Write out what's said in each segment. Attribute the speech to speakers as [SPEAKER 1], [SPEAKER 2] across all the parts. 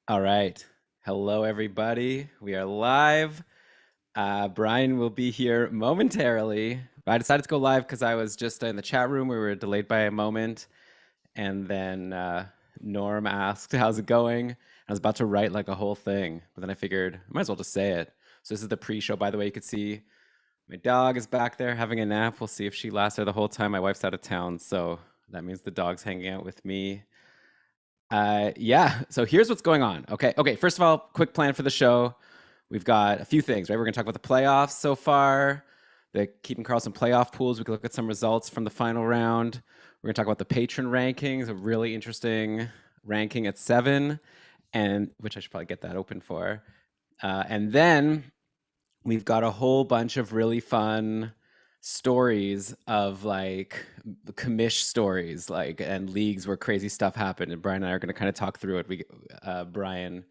[SPEAKER 1] All right. Hello, everybody. We are live. Brian will be here momentarily. I decided to go live because I was just in the chat room. We were delayed by a moment. And then Norm asked, "How's it going?" I was about to write like a whole thing, but then I figured I might as well just say it. So this is the pre-show. By the way, you could see my dog is back there having a nap. We'll see if she lasts there the whole time. My wife's out of town, so that means the dog's hanging out with me. Yeah. So here's what's going on. Okay. First of all, quick plan for the show. We've got a few things, right? We're going to talk about the playoffs so far, the Keeping Karlsson playoff pools. We can look at some results from the final round. We're going to talk about the patron rankings, a really interesting ranking at 7, and which I should probably get that open for. And then we've got a whole bunch of really fun stories of like commish stories, like, and leagues where crazy stuff happened, and Brian and I are going to kind of talk through it. Brian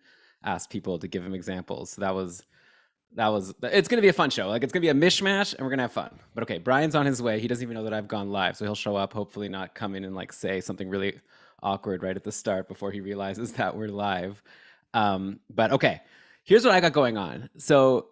[SPEAKER 1] asked people to give him examples. So that was it's going to be a fun show. Like, it's going to be a mishmash and we're going to have fun. But okay, Brian's on his way. He doesn't even know that I've gone live, so he'll show up, hopefully not come in and like say something really awkward right at the start before he realizes that we're live. But okay, here's what I got going on. So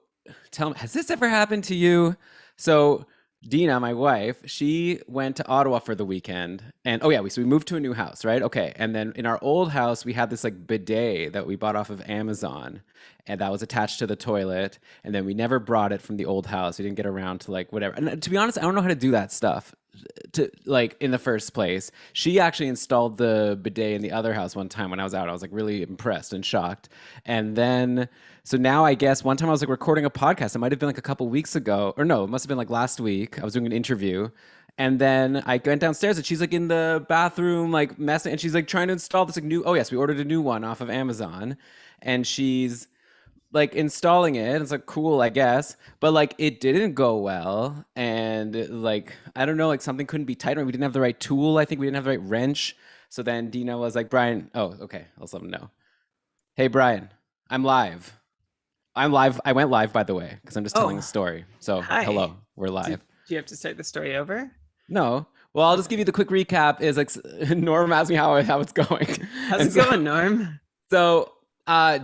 [SPEAKER 1] tell me, has this ever happened to you? So Dina, my wife, she went to Ottawa for the weekend, and oh yeah, so we moved to a new house, right? Okay, and then in our old house, we had this like bidet that we bought off of Amazon, and that was attached to the toilet. And then we never brought it from the old house. We didn't get around to like whatever. And to be honest, I don't know how to do that stuff to like in the first place. She actually installed the bidet in the other house one time when I was out. I was like really impressed and shocked. And then so now I guess one time I was like recording a podcast. It might have been like a couple weeks ago, or no, it must have been like last week. I was doing an interview. And then I went downstairs and she's like in the bathroom, like messing, and she's like trying to install this like new, oh yes, we ordered a new one off of Amazon. And she's like installing it. It's like cool, I guess, but like it didn't go well, and like I don't know, like something couldn't be tighter. We didn't have the right tool. I think we didn't have the right wrench. So then Dina was like, "Brian, oh okay, I'll let him know. Hey Brian, I'm live. I'm live. I went live, by the way, because I'm just telling a
[SPEAKER 2] Oh,
[SPEAKER 1] story. So
[SPEAKER 2] hi.
[SPEAKER 1] hello, we're
[SPEAKER 2] Do,
[SPEAKER 1] live.
[SPEAKER 2] do you have to start the story over?
[SPEAKER 1] No, well I'll just give you the quick recap. Is like Norm asked me how it's going,
[SPEAKER 2] How's
[SPEAKER 1] and
[SPEAKER 2] it going, Norm?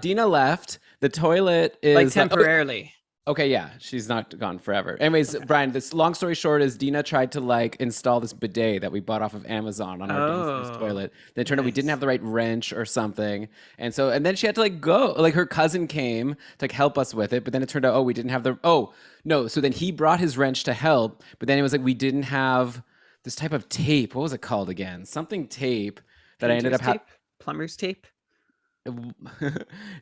[SPEAKER 1] Dina left. The toilet
[SPEAKER 2] Like
[SPEAKER 1] is like, oh,
[SPEAKER 2] temporarily.
[SPEAKER 1] okay, yeah, she's not gone forever. Anyways,
[SPEAKER 2] Okay.
[SPEAKER 1] Brian, this long story short is Dina tried to like install this bidet that we bought off of Amazon on our downstairs
[SPEAKER 2] Oh,
[SPEAKER 1] toilet. Then it turned out we didn't
[SPEAKER 2] nice.
[SPEAKER 1] have the right wrench or something. And then she had to like go. Like her cousin came to like help us with it, but then it turned out, oh, we didn't have the oh, no. So then he brought his wrench to help, but then it was like we didn't have this type of tape. What was it called again? Something tape that I ended
[SPEAKER 2] Painter's
[SPEAKER 1] up
[SPEAKER 2] tape? Plumber's tape?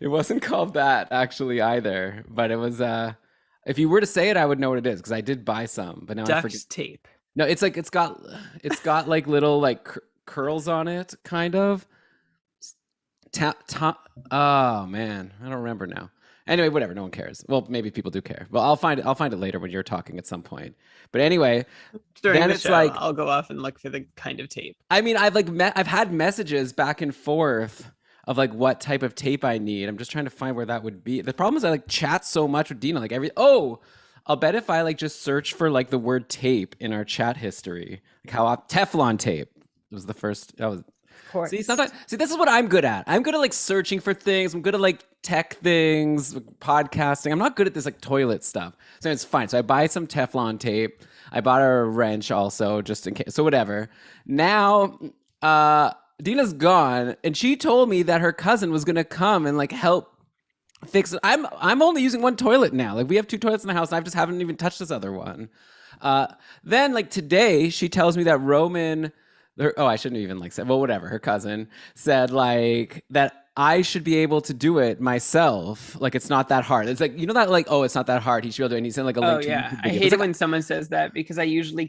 [SPEAKER 1] it wasn't called that actually either, but it was if you were to say it, I would know what it is because I did buy some, but now I forget.
[SPEAKER 2] Duct tape.
[SPEAKER 1] No, it's like it's got like little like curls on it, kind of. Oh man, I don't remember now. Anyway, whatever. No one cares. Well, maybe people do care. Well, I'll find it later when you're talking at some point. But anyway,
[SPEAKER 2] During
[SPEAKER 1] then
[SPEAKER 2] the
[SPEAKER 1] it's
[SPEAKER 2] show,
[SPEAKER 1] like
[SPEAKER 2] I'll go off and look for the kind of tape.
[SPEAKER 1] I mean, I've had messages back and forth of like what type of tape I need. I'm just trying to find where that would be. The problem is I like chat so much with Dina. Like I'll bet if I like just search for like the word tape in our chat history, like how Teflon tape was the first. That was
[SPEAKER 2] Of
[SPEAKER 1] see
[SPEAKER 2] course.
[SPEAKER 1] sometimes see this is what I'm good at. I'm good at like searching for things. I'm good at like tech things, like, podcasting. I'm not good at this like toilet stuff. So it's fine. So I buy some Teflon tape. I bought a wrench also just in case. So whatever. Now Dina's gone, and she told me that her cousin was gonna come and like help fix it. I'm only using one toilet now. Like we have two toilets in the house, and I just haven't even touched this other one. Then like today, she tells me that oh, I shouldn't even like say, well, whatever. Her cousin said like that I should be able to do it myself. Like it's not that hard. It's like, you know that like, oh, it's not that hard. He should be able to do it. And he sent like a
[SPEAKER 2] Oh
[SPEAKER 1] link to a
[SPEAKER 2] yeah,
[SPEAKER 1] YouTube
[SPEAKER 2] I
[SPEAKER 1] video.
[SPEAKER 2] hate it when someone says that because I usually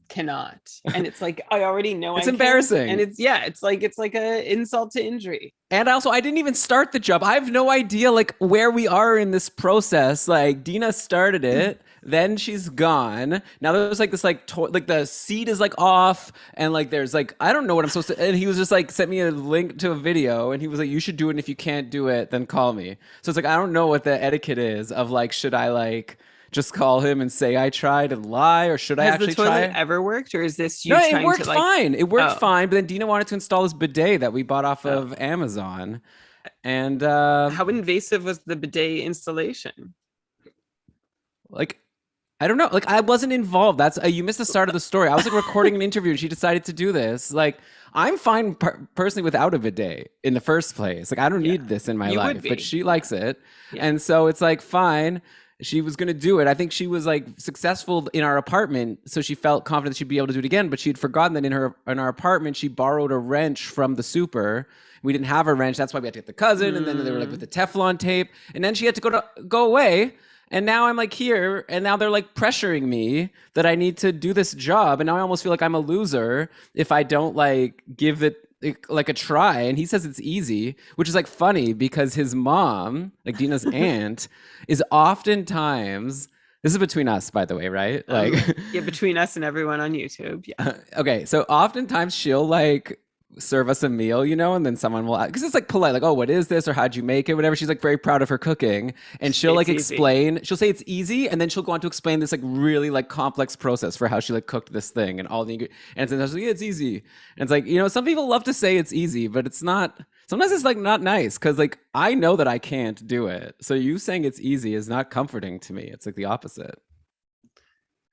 [SPEAKER 2] cannot, and it's like I already know
[SPEAKER 1] It's
[SPEAKER 2] I can't,
[SPEAKER 1] embarrassing.
[SPEAKER 2] and it's like a insult to injury.
[SPEAKER 1] And also, I didn't even start the job. I have no idea like where we are in this process. Like Dina started it, then she's gone. Now there's like this like the seat is like off, and like there's like I don't know what I'm supposed to. And he was just like sent me a link to a video, and he was like, "You should do it. And if you can't do it, then call me." So it's like I don't know what the etiquette is of like should I like just call him and say I tried and lie, or should I
[SPEAKER 2] Has the
[SPEAKER 1] actually
[SPEAKER 2] toilet
[SPEAKER 1] try?
[SPEAKER 2] ever worked, or is this
[SPEAKER 1] No,
[SPEAKER 2] you
[SPEAKER 1] it
[SPEAKER 2] trying
[SPEAKER 1] worked
[SPEAKER 2] to like?
[SPEAKER 1] fine. It worked
[SPEAKER 2] Oh,
[SPEAKER 1] fine. But then Dina wanted to install this bidet that we bought off
[SPEAKER 2] oh.
[SPEAKER 1] of Amazon. And
[SPEAKER 2] How invasive was the bidet installation?
[SPEAKER 1] like I don't know. Like I wasn't involved. That's you missed the start of the story. I was like recording an interview and she decided to do this. Like I'm fine personally without a bidet in the first place. Like I don't
[SPEAKER 2] Yeah,
[SPEAKER 1] need this in my
[SPEAKER 2] you would
[SPEAKER 1] life, but
[SPEAKER 2] be.
[SPEAKER 1] she likes it.
[SPEAKER 2] Yeah.
[SPEAKER 1] And so it's like fine. She was going to do it. I think she was like successful in our apartment, so she felt confident she'd be able to do it again, but she had forgotten that in our apartment she borrowed a wrench from the super. We didn't have a wrench. That's why we had to get the cousin, and then they were like with the Teflon tape, and then she had to go away. And now I'm like here, and now they're like pressuring me that I need to do this job. And now I almost feel like I'm a loser if I don't like give it like a try. And he says it's easy, which is like funny because his mom, like Dina's aunt, is oftentimes, this is between us, by the way, right? Like,
[SPEAKER 2] yeah, between us and everyone on YouTube. Yeah.
[SPEAKER 1] Okay. So oftentimes she'll like serve us a meal, you know, and then someone will, because it's like polite, like, oh, what is this? Or how'd you make it? Whatever. She's like very proud of her cooking. And she'll like explain, she'll say it's easy. And then she'll go on to explain this like really like complex process for how she like cooked this thing and all the ingredients. And then she's like, yeah, it's easy. And it's like, you know, some people love to say it's easy, but it's not. Sometimes it's like not nice because like I know that I can't do it. So you saying it's easy is not comforting to me. It's like the opposite.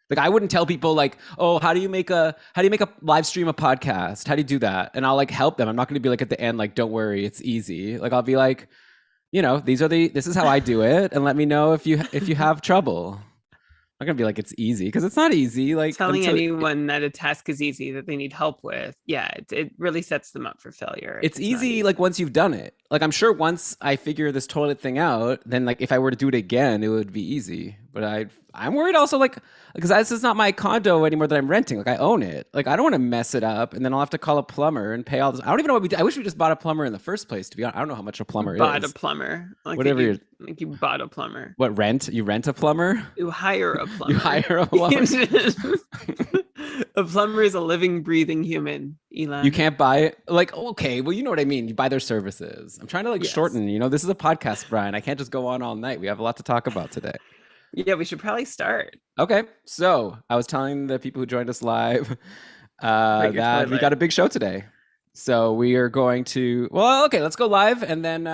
[SPEAKER 1] Like I wouldn't tell people like, oh, how do you make a live stream a podcast? How do you do that? And I'll like help them. I'm not going to be like at the end like, don't worry, it's easy. Like I'll be like, you know, this is how I do it, and let me know if you have trouble. I'm not gonna be like it's easy because it's not easy. Like
[SPEAKER 2] telling anyone that a task is easy that they need help with, yeah, it really sets them up for failure.
[SPEAKER 1] It's easy like once you've done it. Like I'm sure once I figure this toilet thing out, then like if I were to do it again, it would be easy. But I'm worried also like because this is not my condo anymore that I'm renting. Like I own it. Like I don't want to mess it up, and then I'll have to call a plumber and pay all this. I don't even know what we do. I wish we just bought a plumber in the first place. To be honest, I don't know how much a plumber is.
[SPEAKER 2] Bought a plumber, like
[SPEAKER 1] whatever.
[SPEAKER 2] You bought a plumber.
[SPEAKER 1] What rent? You rent a plumber?
[SPEAKER 2] You hire a plumber.
[SPEAKER 1] You hire a plumber.
[SPEAKER 2] A plumber is a living, breathing human. Elon.
[SPEAKER 1] You can't buy it. Like okay, well you know what I mean. You buy their services. I'm trying to like shorten. You know, this is a podcast, Brian. I can't just go on all night. We have a lot to talk about today.
[SPEAKER 2] Yeah, we should probably start.
[SPEAKER 1] Okay, so I was telling the people who joined us live that we got a big show today. So we are going to, well, okay, let's go live and then.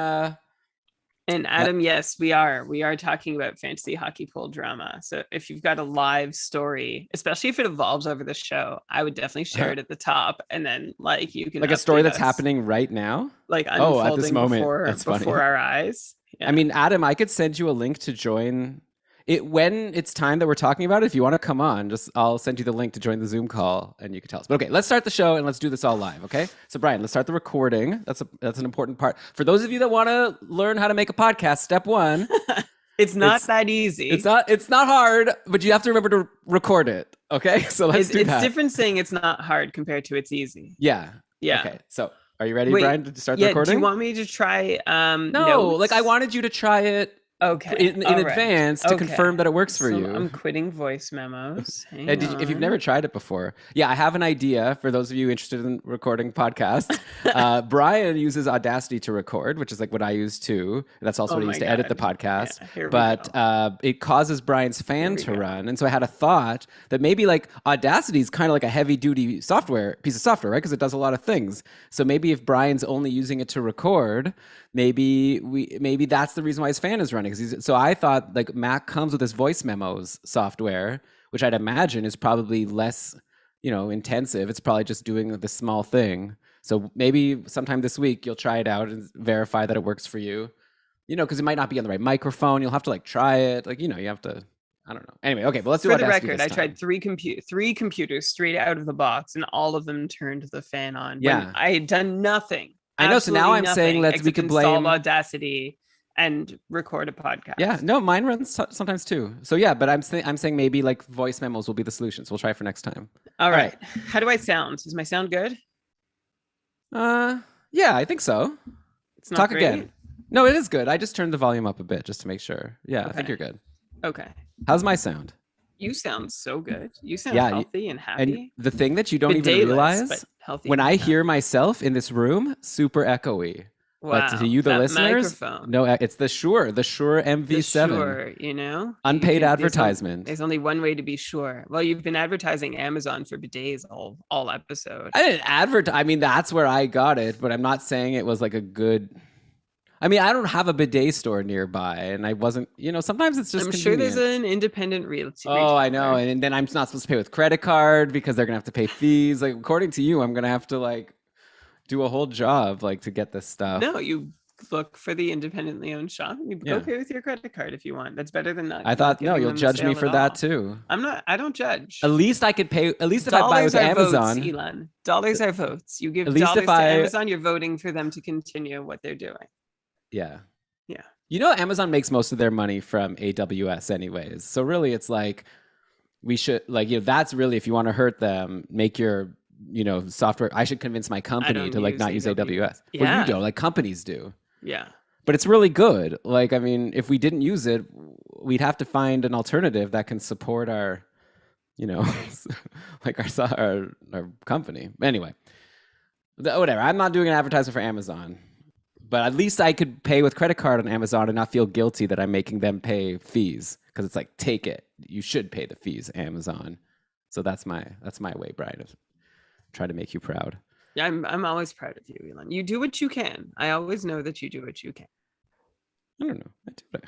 [SPEAKER 2] And Adam, yes, we are talking about fantasy hockey pool drama. So if you've got a live story, especially if it evolves over the show, I would definitely share it at the top, and then like you can
[SPEAKER 1] like a story that's happening right now,
[SPEAKER 2] like unfolding
[SPEAKER 1] at this moment
[SPEAKER 2] before our eyes.
[SPEAKER 1] Yeah. I mean, Adam, I could send you a link to join it when it's time that we're talking about it. If you want to come on, I'll send you the link to join the Zoom call and you can tell us. But okay, let's start the show and let's do this all live. Okay. So Brian, let's start the recording. That's an important part. For those of you that want to learn how to make a podcast, step one.
[SPEAKER 2] It's not that easy.
[SPEAKER 1] It's not hard, but you have to remember to record it. Okay. So let's do that.
[SPEAKER 2] It's different saying it's not hard compared to it's easy.
[SPEAKER 1] Yeah.
[SPEAKER 2] Yeah.
[SPEAKER 1] Okay. So are you ready, Brian, to start the recording?
[SPEAKER 2] Do you want me to try
[SPEAKER 1] No,
[SPEAKER 2] notes?
[SPEAKER 1] like I wanted you to try it.
[SPEAKER 2] Okay.
[SPEAKER 1] In advance to confirm that it works for you.
[SPEAKER 2] I'm quitting voice memos.
[SPEAKER 1] If you've never tried it before, I have an idea for those of you interested in recording podcasts. Brian uses Audacity to record, which is like what I use too. That's also what I use to edit the podcast.
[SPEAKER 2] Yeah,
[SPEAKER 1] but it causes Brian's fan to run, and so I had a thought that maybe like Audacity is kind of like a heavy-duty piece of software, right? Because it does a lot of things. So maybe if Brian's only using it to record, maybe that's the reason why his fan is running. So I thought like Mac comes with this voice memos software, which I'd imagine is probably less, intensive. It's probably just doing the small thing. So maybe sometime this week you'll try it out and verify that it works for you. Because it might not be on the right microphone. You'll have to like try it. Like you have to. I don't know. Anyway, okay, but let's do it. For the record,
[SPEAKER 2] I tried three computers straight out of the box, and all of them turned the fan on.
[SPEAKER 1] Yeah,
[SPEAKER 2] when I had done nothing.
[SPEAKER 1] I know. So now I'm saying we could blame
[SPEAKER 2] Audacity and record a podcast.
[SPEAKER 1] Yeah, no, mine runs sometimes too. So yeah, but I'm saying maybe like voice memos will be the solution. So we'll try for next time.
[SPEAKER 2] All right. How do I sound? Is my sound good?
[SPEAKER 1] Yeah, I think so.
[SPEAKER 2] It's not great?
[SPEAKER 1] Again. No, it is good. I just turned the volume up a bit just to make sure. Yeah, okay. I think you're good.
[SPEAKER 2] Okay.
[SPEAKER 1] How's my sound?
[SPEAKER 2] You sound so good. You sound healthy and happy.
[SPEAKER 1] And the thing that you don't even realize, when I hear myself in this room, super echoey.
[SPEAKER 2] Wow.
[SPEAKER 1] But to you, the listeners, no, it's the Shure MV7.
[SPEAKER 2] The Shure,
[SPEAKER 1] unpaid advertisement.
[SPEAKER 2] There's only one way to be sure. Well, you've been advertising Amazon for bidets all episode.
[SPEAKER 1] I didn't advertise. I mean, that's where I got it, but I'm not saying it was like a good. I mean, I don't have a bidet store nearby, and I wasn't, sometimes it's just
[SPEAKER 2] I'm sure there's
[SPEAKER 1] convenient.
[SPEAKER 2] an independent
[SPEAKER 1] Oh, I know.
[SPEAKER 2] retailer.
[SPEAKER 1] And then I'm not supposed to pay with credit card because they're gonna have to pay fees. Like, according to you, I'm gonna have to like do a whole job like to get this stuff.
[SPEAKER 2] No, you look for the independently owned shop and you go
[SPEAKER 1] Yeah.
[SPEAKER 2] pay with your credit card if you want. That's better than
[SPEAKER 1] I
[SPEAKER 2] not
[SPEAKER 1] thought, no,
[SPEAKER 2] giving
[SPEAKER 1] you'll
[SPEAKER 2] them the
[SPEAKER 1] judge me
[SPEAKER 2] sale at
[SPEAKER 1] for that
[SPEAKER 2] all.
[SPEAKER 1] too.
[SPEAKER 2] I don't
[SPEAKER 1] At
[SPEAKER 2] judge.
[SPEAKER 1] least I could pay, at least if I buy
[SPEAKER 2] Dollars
[SPEAKER 1] with
[SPEAKER 2] are votes,
[SPEAKER 1] Amazon,
[SPEAKER 2] Elon. Dollars are votes. You
[SPEAKER 1] at
[SPEAKER 2] give
[SPEAKER 1] least if
[SPEAKER 2] dollars to
[SPEAKER 1] I,
[SPEAKER 2] Amazon, you're voting for them to continue what they're doing.
[SPEAKER 1] yeah.
[SPEAKER 2] Yeah.
[SPEAKER 1] Amazon makes most of their money from AWS anyways. So really it's like, we should like, that's really, if you want to hurt them, make your, software. I should convince my
[SPEAKER 2] I
[SPEAKER 1] company
[SPEAKER 2] don't
[SPEAKER 1] to like
[SPEAKER 2] use
[SPEAKER 1] not use
[SPEAKER 2] AWS.
[SPEAKER 1] AWS. Well, you
[SPEAKER 2] Yeah.
[SPEAKER 1] don't, like companies do.
[SPEAKER 2] Yeah.
[SPEAKER 1] But it's really good. Like, I mean, if we didn't use it, we'd have to find an alternative that can support our, like our company. Anyway, whatever. I'm not doing an advertisement for Amazon, but at least I could pay with credit card on Amazon and not feel guilty that I'm making them pay fees, because it's like, take it. You should pay the fees, Amazon. So that's my way, Brian, of trying to make you proud.
[SPEAKER 2] Yeah, I'm always proud of you, Elon. You do what you can. I always know that you do what you can.
[SPEAKER 1] I don't know.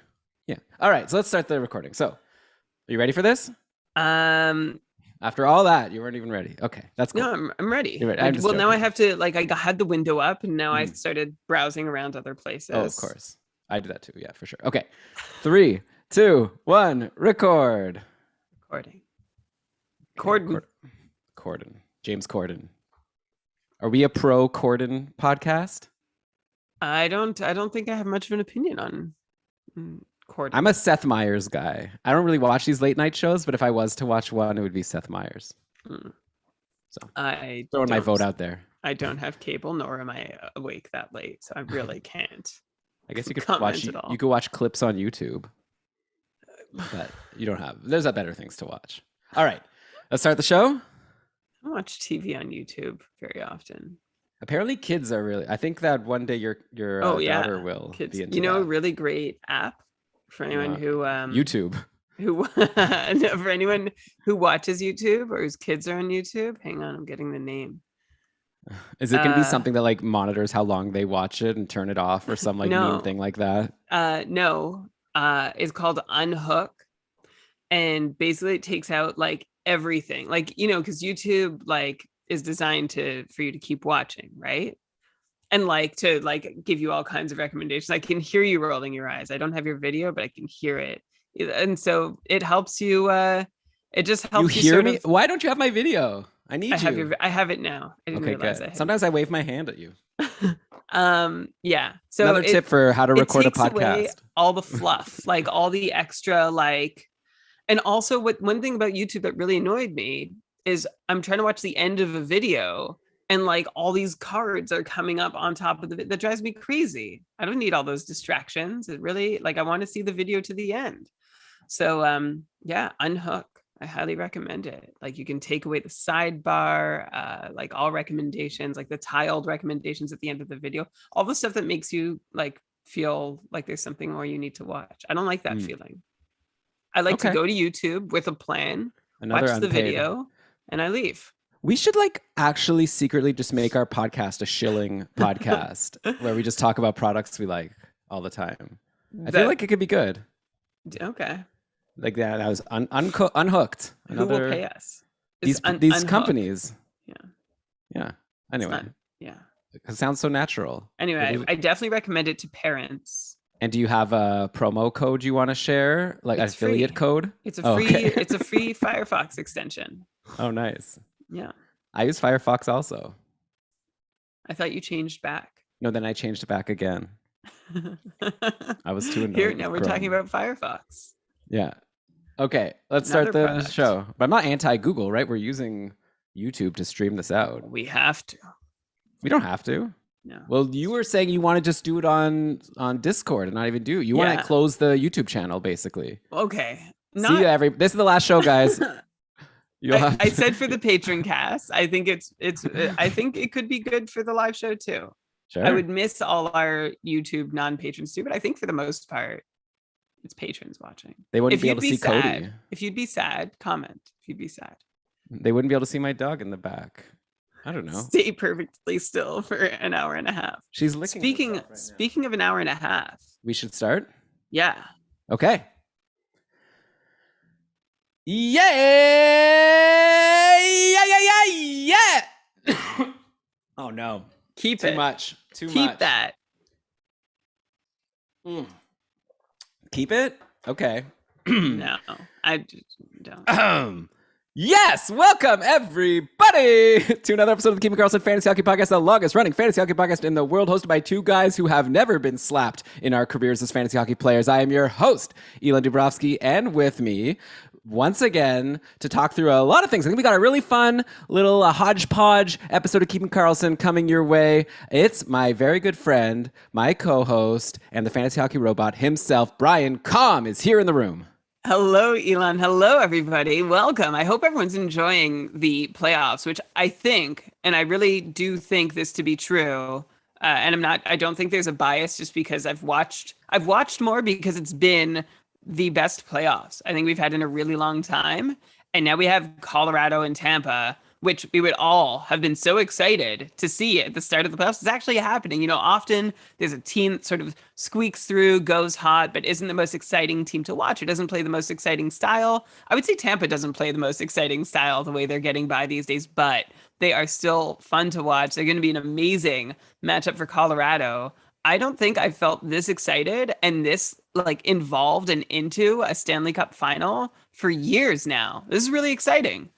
[SPEAKER 1] Yeah. All right. So let's start the recording. So, are you ready for this? After all that, you weren't even ready. Okay, that's cool.
[SPEAKER 2] No, I'm ready.
[SPEAKER 1] You're ready.
[SPEAKER 2] Well, now I have to I had the window up, and now I started browsing around other places.
[SPEAKER 1] Oh, of course. I do that too. Yeah, for sure. Okay. 3, 2, 1, record.
[SPEAKER 2] Recording.
[SPEAKER 1] Corden. James Corden. Are we a pro Corden podcast?
[SPEAKER 2] I don't think I have much of an opinion on Corden.
[SPEAKER 1] I'm a Seth Meyers guy. I don't really watch these late night shows, but if I was to watch one, it would be Seth Meyers. So
[SPEAKER 2] I
[SPEAKER 1] throwing my vote out there.
[SPEAKER 2] I don't have cable, nor am I awake that late, so I really can't.
[SPEAKER 1] I guess you could watch. You could watch clips on YouTube, but you don't have. There's better things to watch. All right, let's start the show.
[SPEAKER 2] I watch TV on YouTube very often.
[SPEAKER 1] Apparently, kids are really. I think that one day your daughter will
[SPEAKER 2] kids.
[SPEAKER 1] be into
[SPEAKER 2] a
[SPEAKER 1] that.
[SPEAKER 2] really great app for anyone who
[SPEAKER 1] YouTube.
[SPEAKER 2] For anyone who watches YouTube or whose kids are on YouTube. Hang on, I'm getting the name.
[SPEAKER 1] Is it going to be something that like monitors how long they watch it and turn it off, or some like mean thing like that?
[SPEAKER 2] No. It's called Unhook, and basically it takes out like everything, like because YouTube like is designed for you to keep watching, right? And like to like give you all kinds of recommendations. I can hear you rolling your eyes. I don't have your video, but I can hear it, and so it helps you. It just helps you
[SPEAKER 1] hear me. Why don't you have my video? I need you.
[SPEAKER 2] I have it now. I didn't realize
[SPEAKER 1] good. Sometimes I wave my hand at you.
[SPEAKER 2] Yeah. So
[SPEAKER 1] another tip for how to record a podcast.
[SPEAKER 2] Away all the fluff, like all the extra, like, and also one thing about YouTube that really annoyed me is I'm trying to watch the end of a video and like all these cards are coming up on top of that drives me crazy. I don't need all those distractions. It really, like, I want to see the video to the end. So yeah, Unhook. I highly recommend it. Like, you can take away the sidebar, like all recommendations, like the tiled recommendations at the end of the video, all the stuff that makes you like feel like there's something more you need to watch. I don't like that feeling. I like to go to YouTube with a plan, watch the video, and I leave.
[SPEAKER 1] We should like actually secretly just make our podcast a shilling podcast where we just talk about products we like all the time. I feel like it could be good.
[SPEAKER 2] Okay.
[SPEAKER 1] Like that. I was unhooked.
[SPEAKER 2] Who will pay us?
[SPEAKER 1] These companies. Yeah. Anyway. It sounds so natural.
[SPEAKER 2] Anyway, I definitely recommend it to parents.
[SPEAKER 1] And do you have a promo code you want to share? Like an affiliate code?
[SPEAKER 2] It's a free it's a free Firefox extension.
[SPEAKER 1] Oh, nice.
[SPEAKER 2] Yeah.
[SPEAKER 1] I use Firefox also.
[SPEAKER 2] I thought you changed back.
[SPEAKER 1] No, then I changed back again. I was too annoyed.
[SPEAKER 2] Here, now we're talking about Firefox.
[SPEAKER 1] Yeah. Okay, let's start the show. But I'm not anti-Google, right? We're using YouTube to stream this out.
[SPEAKER 2] We have to.
[SPEAKER 1] We don't have to.
[SPEAKER 2] No.
[SPEAKER 1] Well, you were saying you want to just do it on Discord and not even do. You want to close the YouTube channel, basically.
[SPEAKER 2] Okay.
[SPEAKER 1] See you this is the last show, guys.
[SPEAKER 2] I said for the patron cast. I think it's. I think it could be good for the live show too.
[SPEAKER 1] Sure.
[SPEAKER 2] I would miss all our YouTube non-patrons too, but I think for the most part, it's patrons watching.
[SPEAKER 1] They wouldn't be able to see Cody.
[SPEAKER 2] If you'd be sad, comment. If you'd be sad.
[SPEAKER 1] They wouldn't be able to see my dog in the back. I don't know.
[SPEAKER 2] Stay perfectly still for an hour and a half.
[SPEAKER 1] She's licking
[SPEAKER 2] Speaking
[SPEAKER 1] herself right now.
[SPEAKER 2] speaking of an hour and a half,
[SPEAKER 1] We should start?
[SPEAKER 2] yeah.
[SPEAKER 1] Okay. Yeah! Yeah, yeah, yeah, yeah! Oh, no.
[SPEAKER 2] Keep
[SPEAKER 1] Too
[SPEAKER 2] it.
[SPEAKER 1] much. Too
[SPEAKER 2] Keep
[SPEAKER 1] much.
[SPEAKER 2] that.
[SPEAKER 1] Keep it? Okay.
[SPEAKER 2] No, I don't.
[SPEAKER 1] Yes, welcome everybody to another episode of the Keeping Karlsson Fantasy Hockey Podcast, the longest running fantasy hockey podcast in the world, hosted by two guys who have never been slapped in our careers as fantasy hockey players. I am your host, Elon Dubrovsky, and with me, once again, to talk through a lot of things. I think we got a really fun little hodgepodge episode of Keeping Karlsson coming your way. It's my very good friend, my co-host, and the fantasy hockey robot himself, Brian Comm, is here in the room.
[SPEAKER 2] Hello, Elon. Hello, everybody. Welcome. I hope everyone's enjoying the playoffs, which I think, and I really do think this to be true. And I don't think there's a bias just because I've watched more because it's been the best playoffs I think we've had in a really long time. And now we have Colorado and Tampa, which we would all have been so excited to see at the start of the playoffs. It's actually happening. You know, often there's a team that sort of squeaks through, goes hot, but isn't the most exciting team to watch. It doesn't play the most exciting style. I would say Tampa doesn't play the most exciting style the way they're getting by these days, but they are still fun to watch. They're going to be an amazing matchup for Colorado. I don't think I felt this excited and this like involved and into a Stanley Cup final for years now. This is really exciting.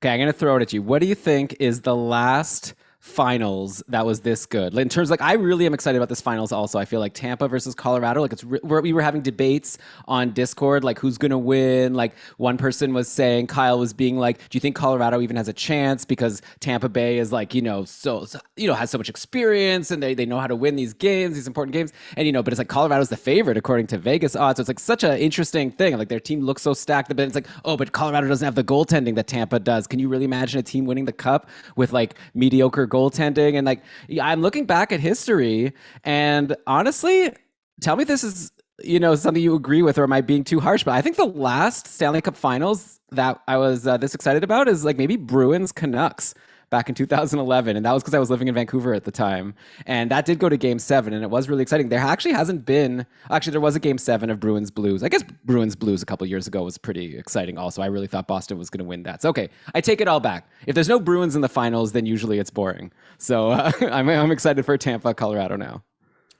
[SPEAKER 1] Okay, I'm going to throw it at you. What do you think is the last finals that was this good? In terms, like, I really am excited about this finals also. I feel like Tampa versus Colorado, like, we were having debates on Discord, like, who's going to win? Like, one person was saying, Kyle was being like, do you think Colorado even has a chance? Because Tampa Bay is like, has so much experience and they know how to win these games, these important games. And, but it's like Colorado's the favorite according to Vegas odds. So it's like such an interesting thing. Like, their team looks so stacked, but it's like, oh, but Colorado doesn't have the goaltending that Tampa does. Can you really imagine a team winning the cup with like mediocre goaltending? And like, I'm looking back at history, and honestly, tell me if this is something you agree with, or am I being too harsh? But I think the last Stanley Cup Finals that I was this excited about is like maybe Bruins Canucks back in 2011, and that was because I was living in Vancouver at the time, and that did go to Game 7, and it was really exciting. There actually hasn't been there was a Game 7 of Bruins Blues. I guess Bruins Blues a couple years ago was pretty exciting also. I really thought Boston was going to win that. So okay, I take it all back. If there's no Bruins in the finals, then usually it's boring. So I'm excited for Tampa, Colorado now.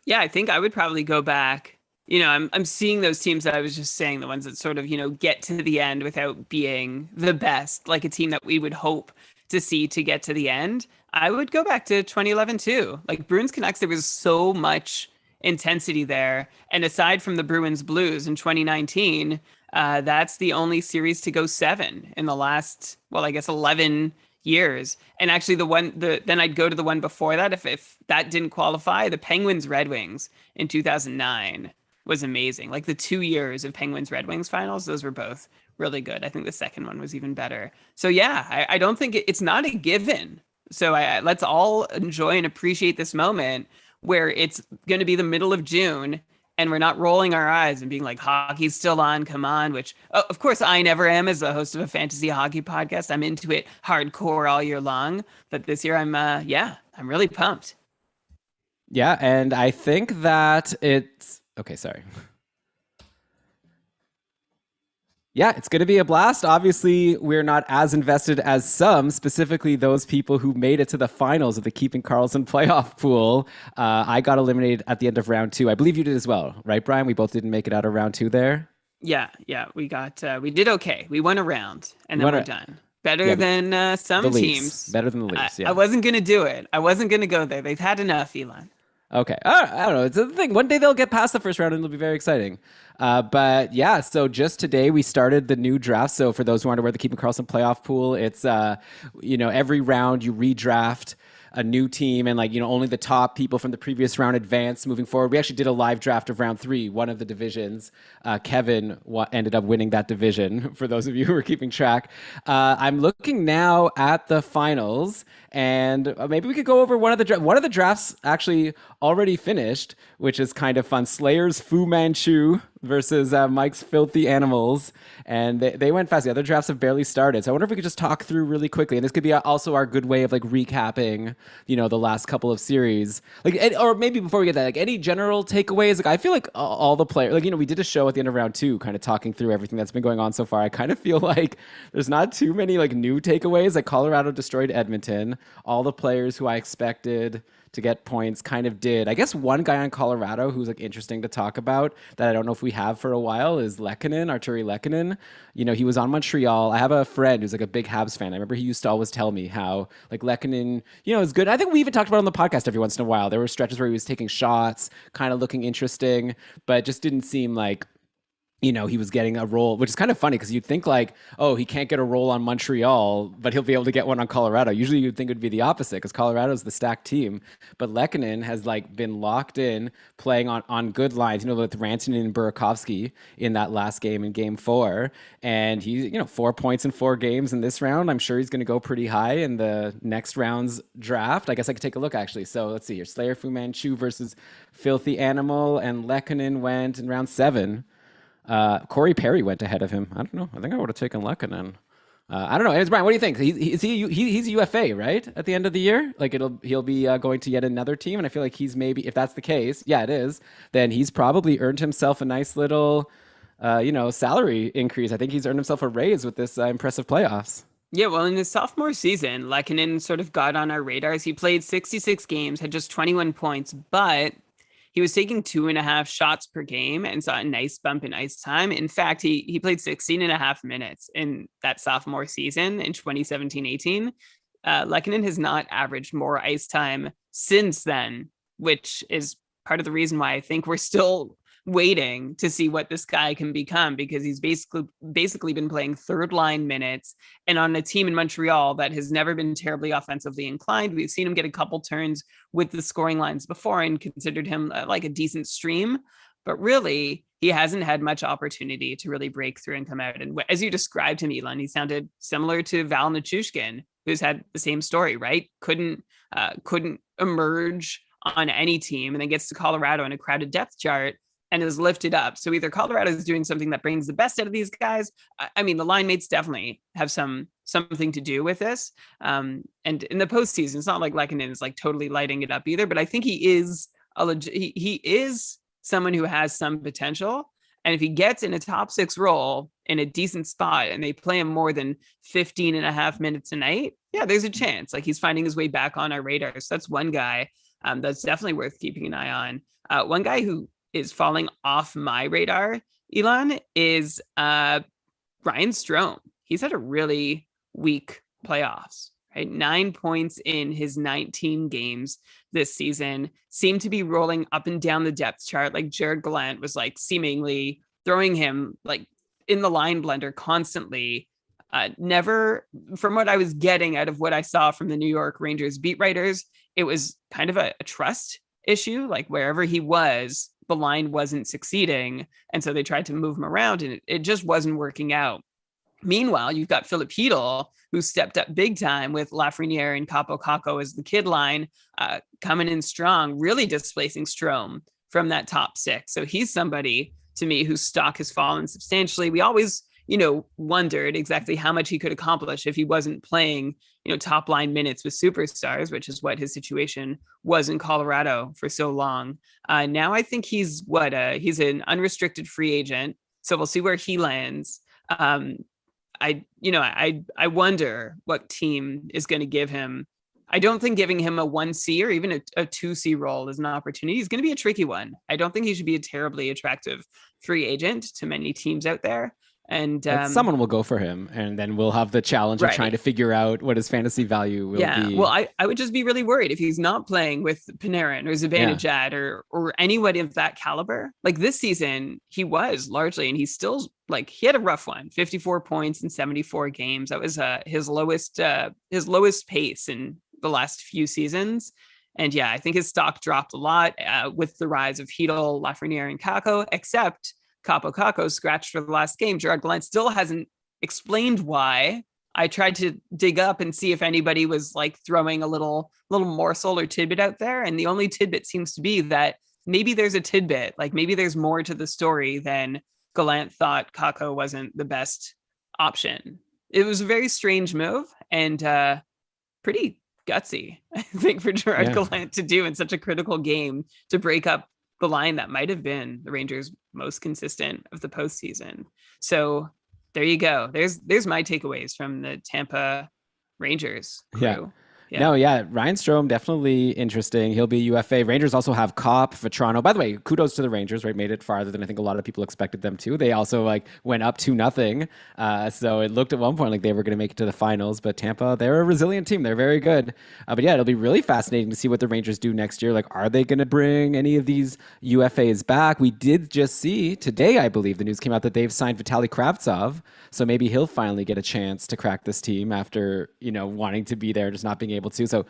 [SPEAKER 2] Yeah, I think I would probably go back. I'm seeing those teams that I was just saying, the ones that sort of, get to the end without being the best, like a team that we would hope to see to get to the end. I would go back to 2011 too. Like Bruins Canucks, there was so much intensity there. And aside from the Bruins Blues in 2019, that's the only series to go 7 in the last, I guess 11 years. And actually then I'd go to the one before that. If that didn't qualify, the Penguins Red Wings in 2009 was amazing. Like the 2 years of Penguins Red Wings finals, those were both really good. I think the second one was even better. So yeah, I don't think it's not a given. So let's all enjoy and appreciate this moment where it's going to be the middle of June and we're not rolling our eyes and being like, hockey's still on, come on, which of course I never am as a host of a fantasy hockey podcast. I'm into it hardcore all year long. But this year I'm really pumped.
[SPEAKER 1] Yeah, and I think that it's okay, sorry. Yeah, it's going to be a blast. Obviously, we're not as invested as some, specifically those people who made it to the finals of the Keeping Karlsson playoff pool. I got eliminated at the end of round 2. I believe you did as well, right, Brian? We both didn't make it out of round 2 there.
[SPEAKER 2] Yeah, we did okay. We won a round, and then we're done. Better than some teams.
[SPEAKER 1] Better than the Leafs, yeah.
[SPEAKER 2] I wasn't going to do it. I wasn't going to go there. They've had enough, Elon.
[SPEAKER 1] Okay. I don't know. It's the thing. One day they'll get past the first round and it'll be very exciting. But yeah, so just today we started the new draft. So for those who aren't aware, the Keeping Karlsson playoff pool, it's, every round you redraft a new team, and only the top people from the previous round advance moving forward. We actually did a live draft of round 3, one of the divisions. Kevin ended up winning that division, for those of you who are keeping track. I'm looking now at the finals, and maybe we could go over one of the drafts actually already finished, which is kind of fun. Slayer's Fu Manchu versus Mike's Filthy Animals, and they went fast. The other drafts have barely started, so I wonder if we could just talk through really quickly. And this could be also our good way of like recapping, the last couple of series. Or maybe before we get that, like any general takeaways. Like I feel like all the players, we did a show at the end of round two, kind of talking through everything that's been going on so far. I kind of feel like there's not too many like new takeaways. Like Colorado destroyed Edmonton. All the players who I expected to get points kind of did. I guess one guy on Colorado who's like interesting to talk about that I don't know if we have for a while is Lehkonen, Arturi Lehkonen. He was on Montreal. I have a friend who's like a big Habs fan. I remember he used to always tell me how like Lehkonen, is good. I think we even talked about it on the podcast every once in a while. There were stretches where he was taking shots, kind of looking interesting, but just didn't seem like he was getting a role, which is kind of funny because you'd think like, oh, he can't get a role on Montreal, but he'll be able to get one on Colorado. Usually you'd think it would be the opposite because Colorado's the stacked team. But Lehkonen has like been locked in playing on good lines, with Rantanen and Burakovsky in that last game in game 4. And he's, 4 points in 4 games in this round. I'm sure he's going to go pretty high in the next round's draft. I guess I could take a look actually. So let's see here. Slayer Fu Manchu versus Filthy Animal, and Lehkonen went in round 7. Corey Perry went ahead of him. I don't know. I think I would have taken Lehkonen. I don't know. Anyways, Brian, what do you think? He's UFA, right? At the end of the year, like he'll be going to yet another team, and I feel like he's maybe, if that's the case, yeah, it is. Then he's probably earned himself a nice little, salary increase. I think he's earned himself a raise with this impressive playoffs.
[SPEAKER 2] Yeah, well, in his sophomore season, Lehkonen sort of got on our radars. He played 66 games, had just 21 points, but he was taking 2.5 shots per game and saw a nice bump in ice time. In fact, he played 16.5 minutes in that sophomore season in 2017-18. Lehkonen has not averaged more ice time since then, which is part of the reason why I think we're still waiting to see what this guy can become, because he's basically been playing third line minutes and on a team in Montreal that has never been terribly offensively inclined. We've seen him get a couple turns with the scoring lines before and considered him like a decent stream, but really he hasn't had much opportunity to really break through and come out. And as you described him, Elon, he sounded similar to Val Nichushkin, who's had the same story, right? Couldn't emerge on any team, and then gets to Colorado in a crowded depth chart and is lifted up. So either Colorado is doing something that brings the best out of these guys. I mean, the line mates definitely have something to do with this. And in the postseason, it's not like Lehkonen is like totally lighting it up either, but I think he is he is someone who has some potential. And if he gets in a top 6 role in a decent spot and they play him more than 15.5 minutes a night, yeah, there's a chance. Like he's finding his way back on our radar. So that's one guy that's definitely worth keeping an eye on. One guy who is falling off my radar, Elon, is Ryan Strome. He's had a really weak playoffs, right? 9 points in his 19 games this season. Seemed to be rolling up and down the depth chart. Like Jared Gallant was like seemingly throwing him like in the line blender constantly. Never, from what I was getting out of what I saw from the New York Rangers beat writers, it was kind of a trust issue. Like wherever he was, the line wasn't succeeding. And so they tried to move him around and it just wasn't working out. Meanwhile, you've got Philip Hedl, who stepped up big time with Lafreniere and Capo Caco as the kid line, coming in strong, really displacing Strome from that top 6. So he's somebody to me whose stock has fallen substantially. We always, wondered exactly how much he could accomplish if he wasn't playing, top line minutes with superstars, which is what his situation was in Colorado for so long. Now I think he's he's an unrestricted free agent. So we'll see where he lands. I wonder what team is going to give him. I don't think giving him a 1C or even a 2C role is an opportunity. He's going to be a tricky one. I don't think he should be a terribly attractive free agent to many teams out there. And
[SPEAKER 1] someone will go for him, and then we'll have the challenge of trying to figure out what his fantasy value will be.
[SPEAKER 2] Well, I would just be really worried if he's not playing with Panarin or Zibanejad or anybody of that caliber. Like this season, he was largely, and he's still like he had a rough one, 54 points in 74 games. That was his lowest pace in the last few seasons. And yeah, I think his stock dropped a lot with the rise of Hedl, Lafreniere, and Kako, except Capo Caco scratched for the last game. Gerard Gallant still hasn't explained why. I tried to dig up and see if anybody was like throwing a little morsel or tidbit out there. And the only tidbit seems to be that maybe there's a tidbit, like maybe there's more to the story than Gallant thought Kakko wasn't the best option. It was a very strange move and pretty gutsy, I think, for Gerard
[SPEAKER 1] Yeah.
[SPEAKER 2] Gallant to do in such a critical game to break up the line that might have been the Rangers' most consistent of the postseason. So there you go. There's my takeaways from the Tampa Rangers
[SPEAKER 1] Yeah.
[SPEAKER 2] crew.
[SPEAKER 1] No,
[SPEAKER 2] Yeah.
[SPEAKER 1] yeah, Ryan Strome definitely interesting. He'll be UFA. Rangers also have Kopp, Vetrano. By the way, kudos to the Rangers, right? Made it farther than I think a lot of people expected them to. They also like went up 2-0. So it looked at one point like they were going to make it to the finals. But Tampa, they're a resilient team. They're very good. But yeah, it'll be really fascinating to see what the Rangers do next year. Like, are they going to bring any of these UFAs back? We did just see today, I believe, the news came out that they've signed Vitaly Kravtsov. So maybe he'll finally get a chance to crack this team after, wanting to be there, just not being able to. So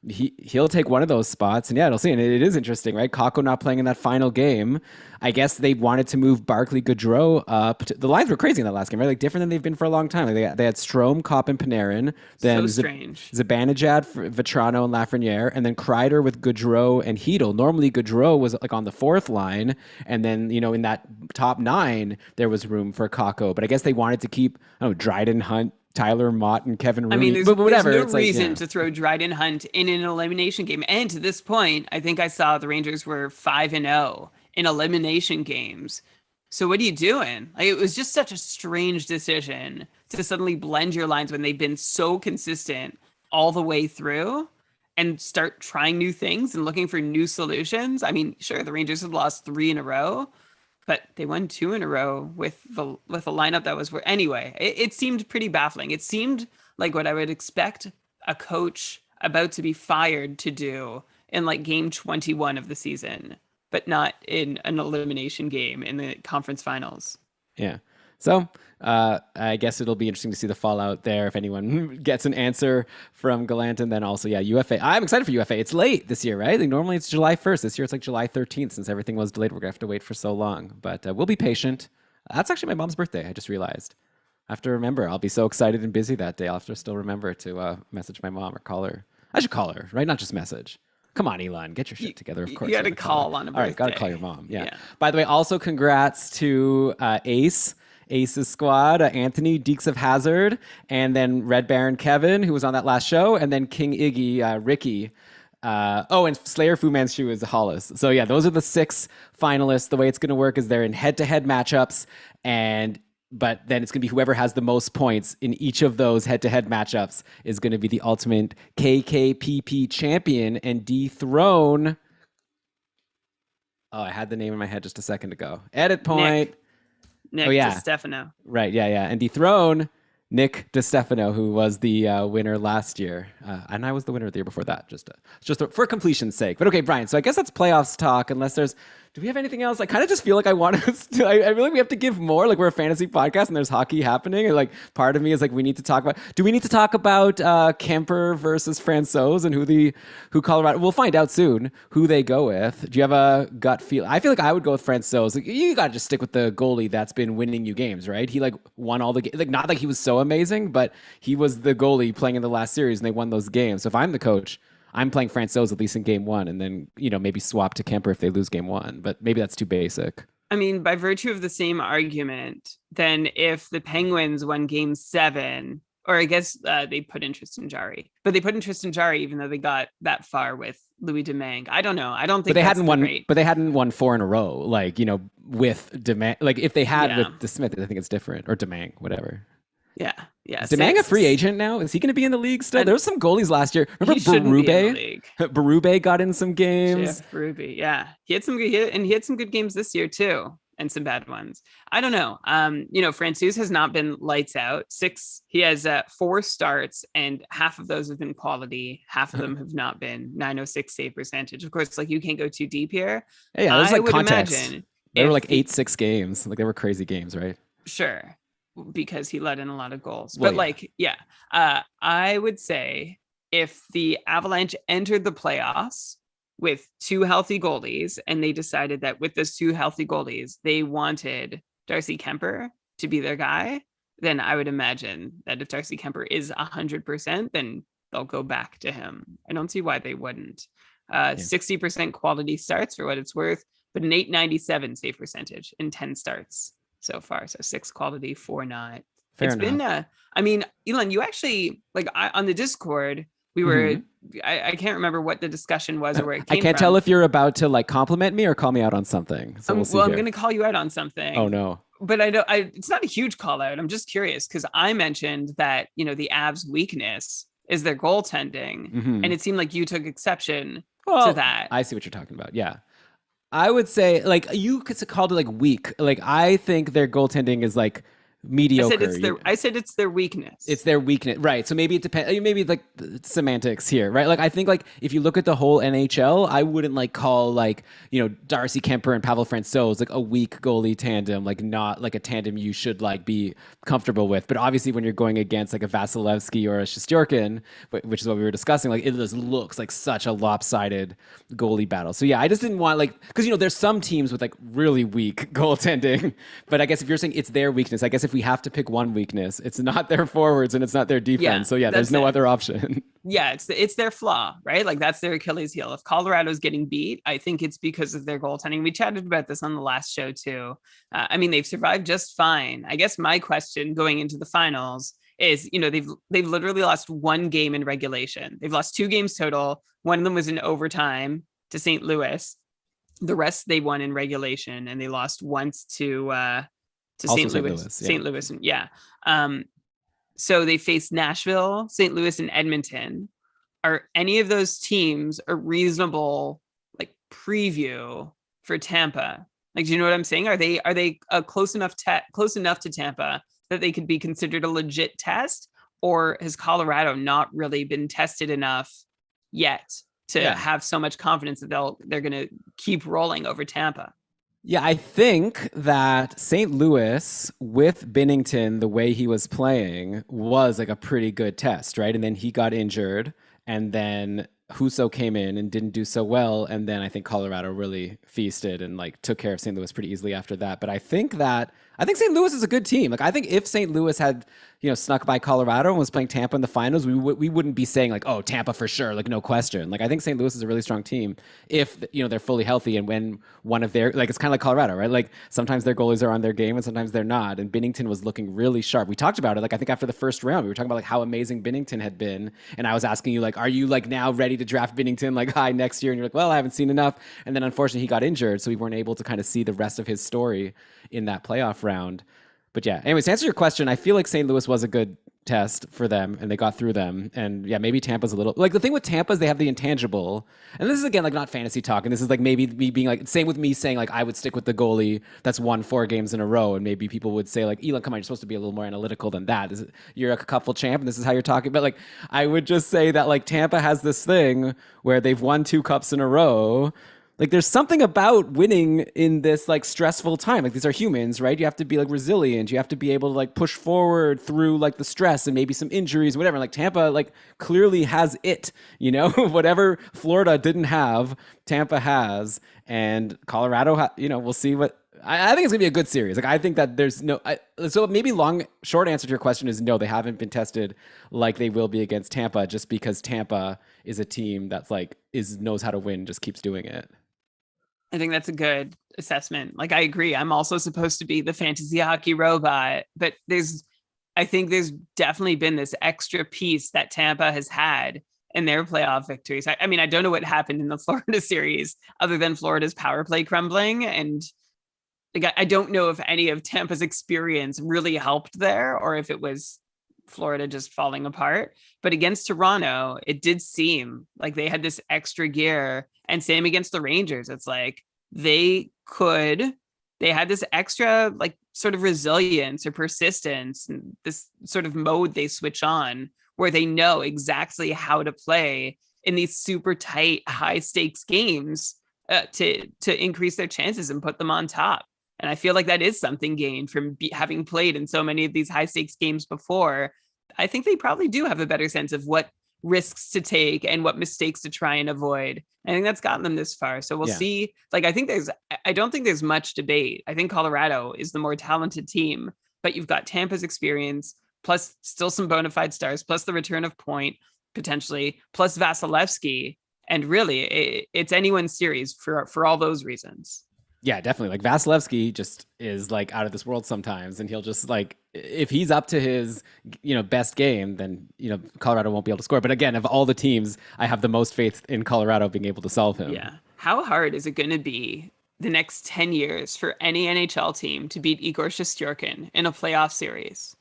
[SPEAKER 1] he'll take one of those spots, and yeah, it'll see. And it is interesting, right? Kakko not playing in that final game. I guess they wanted to move Barkley Gaudreau up. The lines were crazy in that last game, right? Like different than they've been for a long time. Like they had Strome, Kopp, and Panarin. Then
[SPEAKER 2] So strange.
[SPEAKER 1] Zibanejad, Vetrano, and Lafreniere, and then Kreider with Gaudreau and Hedel. Normally Gaudreau was like on the fourth line, and then in that top nine there was room for Kakko. But I guess they wanted to keep Dryden, Hunt, Tyler Mott, and Kevin Rooney.
[SPEAKER 2] I mean,
[SPEAKER 1] but whatever.
[SPEAKER 2] there's
[SPEAKER 1] It's
[SPEAKER 2] no reason
[SPEAKER 1] like,
[SPEAKER 2] to throw Dryden Hunt in an elimination game. And to this point, I think I saw the Rangers were 5-0 in elimination games. So what are you doing? Like, it was just such a strange decision to suddenly blend your lines when they've been so consistent all the way through and start trying new things and looking for new solutions. I mean, sure, the Rangers have lost 3 in a row, but they won 2 in a row with a lineup that was anyway. It seemed pretty baffling. It seemed like what I would expect a coach about to be fired to do in like game 21 of the season, but not in an elimination game in the conference finals.
[SPEAKER 1] yeah. So I guess it'll be interesting to see the fallout there if anyone gets an answer from Gallant. And then also, yeah, UFA. I'm excited for UFA. It's late this year, right? Like normally it's July 1st. This year it's like July 13th since everything was delayed. We're going to have to wait for so long. But we'll be patient. That's actually my mom's birthday. I just realized. I have to remember. I'll be so excited and busy that day. I'll have to still remember to message my mom or call her. I should call her, right? Not just message. Come on, Elon, get your shit together. Of course,
[SPEAKER 2] You got to
[SPEAKER 1] gotta
[SPEAKER 2] call
[SPEAKER 1] her.
[SPEAKER 2] on a
[SPEAKER 1] All right, got to
[SPEAKER 2] birthday.
[SPEAKER 1] call your mom. Yeah.
[SPEAKER 2] Yeah.
[SPEAKER 1] By the way, also congrats to Ace's squad, Anthony, Deeks of Hazard, and then Red Baron Kevin, who was on that last show, and then King Iggy, Ricky. And Slayer Fu Manchu is Hollis. So yeah, those are the 6 finalists. The way it's going to work is they're in head-to-head matchups, but then it's going to be whoever has the most points in each of those head-to-head matchups is going to be the ultimate KKPP champion and dethrone. Oh, I had the name in my head just a second ago. Edit point.
[SPEAKER 2] Nick
[SPEAKER 1] Oh, yeah.
[SPEAKER 2] DiStefano.
[SPEAKER 1] Right, yeah. And dethrone Nick DiStefano, who was the winner last year. And I was the winner the year before that, just for completion's sake. But okay, Brian, so I guess that's playoffs talk, unless do we have anything else? I kind of just feel like I want us to, I feel like we have to give more, like we're a fantasy podcast and there's hockey happening. And like part of me is like, do we need to talk about Kemper versus Francouz and who Colorado, we'll find out soon who they go with. Do you have a gut feel? I feel like I would go with Francouz. Like you got to just stick with the goalie that's been winning you games, right? He like won all the games, like not like he was so amazing, but he was the goalie playing in the last series and they won those games. So if I'm the coach, I'm playing Francouz at least in game 1 and then, maybe swap to Kemper if they lose game 1, but maybe that's too basic.
[SPEAKER 2] I mean, by virtue of the same argument, then if the Penguins won game 7, or I guess they put in Tristan Jarry, but they put in Tristan Jarry even though they got that far with Louis Domingue. I don't know. I don't think
[SPEAKER 1] But they hadn't won.
[SPEAKER 2] great.
[SPEAKER 1] But they hadn't won 4 in a row. Like with Domingue. Like if they had
[SPEAKER 2] Yeah.
[SPEAKER 1] with DeSmith, I think it's different. Or Domingue, whatever.
[SPEAKER 2] Yeah.
[SPEAKER 1] Is Domingue a free agent now? Is he going to be in the league still? There was some goalies last year. Remember
[SPEAKER 2] He shouldn't be in the
[SPEAKER 1] Berube?
[SPEAKER 2] league.
[SPEAKER 1] Berube got in some games.
[SPEAKER 2] Jeff Ruby, yeah, he had some good games this year too, and some bad ones. I don't know. Francouz has not been lights out. He has 4 starts, and half of those have been quality. Half of them have not been. 906 save percentage. Of course, like you can't go too deep here.
[SPEAKER 1] Hey, yeah, there's
[SPEAKER 2] I
[SPEAKER 1] like
[SPEAKER 2] would
[SPEAKER 1] context.
[SPEAKER 2] imagine
[SPEAKER 1] They were like 8-6 games. Like they were crazy games, right?
[SPEAKER 2] Sure, because he let in a lot of goals.
[SPEAKER 1] Well,
[SPEAKER 2] but I would say if the Avalanche entered the playoffs with 2 healthy goalies and they decided that with those 2 healthy goalies, they wanted Darcy Kemper to be their guy, then I would imagine that if Darcy Kemper is 100%, then they'll go back to him. I don't see why they wouldn't.
[SPEAKER 1] Yeah.
[SPEAKER 2] 60% quality starts for what it's worth, but an 897 save percentage in 10 starts so far. So 6 quality, 4 not.
[SPEAKER 1] Fair
[SPEAKER 2] It's been,
[SPEAKER 1] enough.
[SPEAKER 2] I mean, Elon, you actually, like on the Discord, we were,
[SPEAKER 1] Hmm.
[SPEAKER 2] I can't remember what the discussion was or where it
[SPEAKER 1] I
[SPEAKER 2] came
[SPEAKER 1] can't tell
[SPEAKER 2] from.
[SPEAKER 1] if you're about to like compliment me or call me out on something. So we'll see
[SPEAKER 2] Well, I'm
[SPEAKER 1] here.
[SPEAKER 2] going to call you out on
[SPEAKER 1] Oh
[SPEAKER 2] something,
[SPEAKER 1] no.
[SPEAKER 2] but it's not a huge call out. I'm just curious because I mentioned that, the Avs weakness is their goaltending. And
[SPEAKER 1] Hmm.
[SPEAKER 2] it seemed like you took exception to
[SPEAKER 1] Well,
[SPEAKER 2] that.
[SPEAKER 1] I see what you're talking about. Yeah. I would say like you could call it like weak. Like I think their goaltending is like mediocre.
[SPEAKER 2] I said it's their
[SPEAKER 1] It's
[SPEAKER 2] weakness.
[SPEAKER 1] their weakness, right? So maybe it depends. Maybe like semantics here, right? Like I think like if you look at the whole NHL, I wouldn't like call like Darcy Kemper and Pavel Francouz like a weak goalie tandem, like not like a tandem you should like be comfortable with. But obviously, when you're going against like a Vasilevsky or a Shestyorkin, which is what we were discussing, like it just looks like such a lopsided goalie battle. So yeah, I just didn't want like because there's some teams with like really weak goaltending, but I guess if you're saying it's their weakness, I guess if we have to pick one weakness, it's not their forwards and it's not their
[SPEAKER 2] Yeah,
[SPEAKER 1] defense. So yeah, there's
[SPEAKER 2] that's
[SPEAKER 1] no
[SPEAKER 2] it.
[SPEAKER 1] other option.
[SPEAKER 2] Yeah, it's their flaw, right? Like that's their Achilles heel. If Colorado's getting beat, I think it's because of their goaltending. We chatted about this on the last show too. I mean, they've survived just fine. I guess my question going into the finals is, they've literally lost one game in regulation. They've lost 2 games total. One of them was in overtime to St. Louis. The rest they won in regulation, and they lost once to
[SPEAKER 1] Also
[SPEAKER 2] St.
[SPEAKER 1] St.
[SPEAKER 2] Louis.
[SPEAKER 1] Louis, yeah.
[SPEAKER 2] St. Louis, and yeah. So they face Nashville, St. Louis, and Edmonton. Are any of those teams a reasonable like preview for Tampa? Like, do you know what I'm saying? Are they close enough to Tampa that they could be considered a legit test, or has Colorado not really been tested enough yet to
[SPEAKER 1] Yeah.
[SPEAKER 2] have so much confidence that they're going to keep rolling over Tampa?
[SPEAKER 1] Yeah, I think that St. Louis with Binnington, the way he was playing, was like a pretty good test, right? And then he got injured, and then Husso came in and didn't do so well, and then I think Colorado really feasted and like took care of St. Louis pretty easily after that. But I think St. Louis is a good team. Like I think if St. Louis had snuck by Colorado and was playing Tampa in the finals, we wouldn't be saying like, oh, Tampa for sure, like no question. Like I think St. Louis is a really strong team if they're fully healthy, and when one of their, like, it's kind of like Colorado, right? Like sometimes their goalies are on their game and sometimes they're not. And Binnington was looking really sharp. We talked about it. Like I think after the first round, we were talking about like how amazing Binnington had been, and I was asking you like, are you like now ready to draft Binnington like high next year? And you're like, well, I haven't seen enough. And then unfortunately he got injured, so we weren't able to kind of see the rest of his story in that playoff round. But yeah, anyways, to answer your question, I feel like St. Louis was a good test for them and they got through them. And yeah, maybe Tampa's a little like the thing with Tampa is they have the intangible. And this is again like not fantasy talk. And this is like maybe me being like same with me saying like I would stick with the goalie that's won 4 games in a row. And maybe people would say like, Elon, come on, you're supposed to be a little more analytical than that. You're a couple champ and this is how you're talking. But like I would just say that like Tampa has this thing where they've won 2 cups in a row. Like there's something about winning in this like stressful time. Like these are humans, right? You have to be like resilient. You have to be able to like push forward through like the stress and maybe some injuries, whatever. Like Tampa like clearly has it, whatever Florida didn't have, Tampa has, and Colorado, we'll see what. I think it's gonna be a good series. Like I think that there's no. So maybe short answer to your question is no. They haven't been tested like they will be against Tampa, just because Tampa is a team that's like knows how to win, just keeps doing it.
[SPEAKER 2] I think that's a good assessment. Like I agree. I'm also supposed to be the fantasy hockey robot, but I think there's definitely been this extra piece that Tampa has had in their playoff victories. I mean, I don't know what happened in the Florida series other than Florida's power play crumbling. And like, I don't know if any of Tampa's experience really helped there or if it was Florida just falling apart. But against Toronto, it did seem like they had this extra gear. And same against the Rangers. It's like they had this extra like sort of resilience or persistence and this sort of mode they switch on where they know exactly how to play in these super tight, high stakes games to increase their chances and put them on top. And I feel like that is something gained from having played in so many of these high stakes games before. I think they probably do have a better sense of what risks to take and what mistakes to try and avoid. I think that's gotten them this far. So we'll
[SPEAKER 1] Yeah.
[SPEAKER 2] see. Like, I don't think there's much debate. I think Colorado is the more talented team, but you've got Tampa's experience, plus still some bona fide stars, plus the return of Point potentially, plus Vasilevsky. And really, it's anyone's series for all those reasons.
[SPEAKER 1] Yeah, definitely. Like Vasilevsky just is like out of this world sometimes, and he'll just like if he's up to his best game, then Colorado won't be able to score. But again, of all the teams, I have the most faith in Colorado being able to solve him.
[SPEAKER 2] Yeah. How hard is it going to be the next 10 years for any NHL team to beat Igor Shesterkin in a playoff series?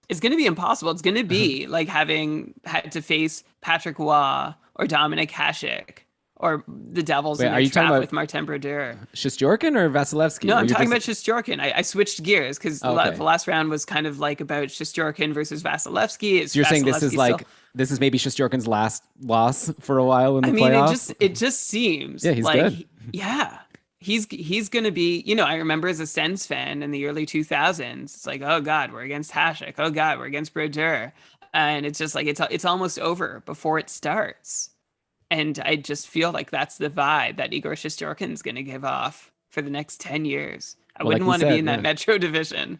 [SPEAKER 2] It's going to be impossible. It's going to be like having had to face Patrick Waugh or Dominic Hasek or the Devils
[SPEAKER 1] Wait,
[SPEAKER 2] in
[SPEAKER 1] are
[SPEAKER 2] their
[SPEAKER 1] you talking
[SPEAKER 2] trap
[SPEAKER 1] about
[SPEAKER 2] with Martin Brodeur.
[SPEAKER 1] Shestyorkin or Vasilevsky?
[SPEAKER 2] No,
[SPEAKER 1] Or
[SPEAKER 2] I'm
[SPEAKER 1] you're
[SPEAKER 2] talking
[SPEAKER 1] just...
[SPEAKER 2] about Shesterkin. I switched gears because
[SPEAKER 1] Oh, okay.
[SPEAKER 2] the last round was kind of like about Shesterkin versus Vasilevsky. It's
[SPEAKER 1] So you're saying this is
[SPEAKER 2] Vasilevsky
[SPEAKER 1] like
[SPEAKER 2] still...
[SPEAKER 1] this is maybe Shestyorkin's last loss for a while in the
[SPEAKER 2] I mean,
[SPEAKER 1] playoffs?
[SPEAKER 2] it just seems
[SPEAKER 1] Yeah, he's
[SPEAKER 2] like
[SPEAKER 1] good.
[SPEAKER 2] yeah, he's gonna be. I remember as a Sens fan in the early 2000s, it's like, oh God, we're against Hasek. Oh God, we're against Brodeur, and it's just like it's almost over before it starts. And I just feel like that's the vibe that Igor Shesterkin's gonna give off for the next 10 years. I
[SPEAKER 1] Well, like
[SPEAKER 2] wouldn't
[SPEAKER 1] we
[SPEAKER 2] want to be
[SPEAKER 1] said,
[SPEAKER 2] in that
[SPEAKER 1] yeah.
[SPEAKER 2] Metro division.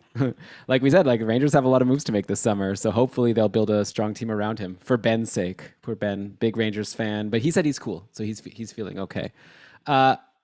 [SPEAKER 1] Like we said, like Rangers have a lot of moves to make this summer, so hopefully they'll build a strong team around him for Ben's sake. Poor Ben, big Rangers fan, but he said he's cool, so he's feeling okay.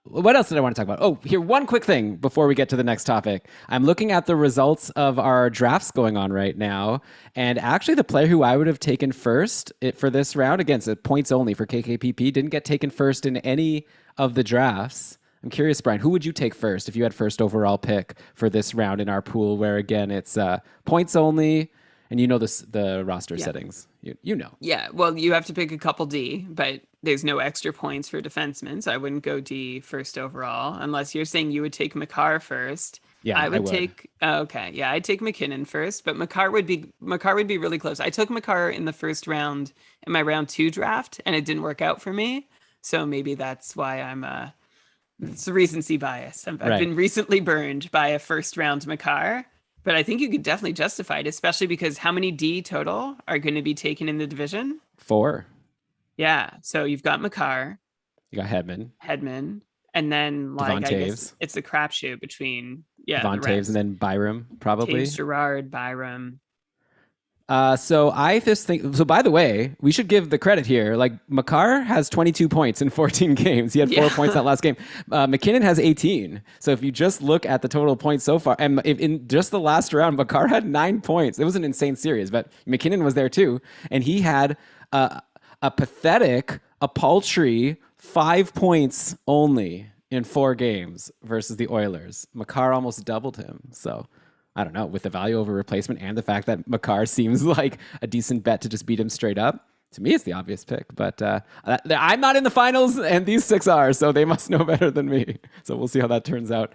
[SPEAKER 1] What else did I want to talk about? Oh, here, one quick thing before we get to the next topic. I'm looking at the results of our drafts going on right now, and actually the player who I would have taken first for this round, again, it's points only for KKPP, didn't get taken first in any of the drafts. I'm curious, Brian, who would you take first if you had first overall pick for this round in our pool, where again it's points only, and the roster settings. You know.
[SPEAKER 2] Yeah, well, you have to pick a couple D, but there's no extra points for defensemen, so I wouldn't go D first overall, unless you're saying you would take Makar first.
[SPEAKER 1] Yeah,
[SPEAKER 2] I would
[SPEAKER 1] I would.
[SPEAKER 2] take okay, yeah, I'd take McKinnon first, but Makar would be really close. I took Makar in the first round in my round 2 draft, and it didn't work out for me. So maybe that's why it's a recency bias. I've
[SPEAKER 1] Right.
[SPEAKER 2] been recently burned by a first round Makar. But I think you could definitely justify it, especially because how many D total are going to be taken in the division?
[SPEAKER 1] 4.
[SPEAKER 2] Yeah. So you've got Makar,
[SPEAKER 1] You got Hedman,
[SPEAKER 2] Hedman, and then like
[SPEAKER 1] Devon
[SPEAKER 2] I guess
[SPEAKER 1] Taves.
[SPEAKER 2] it's a crapshoot between
[SPEAKER 1] Devon
[SPEAKER 2] the
[SPEAKER 1] Taves,
[SPEAKER 2] rest.
[SPEAKER 1] and then Byram, probably.
[SPEAKER 2] Taves, Gerard, Byram.
[SPEAKER 1] So I just think. So by the way, we should give the credit here. Like Makar has 22 points in 14 games. He had 4 points that last game. McKinnon has 18. So if you just look at the total points so far, and if in just the last round, Makar had 9 points. It was an insane series, but McKinnon was there too, and he had a pathetic, a paltry 5 points only in 4 games versus the Oilers. Makar almost doubled him. So. I don't know, with the value over replacement and the fact that Makar seems like a decent bet to just beat him straight up, to me, it's the obvious pick. But I'm not in the finals, and these 6 are, so they must know better than me. So we'll see how that turns out.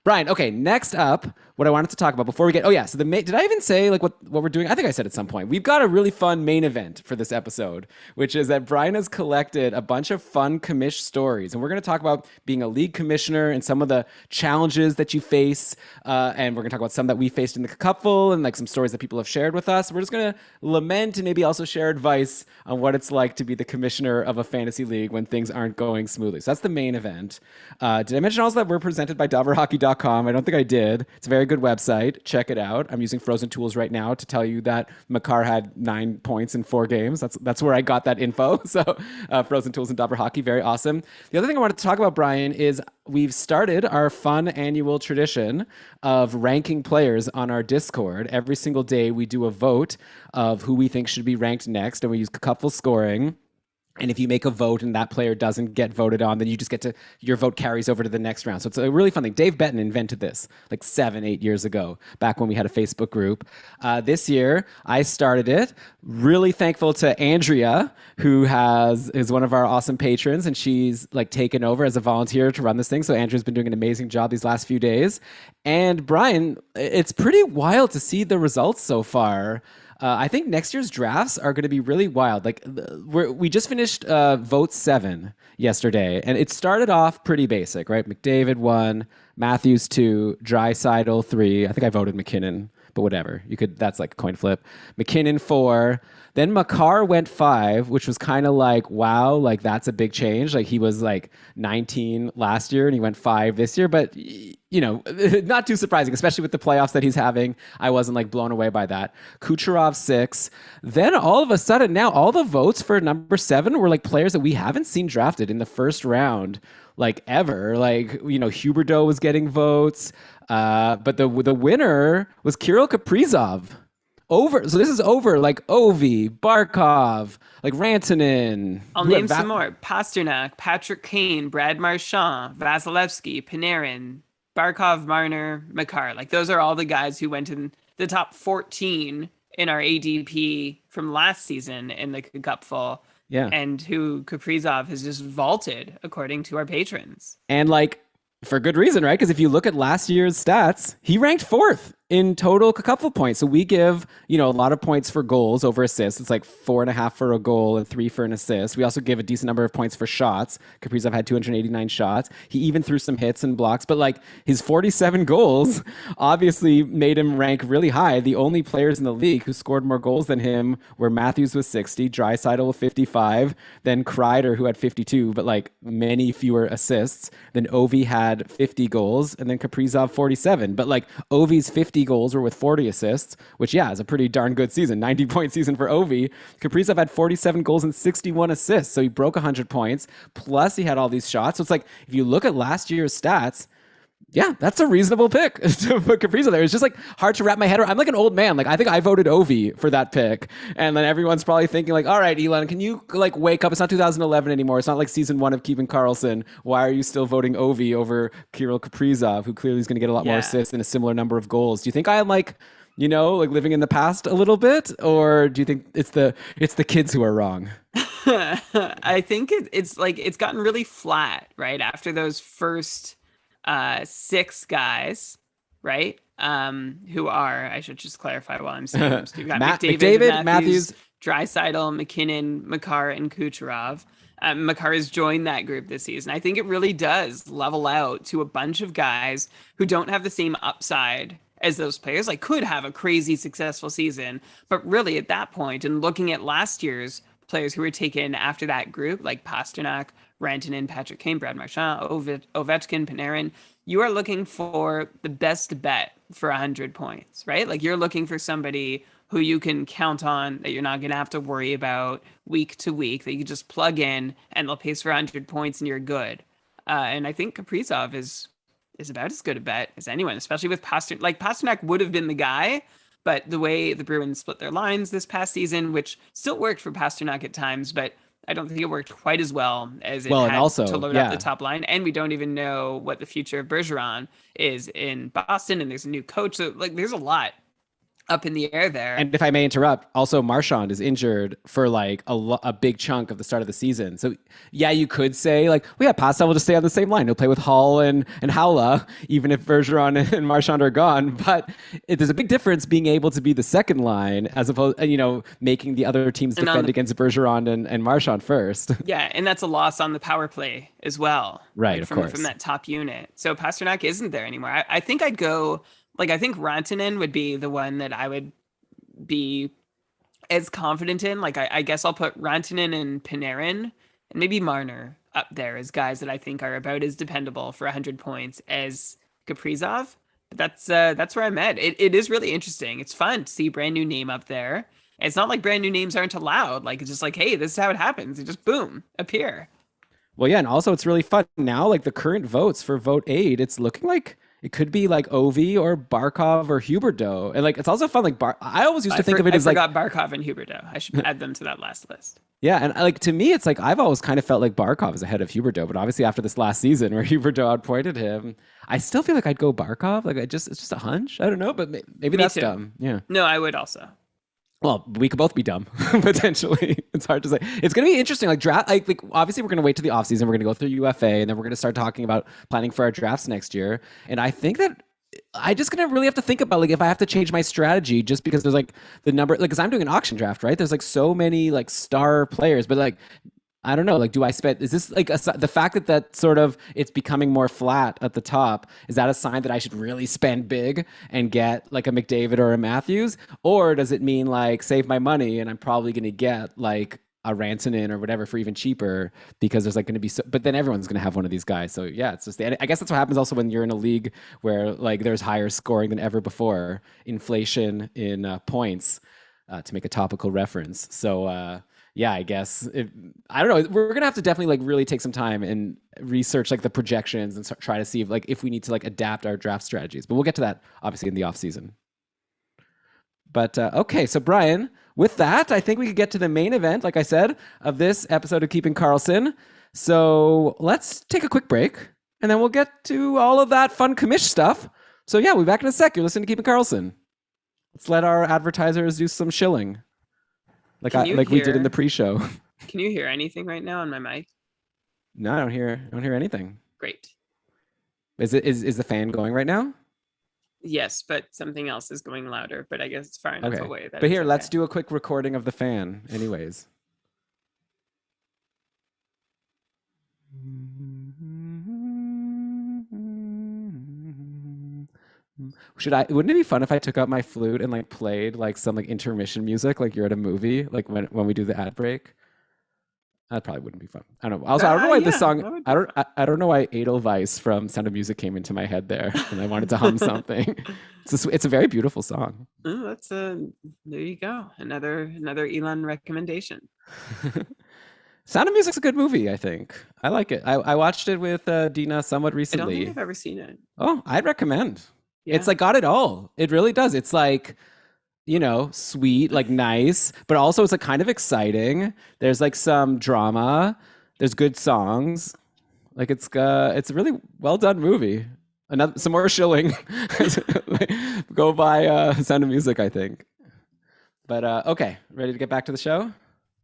[SPEAKER 1] Brian, okay, next up, what I wanted to talk about before we get, so did I even say like what we're doing? I think I said at some point, we've got a really fun main event for this episode, which is that Brian has collected a bunch of fun commish stories. And we're going to talk about being a league commissioner and some of the challenges that you face. And we're going to talk about some that we faced in the cupful and like some stories that people have shared with us. We're just going to lament and maybe also share advice on what it's like to be the commissioner of a fantasy league when things aren't going smoothly. So that's the main event. Did I mention also that we're presented by DelverHockey.com? I don't think I did. It's a very good website. Check it out. I'm using Frozen Tools right now to tell you that Makar had 9 points in 4 games. That's where I got that info. So Frozen Tools and Dobber Hockey, very awesome. The other thing I wanted to talk about, Brian, is we've started our fun annual tradition of ranking players on our Discord. Every single day we do a vote of who we think should be ranked next, and we use couple scoring. And if you make a vote and that player doesn't get voted on, then you just your vote carries over to the next round. So it's a really fun thing. Dave Betton invented this like 7-8 years ago, back when we had a Facebook group. This year, I started it. Really thankful to Andrea, who is one of our awesome patrons, and she's like taken over as a volunteer to run this thing. So Andrea's been doing an amazing job these last few days. And Brian, it's pretty wild to see the results so far. I think next year's drafts are going to be really wild. Like we just finished vote 7 yesterday, and it started off pretty basic, right? McDavid 1, Matthews 2, Draisaitl 3. I think I voted McKinnon, but whatever. That's like a coin flip. McKinnon 4. Then Makar went 5, which was kind of like, wow, like that's a big change. Like he was like 19 last year and he went 5 this year, but not too surprising, especially with the playoffs that he's having. I wasn't like blown away by that. Kucherov 6. Then all of a sudden, now all the votes for number 7 were like players that we haven't seen drafted in the first round, like ever. Like Huberdeau was getting votes, but the winner was Kirill Kaprizov. Over, so this is over like Ovi, Barkov, like Rantanen.
[SPEAKER 2] I'll name some more: Pasternak, Patrick Kane, Brad Marchand, Vasilevsky, Panarin, Barkov, Marner, Makar. Like those are all the guys who went in the top 14 in our ADP from last season in the Cupful.
[SPEAKER 1] Yeah.
[SPEAKER 2] And who Kaprizov has just vaulted according to our patrons.
[SPEAKER 1] And like for good reason, right? Because if you look at last year's stats, he ranked 4th in total couple points. So we give, a lot of points for goals over assists. It's like 4.5 for a goal and 3 for an assist. We also give a decent number of points for shots. Kaprizov had 289 shots. He even threw some hits and blocks, but like his 47 goals obviously made him rank really high. The only players in the league who scored more goals than him were Matthews with 60, Draisaitl with 55, then Kreider who had 52, but like many fewer assists. Then Ovi had 50 goals, and then Kaprizov 47. But like Ovi's 50 goals were with 40 assists, which is a pretty darn good season. 90-point season for Ovi. Kaprizov had 47 goals and 61 assists, so he broke 100 points. Plus he had all these shots. So it's like if you look at last year's stats, yeah, that's a reasonable pick to put Kaprizov there. It's just like hard to wrap my head around. I'm like an old man. Like I think I voted Ovi for that pick. And then everyone's probably thinking like, all right, Elon, can you like wake up? It's not 2011 anymore. It's not like season 1 of Keeping Karlsson. Why are you still voting Ovi over Kirill Kaprizov, who clearly is going to get a lot more assists and a similar number of goals? Do you think I'm like, like living in the past a little bit? Or do you think it's the kids who are wrong?
[SPEAKER 2] I think it's like it's gotten really flat, right? After those first 6 guys, right? Who are, I should just clarify while I'm saying them. So you've got McDavid, Matthews, Draisaitl, McKinnon, Makar, and Kucherov. Makar has joined that group this season. I think it really does level out to a bunch of guys who don't have the same upside as those players, like could have a crazy successful season, but really at that point, and looking at last year's players who were taken after that group, like Pasternak, Rantanen, Patrick Kane, Brad Marchand, Ovechkin, Panarin, you are looking for the best bet for 100 points, right? Like you're looking for somebody who you can count on, that you're not going to have to worry about week to week, that you just plug in and they'll pace for 100 points and you're good. And I think Kaprizov is about as good a bet as anyone, especially with Pasternak. Like Pasternak would have been the guy, but the way the Bruins split their lines this past season, which still worked for Pasternak at times, but I don't think it worked quite as well as it had
[SPEAKER 1] also,
[SPEAKER 2] to load up the top line. And we don't even know what the future of Bergeron is in Boston, and there's a new coach. So like there's a lot up in the air there.
[SPEAKER 1] And if I may interrupt, also Marchand is injured for like a big chunk of the start of the season. So yeah, you could say like, well, yeah, Pastel will just stay on the same line. He'll play with Hall and Howla, even if Bergeron and Marchand are gone. But there's a big difference being able to be the second line as opposed, making the other teams defend against Bergeron and Marchand first.
[SPEAKER 2] Yeah, and that's a loss on the power play as well.
[SPEAKER 1] Right,
[SPEAKER 2] like
[SPEAKER 1] of course.
[SPEAKER 2] From that top unit. So Pasternak isn't there anymore. I think I'd go... Like, I think Rantanen would be the one that I would be as confident in. Like, I guess I'll put Rantanen and Panarin and maybe Marner up there as guys that I think are about as dependable for 100 points as Kaprizov. But that's where I'm at. It is really interesting. It's fun to see a brand new name up there. It's not like brand new names aren't allowed. Like, it's just like, hey, this is how it happens. It just, boom, appear.
[SPEAKER 1] Well, yeah, and also it's really fun now. Like, the current votes for Vote 8, it's looking like it could be like Ovi or Barkov or Huberdeau. And like, it's also fun. Like I always used to think of it as like...
[SPEAKER 2] I forgot Barkov and Huberdeau. I should add them to that last list.
[SPEAKER 1] Yeah. And like, to me, it's like, I've always kind of felt like Barkov is ahead of Huberdeau, but obviously after this last season where Huberdeau outpointed him, I still feel like I'd go Barkov. Like it's just a hunch. I don't know, but maybe that's dumb. Yeah.
[SPEAKER 2] No, I would also.
[SPEAKER 1] Well, we could both be dumb, potentially. It's hard to say. It's going to be interesting. Like draft, like obviously we're going to wait to the offseason. We're going to go through UFA, and then we're going to start talking about planning for our drafts next year. And I think that I just going to really have to think about like if I have to change my strategy just because there's like the number, like because I'm doing an auction draft, right? There's like so many like star players, but like I don't know, like do I spend, is this like the fact that sort of it's becoming more flat at the top, is that a sign that I should really spend big and get like a McDavid or a Matthews? Or does it mean like save my money and I'm probably going to get like a Rantanen or whatever for even cheaper because there's like going to be so, but then everyone's going to have one of these guys. So yeah, it's just, and I guess that's what happens also when you're in a league where like there's higher scoring than ever before, inflation in points, to make a topical reference. So yeah, I guess I don't know. We're gonna have to definitely like really take some time and research like the projections and try to see if we need to like adapt our draft strategies. But we'll get to that obviously in the off season. But okay, so Brian, with that, I think we could get to the main event, like I said, of this episode of Keeping Karlsson. So let's take a quick break, and then we'll get to all of that fun commish stuff. So yeah, we'll be back in a sec. You're listening to Keeping Karlsson. Let's let our advertisers do some shilling, like we did in the pre-show.
[SPEAKER 2] Can you hear anything right now on my mic?
[SPEAKER 1] No, I don't hear anything.
[SPEAKER 2] Great.
[SPEAKER 1] Is the fan going right now?
[SPEAKER 2] Yes, but something else is going louder, but I guess it's far enough away.
[SPEAKER 1] But here, let's do a quick recording of the fan anyways. Wouldn't it be fun if I took out my flute and like played like some like intermission music like you're at a movie, like when we do the ad break? That probably wouldn't be fun. I don't know. Also, I don't know why this song. I don't know why Edelweiss from Sound of Music came into my head there, and I wanted to hum something. It's a very beautiful song.
[SPEAKER 2] Oh, that's there you go. Another Elon recommendation.
[SPEAKER 1] Sound of Music's a good movie. I think I like it. I watched it with Dina somewhat recently.
[SPEAKER 2] I don't think I've ever seen it.
[SPEAKER 1] Oh, I'd recommend. Yeah. It's like got it all. It really does. It's like, you know, sweet, like nice, but also it's like kind of exciting. There's like some drama. There's good songs. Like it's a really well done movie. Some more shilling. Go buy Sound of Music, I think. But okay, ready to get back to the show?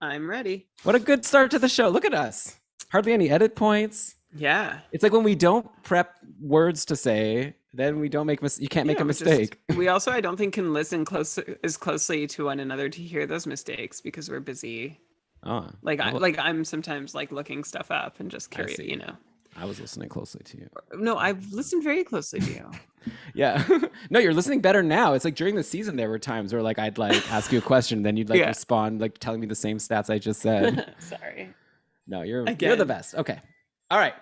[SPEAKER 2] I'm ready.
[SPEAKER 1] What a good start to the show. Look at us. Hardly any edit points.
[SPEAKER 2] Yeah.
[SPEAKER 1] It's like when we don't prep words to say, then we don't make you can't make a mistake.
[SPEAKER 2] We also, I don't think, can listen as closely to one another to hear those mistakes because we're busy.
[SPEAKER 1] Oh,
[SPEAKER 2] I'm sometimes like looking stuff up and just curious, you know.
[SPEAKER 1] I was listening closely to you.
[SPEAKER 2] No, I've listened very closely to you.
[SPEAKER 1] Yeah. No, you're listening better now. It's like during the season there were times where like I'd like ask you a question, then you'd like respond like telling me the same stats I just said.
[SPEAKER 2] Sorry.
[SPEAKER 1] No, you're the best. Okay. All right.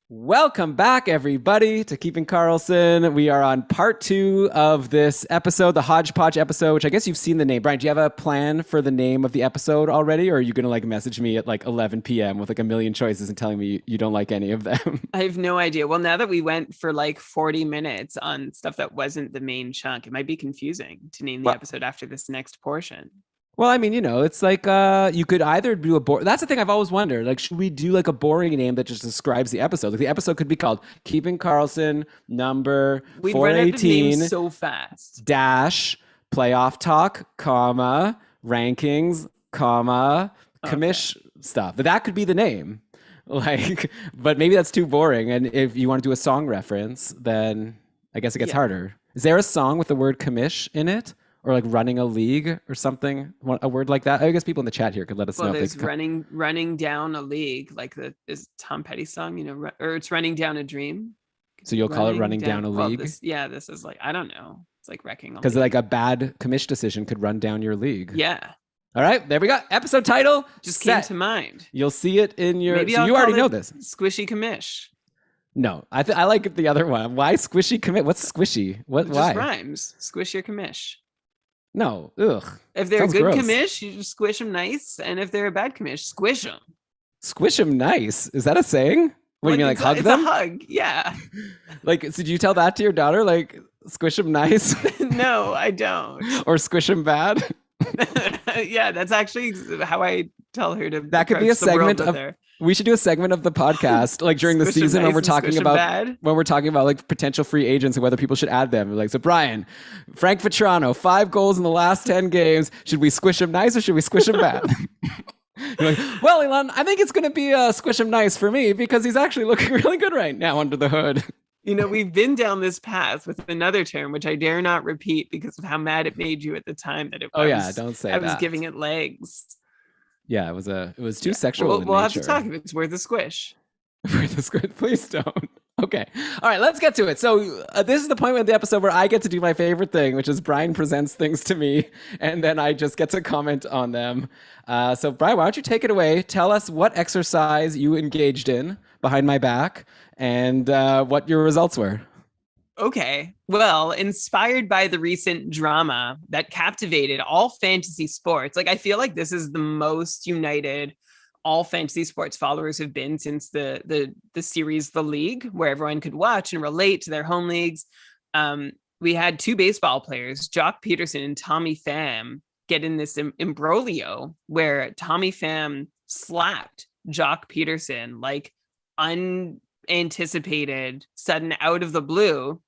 [SPEAKER 1] Welcome back, everybody, to Keeping Karlsson. We are on part 2 of this episode, the Hodgepodge episode, which I guess you've seen the name. Brian, do you have a plan for the name of the episode already, or are you going to like message me at like 11 p.m. with like a million choices and telling me you don't like any of them?
[SPEAKER 2] I have no idea. Well, now that we went for like 40 minutes on stuff that wasn't the main chunk, it might be confusing to name the episode after this next portion.
[SPEAKER 1] Well, I mean, you know, it's like you could either do that's the thing I've always wondered. Like, should we do like a boring name that just describes the episode? Like, the episode could be called Keeping Karlsson number 418
[SPEAKER 2] so fast
[SPEAKER 1] dash playoff talk, comma, rankings, comma, commish stuff. But that could be the name. Like, but maybe that's too boring. And if you want to do a song reference, then I guess it gets harder. Is there a song with the word commish in it? Or like running a league or something, a word like that. I guess people in the chat here could let us know.
[SPEAKER 2] Well, there's running down a league, like is Tom Petty song, you know, or it's running down a dream.
[SPEAKER 1] So you'll call it running down a league?
[SPEAKER 2] Well, this is like, I don't know. It's like wrecking.
[SPEAKER 1] Because like a bad commish decision could run down your league.
[SPEAKER 2] Yeah.
[SPEAKER 1] All right, there we go. Episode title
[SPEAKER 2] just came to mind.
[SPEAKER 1] You'll see it in your.
[SPEAKER 2] Maybe
[SPEAKER 1] so you already know this.
[SPEAKER 2] Squishy commish.
[SPEAKER 1] No, I like the other one. Why squishy commish? What's squishy? Why?
[SPEAKER 2] Just rhymes. Squish your commish.
[SPEAKER 1] No, ugh.
[SPEAKER 2] If they're a good commish, you just squish them nice, and if they're a bad commish, squish them.
[SPEAKER 1] Squish them nice? Is that a saying? What do you mean, like hug them?
[SPEAKER 2] It's a hug, yeah.
[SPEAKER 1] Like, so did you tell that to your daughter? Like, squish them nice?
[SPEAKER 2] No, I don't.
[SPEAKER 1] Or squish them bad?
[SPEAKER 2] Yeah, that's actually how I tell her to.
[SPEAKER 1] That could be a segment of. We should do a segment of the podcast, like during the season when we're talking about like potential free agents and whether people should add them. Like, so Brian, Frank Vetrano, 5 goals in the last 10 games. Should we squish him nice or should we squish him bad? You're like, well, Elon, I think it's going to be squish him nice for me because he's actually looking really good right now under the hood.
[SPEAKER 2] You know, we've been down this path with another term, which I dare not repeat because of how mad it made you at the time that it was.
[SPEAKER 1] Oh yeah, don't say that.
[SPEAKER 2] I was giving it legs.
[SPEAKER 1] Yeah, it was too sexual.
[SPEAKER 2] We'll have to talk if it's worth a squish.
[SPEAKER 1] Worth a squish, please don't. Okay. All right, let's get to it. So, this is the point in the episode where I get to do my favorite thing, which is Brian presents things to me, and then I just get to comment on them. So, Brian, why don't you take it away? Tell us what exercise you engaged in behind my back and what your results were.
[SPEAKER 2] Okay. Well, inspired by the recent drama that captivated all fantasy sports, like I feel like this is the most united all fantasy sports followers have been since the series The League, where everyone could watch and relate to their home leagues. We had two baseball players, Jock Peterson and Tommy Pham, get in this imbroglio where Tommy Pham slapped Jock Peterson like unanticipated, sudden out of the blue.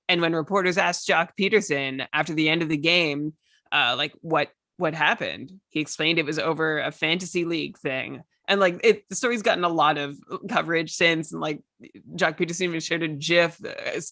[SPEAKER 2] And when reporters asked Jock Peterson after the end of the game, like what happened, he explained it was over a fantasy league thing. And like the story's gotten a lot of coverage since. And like Jock Peterson even shared a GIF that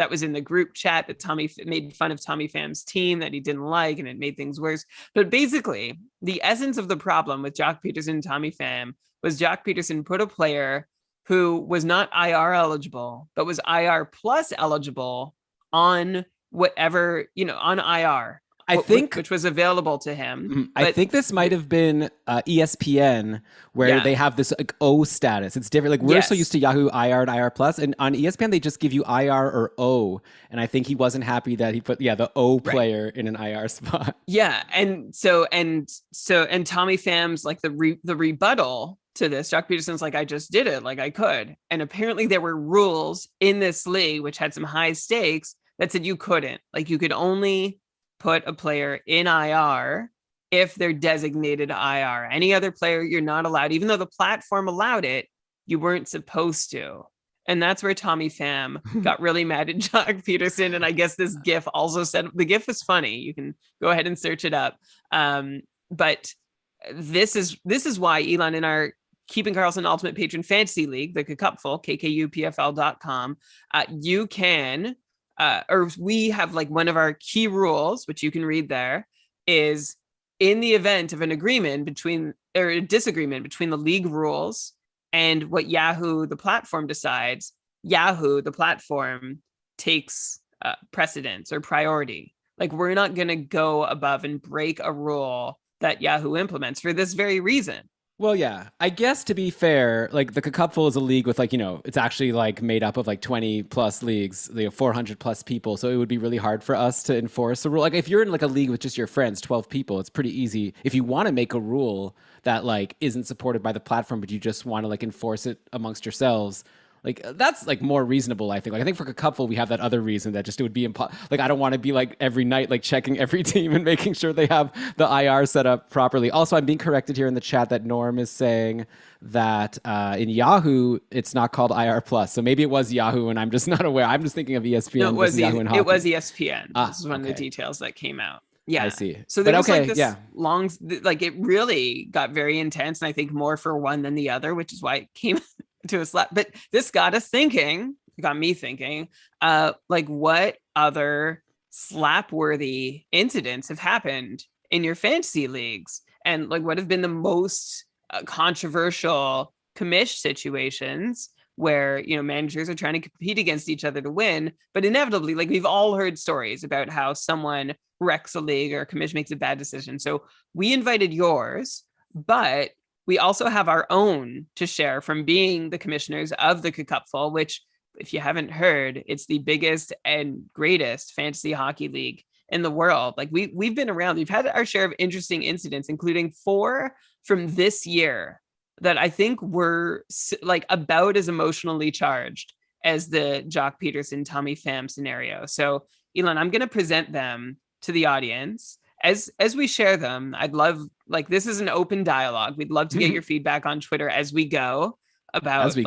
[SPEAKER 2] was in the group chat that Tommy made fun of Tommy Pham's team that he didn't like, and it made things worse. But basically, the essence of the problem with Jock Peterson and Tommy Pham was Jock Peterson put a player who was not IR eligible, but was IR plus eligible on whatever, on IR,
[SPEAKER 1] I think
[SPEAKER 2] which was available to him.
[SPEAKER 1] I think this might have been ESPN where they have this like O status. It's different. Like we're so used to Yahoo IR and IR plus, and on ESPN they just give you IR or O. And I think he wasn't happy that he put the O player in an IR spot.
[SPEAKER 2] Yeah, and Tommy Pham's like the rebuttal to this, Jock Peterson's like, I just did it, like I could. And apparently there were rules in this league which had some high stakes that said you couldn't. Like you could only put a player in IR if they're designated IR. Any other player you're not allowed, even though the platform allowed it, you weren't supposed to. And that's where Tommy Pham got really mad at Jock Peterson. And I guess this GIF also said, the GIF was funny. You can go ahead and search it up. But this is why Elon in our Keeping Karlsson Ultimate Patron Fantasy League, the Cupful, kkupfl.com, you can, or we have like one of our key rules, which you can read there, is in the event of an agreement between, or a disagreement between the league rules and what Yahoo, the platform, decides, Yahoo, the platform, takes precedence or priority. Like we're not going to go above and break a rule that Yahoo implements for this very reason.
[SPEAKER 1] Well, yeah, I guess to be fair, like the Cupful is a league with like, it's actually like made up of like 20 plus leagues, 400 plus people. So it would be really hard for us to enforce a rule. Like if you're in like a league with just your friends, 12 people, it's pretty easy. If you want to make a rule that like isn't supported by the platform, but you just want to like enforce it amongst yourselves, like that's like more reasonable, I think. Like I think for a Cupful we have that other reason that just it would be like I don't want to be like every night like checking every team and making sure they have the IR set up properly. Also, I'm being corrected here in the chat that Norm is saying that in Yahoo it's not called IR plus. So maybe it was Yahoo and I'm just not aware. I'm just thinking of ESPN.
[SPEAKER 2] No, it was
[SPEAKER 1] Yahoo and hockey.
[SPEAKER 2] It was ESPN. This is one of the details that came out. Yeah,
[SPEAKER 1] I see.
[SPEAKER 2] So there was like this long, like it really got very intense, and I think more for one than the other, which is why it came to a slap. But this got me thinking, like what other slap-worthy incidents have happened in your fantasy leagues, and like what have been the most controversial commish situations where managers are trying to compete against each other to win, but inevitably, like we've all heard stories about how someone wrecks a league or a commission makes a bad decision. So we invited yours, but we also have our own to share from being the commissioners of the Cupful, which, if you haven't heard, it's the biggest and greatest fantasy hockey league in the world. Like we've been around, we've had our share of interesting incidents, including 4 from this year that I think were like about as emotionally charged as the Jock Peterson, Tommy Pham scenario. So Elon, I'm going to present them to the audience. As we share them, I'd love, like, this is an open dialogue. We'd love to get your feedback on Twitter as we go about as you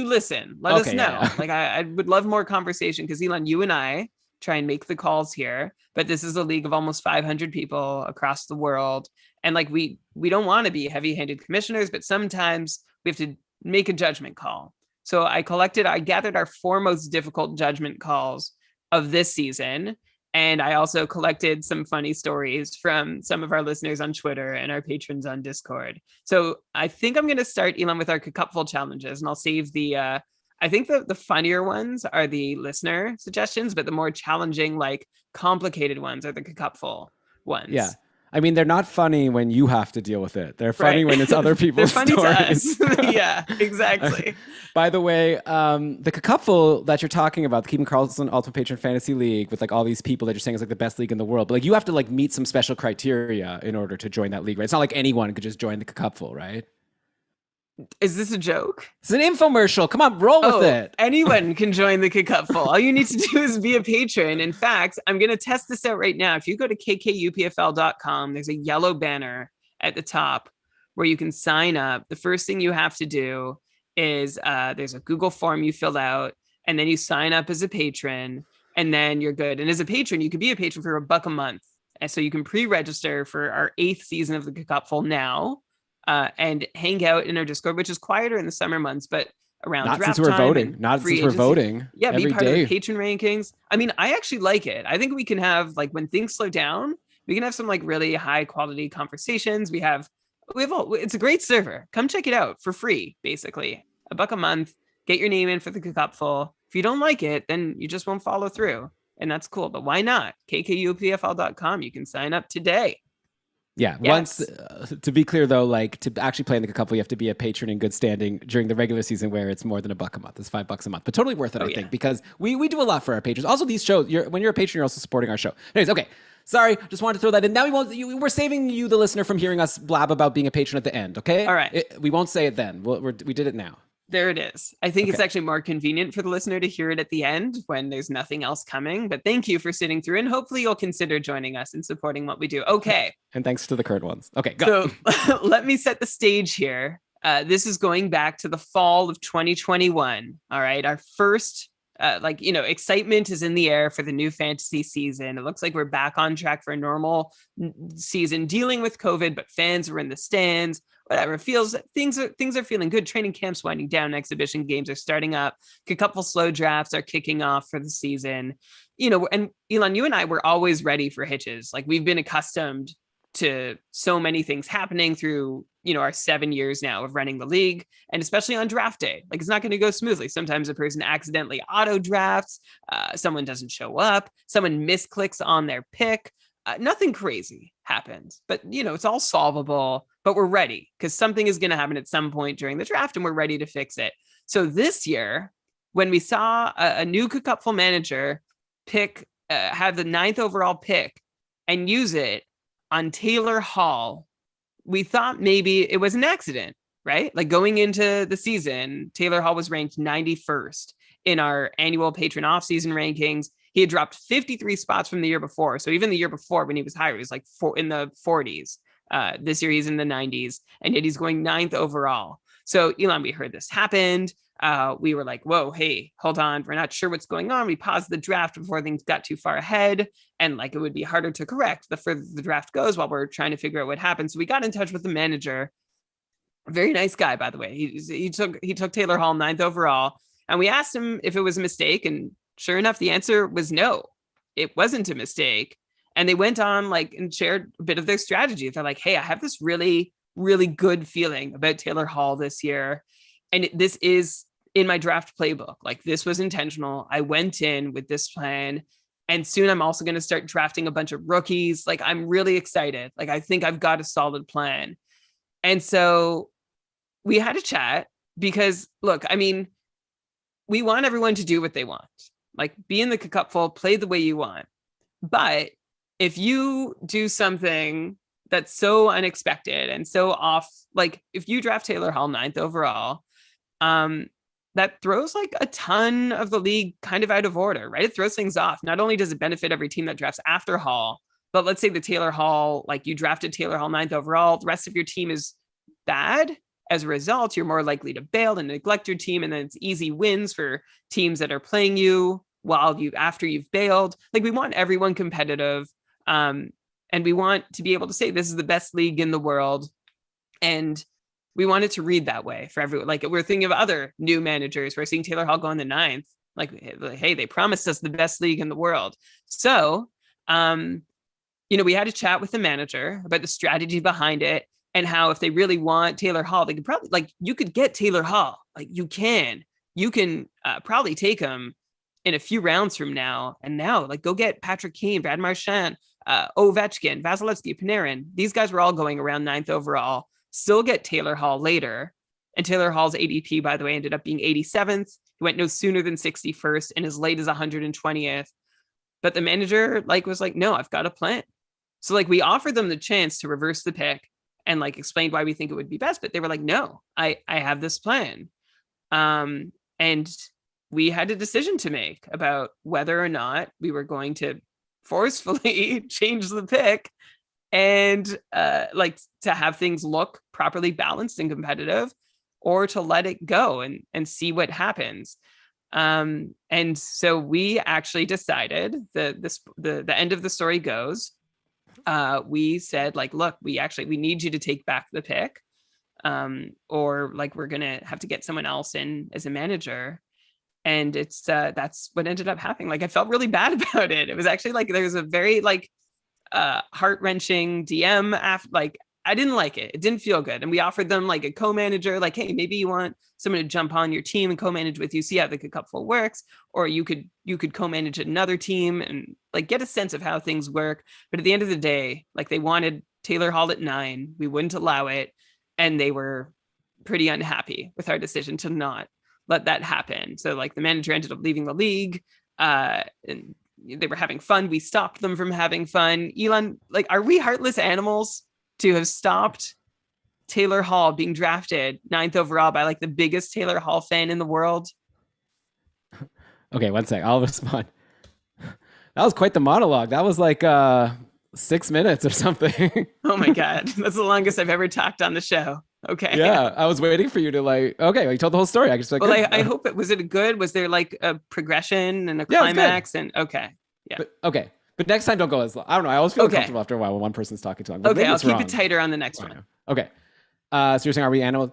[SPEAKER 2] listen, let us know. Yeah. Like I would love more conversation because Elon, you and I try and make the calls here, but this is a league of almost 500 people across the world. And like, we don't want to be heavy-handed commissioners, but sometimes we have to make a judgment call. So I gathered our 4 most difficult judgment calls of this season. And I also collected some funny stories from some of our listeners on Twitter and our patrons on Discord. So I think I'm going to start, Elon, with our cupful challenges, and I'll save the. I think the funnier ones are the listener suggestions, but the more challenging, like complicated ones, are the cupful
[SPEAKER 1] Yeah.
[SPEAKER 2] ones.
[SPEAKER 1] I mean, they're not funny when you have to deal with it. They're funny
[SPEAKER 2] Right.
[SPEAKER 1] when it's other
[SPEAKER 2] They're
[SPEAKER 1] people's
[SPEAKER 2] funny to us.
[SPEAKER 1] stories.
[SPEAKER 2] Yeah, exactly.
[SPEAKER 1] By the way, the cupful that you're talking about, the Keeping Karlsson Ultimate Patron Fantasy League, with like all these people that you're saying is like the best league in the world, but like you have to like meet some special criteria in order to join that league, right? It's not like anyone could just join the cupful, right?
[SPEAKER 2] Is this a joke?
[SPEAKER 1] It's an infomercial. Come on, roll with it.
[SPEAKER 2] Anyone can join the cupful. All you need to do is be a patron. In fact, I'm going to test this out right now. If you go to kkupfl.com, there's a yellow banner at the top where you can sign up. The first thing you have to do is there's a Google form you fill out, and then you sign up as a patron, and then you're good. And as a patron, you could be a patron for $1 a month. And so you can pre-register for our 8th season of the cupful now. And hang out in our Discord, which is quieter in the summer months, but around
[SPEAKER 1] Not
[SPEAKER 2] draft
[SPEAKER 1] since we're
[SPEAKER 2] time
[SPEAKER 1] voting. Not since we're voting.
[SPEAKER 2] Yeah, be
[SPEAKER 1] every
[SPEAKER 2] part
[SPEAKER 1] day.
[SPEAKER 2] of the patron rankings. I mean, I actually like it. I think we can have, like, when things slow down, we can have some like really high quality conversations. We have it's a great server. Come check it out for free, basically. $1 a month. Get your name in for the cupful. If you don't like it, then you just won't follow through. And that's cool. But why not? kkupfl.com. You can sign up today.
[SPEAKER 1] Yeah.
[SPEAKER 2] Yes.
[SPEAKER 1] Once, to be clear though, like to actually play in the cupful, you have to be a patron in good standing during the regular season, where it's more than $1 a month. It's $5 a month, but totally worth it, I think, because we do a lot for our patrons. Also, these shows, when you're a patron, you're also supporting our show. Anyways, okay. Sorry, just wanted to throw that in. Now we're saving you, the listener, from hearing us blab about being a patron at the end. Okay.
[SPEAKER 2] All right.
[SPEAKER 1] We won't say it then. We did it now.
[SPEAKER 2] There it is. I think it's actually more convenient for the listener to hear it at the end when there's nothing else coming. But thank you for sitting through, and hopefully you'll consider joining us and supporting what we do. Okay.
[SPEAKER 1] And thanks to the current ones. Okay, go.
[SPEAKER 2] So let me set the stage here. This is going back to the fall of 2021. All right. Our first, excitement is in the air for the new fantasy season. It looks like we're back on track for a normal season, dealing with COVID, but fans are in the stands. Whatever, it feels, things are feeling good. Training camps winding down, exhibition games are starting up. A couple slow drafts are kicking off for the season. And Elon, you and I were always ready for hitches. Like, we've been accustomed to so many things happening through, our 7 years now of running the league, and especially on draft day. Like, it's not going to go smoothly. Sometimes a person accidentally auto drafts, someone doesn't show up, someone misclicks on their pick. Nothing crazy happens, but it's all solvable. But we're ready, because something is going to happen at some point during the draft, and we're ready to fix it. So this year, when we saw a new cupful manager have the 9th overall pick and use it on Taylor Hall, we thought maybe it was an accident, right? Like, going into the season, Taylor Hall was ranked 91st in our annual patron off-season rankings. He had dropped 53 spots from the year before. So even the year before, when he was higher, he was like in the 40s. This year he's in the 90s, and yet he's going 9th overall. So Elon, we heard this happened. We were like, whoa, hey, hold on. We're not sure what's going on. We paused the draft before things got too far ahead. And like, it would be harder to correct the further the draft goes while we're trying to figure out what happened. So we got in touch with the manager. Very nice guy, by the way. He took Taylor Hall 9th overall. And we asked him if it was a mistake. And sure enough, the answer was no, it wasn't a mistake. And they went on and shared a bit of their strategy. They're like, hey, I have this really, really good feeling about Taylor Hall this year. And this is in my draft playbook. Like, this was intentional. I went in with this plan. And soon I'm also going to start drafting a bunch of rookies. Like, I'm really excited. Like, I think I've got a solid plan. And so we had a chat, because, look, I mean, we want everyone to do what they want. Like, be in the cupful, play the way you want. But if you do something that's so unexpected and so off, like if you draft Taylor Hall 9th overall, that throws like a ton of the league kind of out of order, right? It throws things off. Not only does it benefit every team that drafts after Hall, but let's say the Taylor Hall, like you drafted Taylor Hall 9th overall, the rest of your team is bad. As a result, you're more likely to bail and neglect your team. And then it's easy wins for teams that are playing you after you've bailed. Like, we want everyone competitive. And we want to be able to say this is the best league in the world. And we want it to read that way for everyone. Like, we're thinking of other new managers. We're seeing Taylor Hall go in the 9th. Like, hey, they promised us the best league in the world. So We had a chat with the manager about the strategy behind it and how if they really want Taylor Hall, they could probably you could get Taylor Hall. You can probably take him in a few rounds from now. And now, go get Patrick Kane, Brad Marchand, Ovechkin, Vasilevsky, Panarin. These guys were all going around 9th overall. Still get Taylor Hall later. And Taylor Hall's ADP, by the way, ended up being 87th. He went no sooner than 61st and as late as 120th. But the manager was like, no, I've got a plan. So we offered them the chance to reverse the pick and explained why we think it would be best. But they were like, no, I have this plan. And we had a decision to make about whether or not we were going to forcefully change the pick and to have things look properly balanced and competitive, or to let it go and see what happens. And so we actually decided the end of the story goes, we said look, we need you to take back the pick, or we're gonna have to get someone else in as a manager. And it's that's what ended up happening. I felt really bad about it. It was actually there was a very heart-wrenching DM after I didn't like it. It didn't feel good. And we offered them a co-manager, hey, maybe you want someone to jump on your team and co-manage with you, see how the cupful works, or you could co-manage another team and get a sense of how things work. But at the end of the day, they wanted Taylor Hall at 9. We wouldn't allow it. And they were pretty unhappy with our decision to not let that happen. So the manager ended up leaving the league, and they were having fun. We stopped them from having fun. Elon, are we heartless animals to have stopped Taylor Hall being drafted 9th overall by the biggest Taylor Hall fan in the world?
[SPEAKER 1] Okay, one sec. I'll respond. That was quite the monologue. That was 6 minutes or something.
[SPEAKER 2] Oh my God. That's the longest I've ever talked on the show. Okay.
[SPEAKER 1] Yeah, I was waiting for you to okay, you told the whole story. I just
[SPEAKER 2] well, I hope it was it good. Was there a progression and a climax? And okay. Yeah.
[SPEAKER 1] But next time, don't go as long. I don't know. I always feel uncomfortable after a while when one person's talking too long.
[SPEAKER 2] Okay, I'll keep it tighter on the next one.
[SPEAKER 1] Okay. So you're saying, are we animals?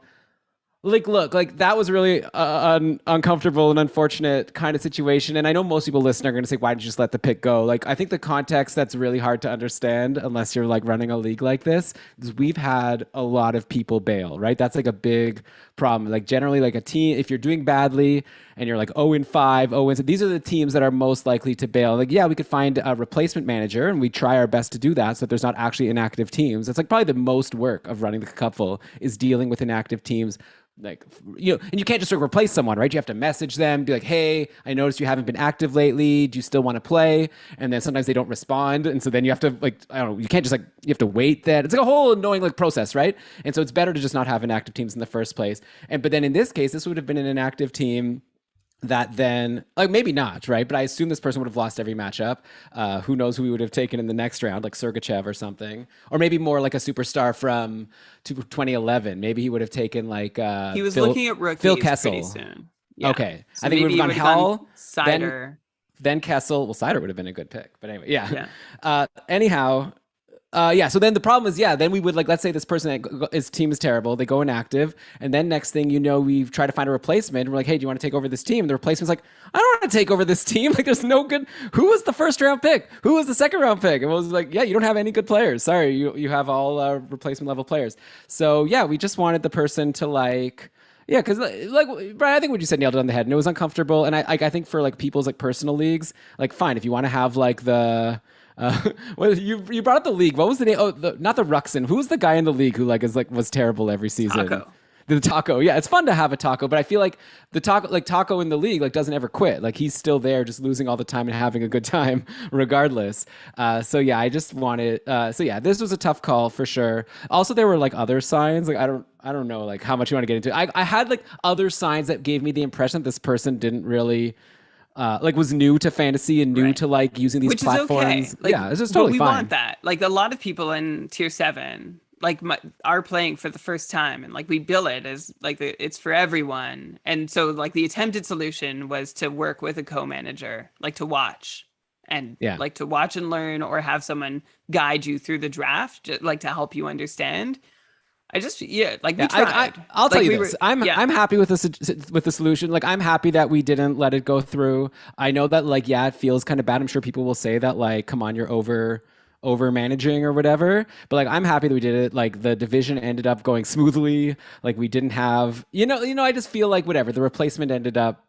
[SPEAKER 1] Look, that was really an uncomfortable and unfortunate kind of situation. And I know most people listening are going to say, why did you just let the pick go? I think the context that's really hard to understand unless you're running a league like this is we've had a lot of people bail, right? That's a big problem. Generally, a team, if you're doing badly and you're 0-5, 0-6, these are the teams that are most likely to bail. Yeah, we could find a replacement manager and we try our best to do that so that there's not actually inactive teams. It's probably the most work of running the cupful is dealing with inactive teams. And you can't just replace someone, right? You have to message them, be like, hey, I noticed you haven't been active lately. Do you still want to play? And then sometimes they don't respond. And so then you have to I don't know, you can't just you have to wait that. It's a whole annoying process, right? And so it's better to just not have inactive teams in the first place. But then in this case, this would have been an inactive team that then maybe not, right? But I assume this person would have lost every matchup. Who knows who we would have taken in the next round, Sergachev or something, or maybe more a superstar from 2011. Maybe he would have taken
[SPEAKER 2] he was looking at rookies
[SPEAKER 1] Phil Kessel
[SPEAKER 2] pretty soon. Yeah.
[SPEAKER 1] Okay,
[SPEAKER 2] so
[SPEAKER 1] I think we would have gone Hell,
[SPEAKER 2] Cider,
[SPEAKER 1] then Kessel. Well, Cider would have been a good pick, but anyway, yeah. Anyhow. So then the problem is, then we would let's say this person, his team is terrible. They go inactive. And then next thing you know, we try to find a replacement. And we're hey, do you want to take over this team? And the replacement's I don't want to take over this team. There's no good. Who was the first round pick? Who was the second round pick? And it was yeah, you don't have any good players. Sorry, you have all replacement level players. So yeah, we just wanted the person to yeah, because Brian, I think what you said nailed it on the head, and it was uncomfortable. And I think for people's personal leagues, fine, if you want to have the well, you brought up the league. What was the name? Oh, not the Ruxin. Who was the guy in the league who was terrible every season?
[SPEAKER 2] Taco.
[SPEAKER 1] The Taco. Yeah, it's fun to have a Taco, but I feel the Taco in the league doesn't ever quit. He's still there, just losing all the time and having a good time regardless. So yeah, I just wanted. So yeah, this was a tough call for sure. Also, there were other signs. I don't know how much you want to get into. I had other signs that gave me the impression that this person didn't really. Was new to fantasy and new to using these platforms.
[SPEAKER 2] Okay.
[SPEAKER 1] Yeah, it's just totally
[SPEAKER 2] fine. We
[SPEAKER 1] fine.
[SPEAKER 2] want that. A lot of people in tier 7 are playing for the first time, and we bill it as it's for everyone. And so the attempted solution was to work with a co-manager, to watch and to watch and learn, or have someone guide you through the draft, to help you understand. I just, yeah, like we
[SPEAKER 1] Yeah,
[SPEAKER 2] tried.
[SPEAKER 1] I'll tell
[SPEAKER 2] Like
[SPEAKER 1] you
[SPEAKER 2] we were,
[SPEAKER 1] this. I'm
[SPEAKER 2] yeah,
[SPEAKER 1] I'm happy with with the solution. Like I'm happy that we didn't let it go through. I know that like yeah, it feels kind of bad. I'm sure people will say that like come on, you're over managing or whatever. But like I'm happy that we did it. Like the division ended up going smoothly. Like we didn't have I just feel like whatever. The replacement ended up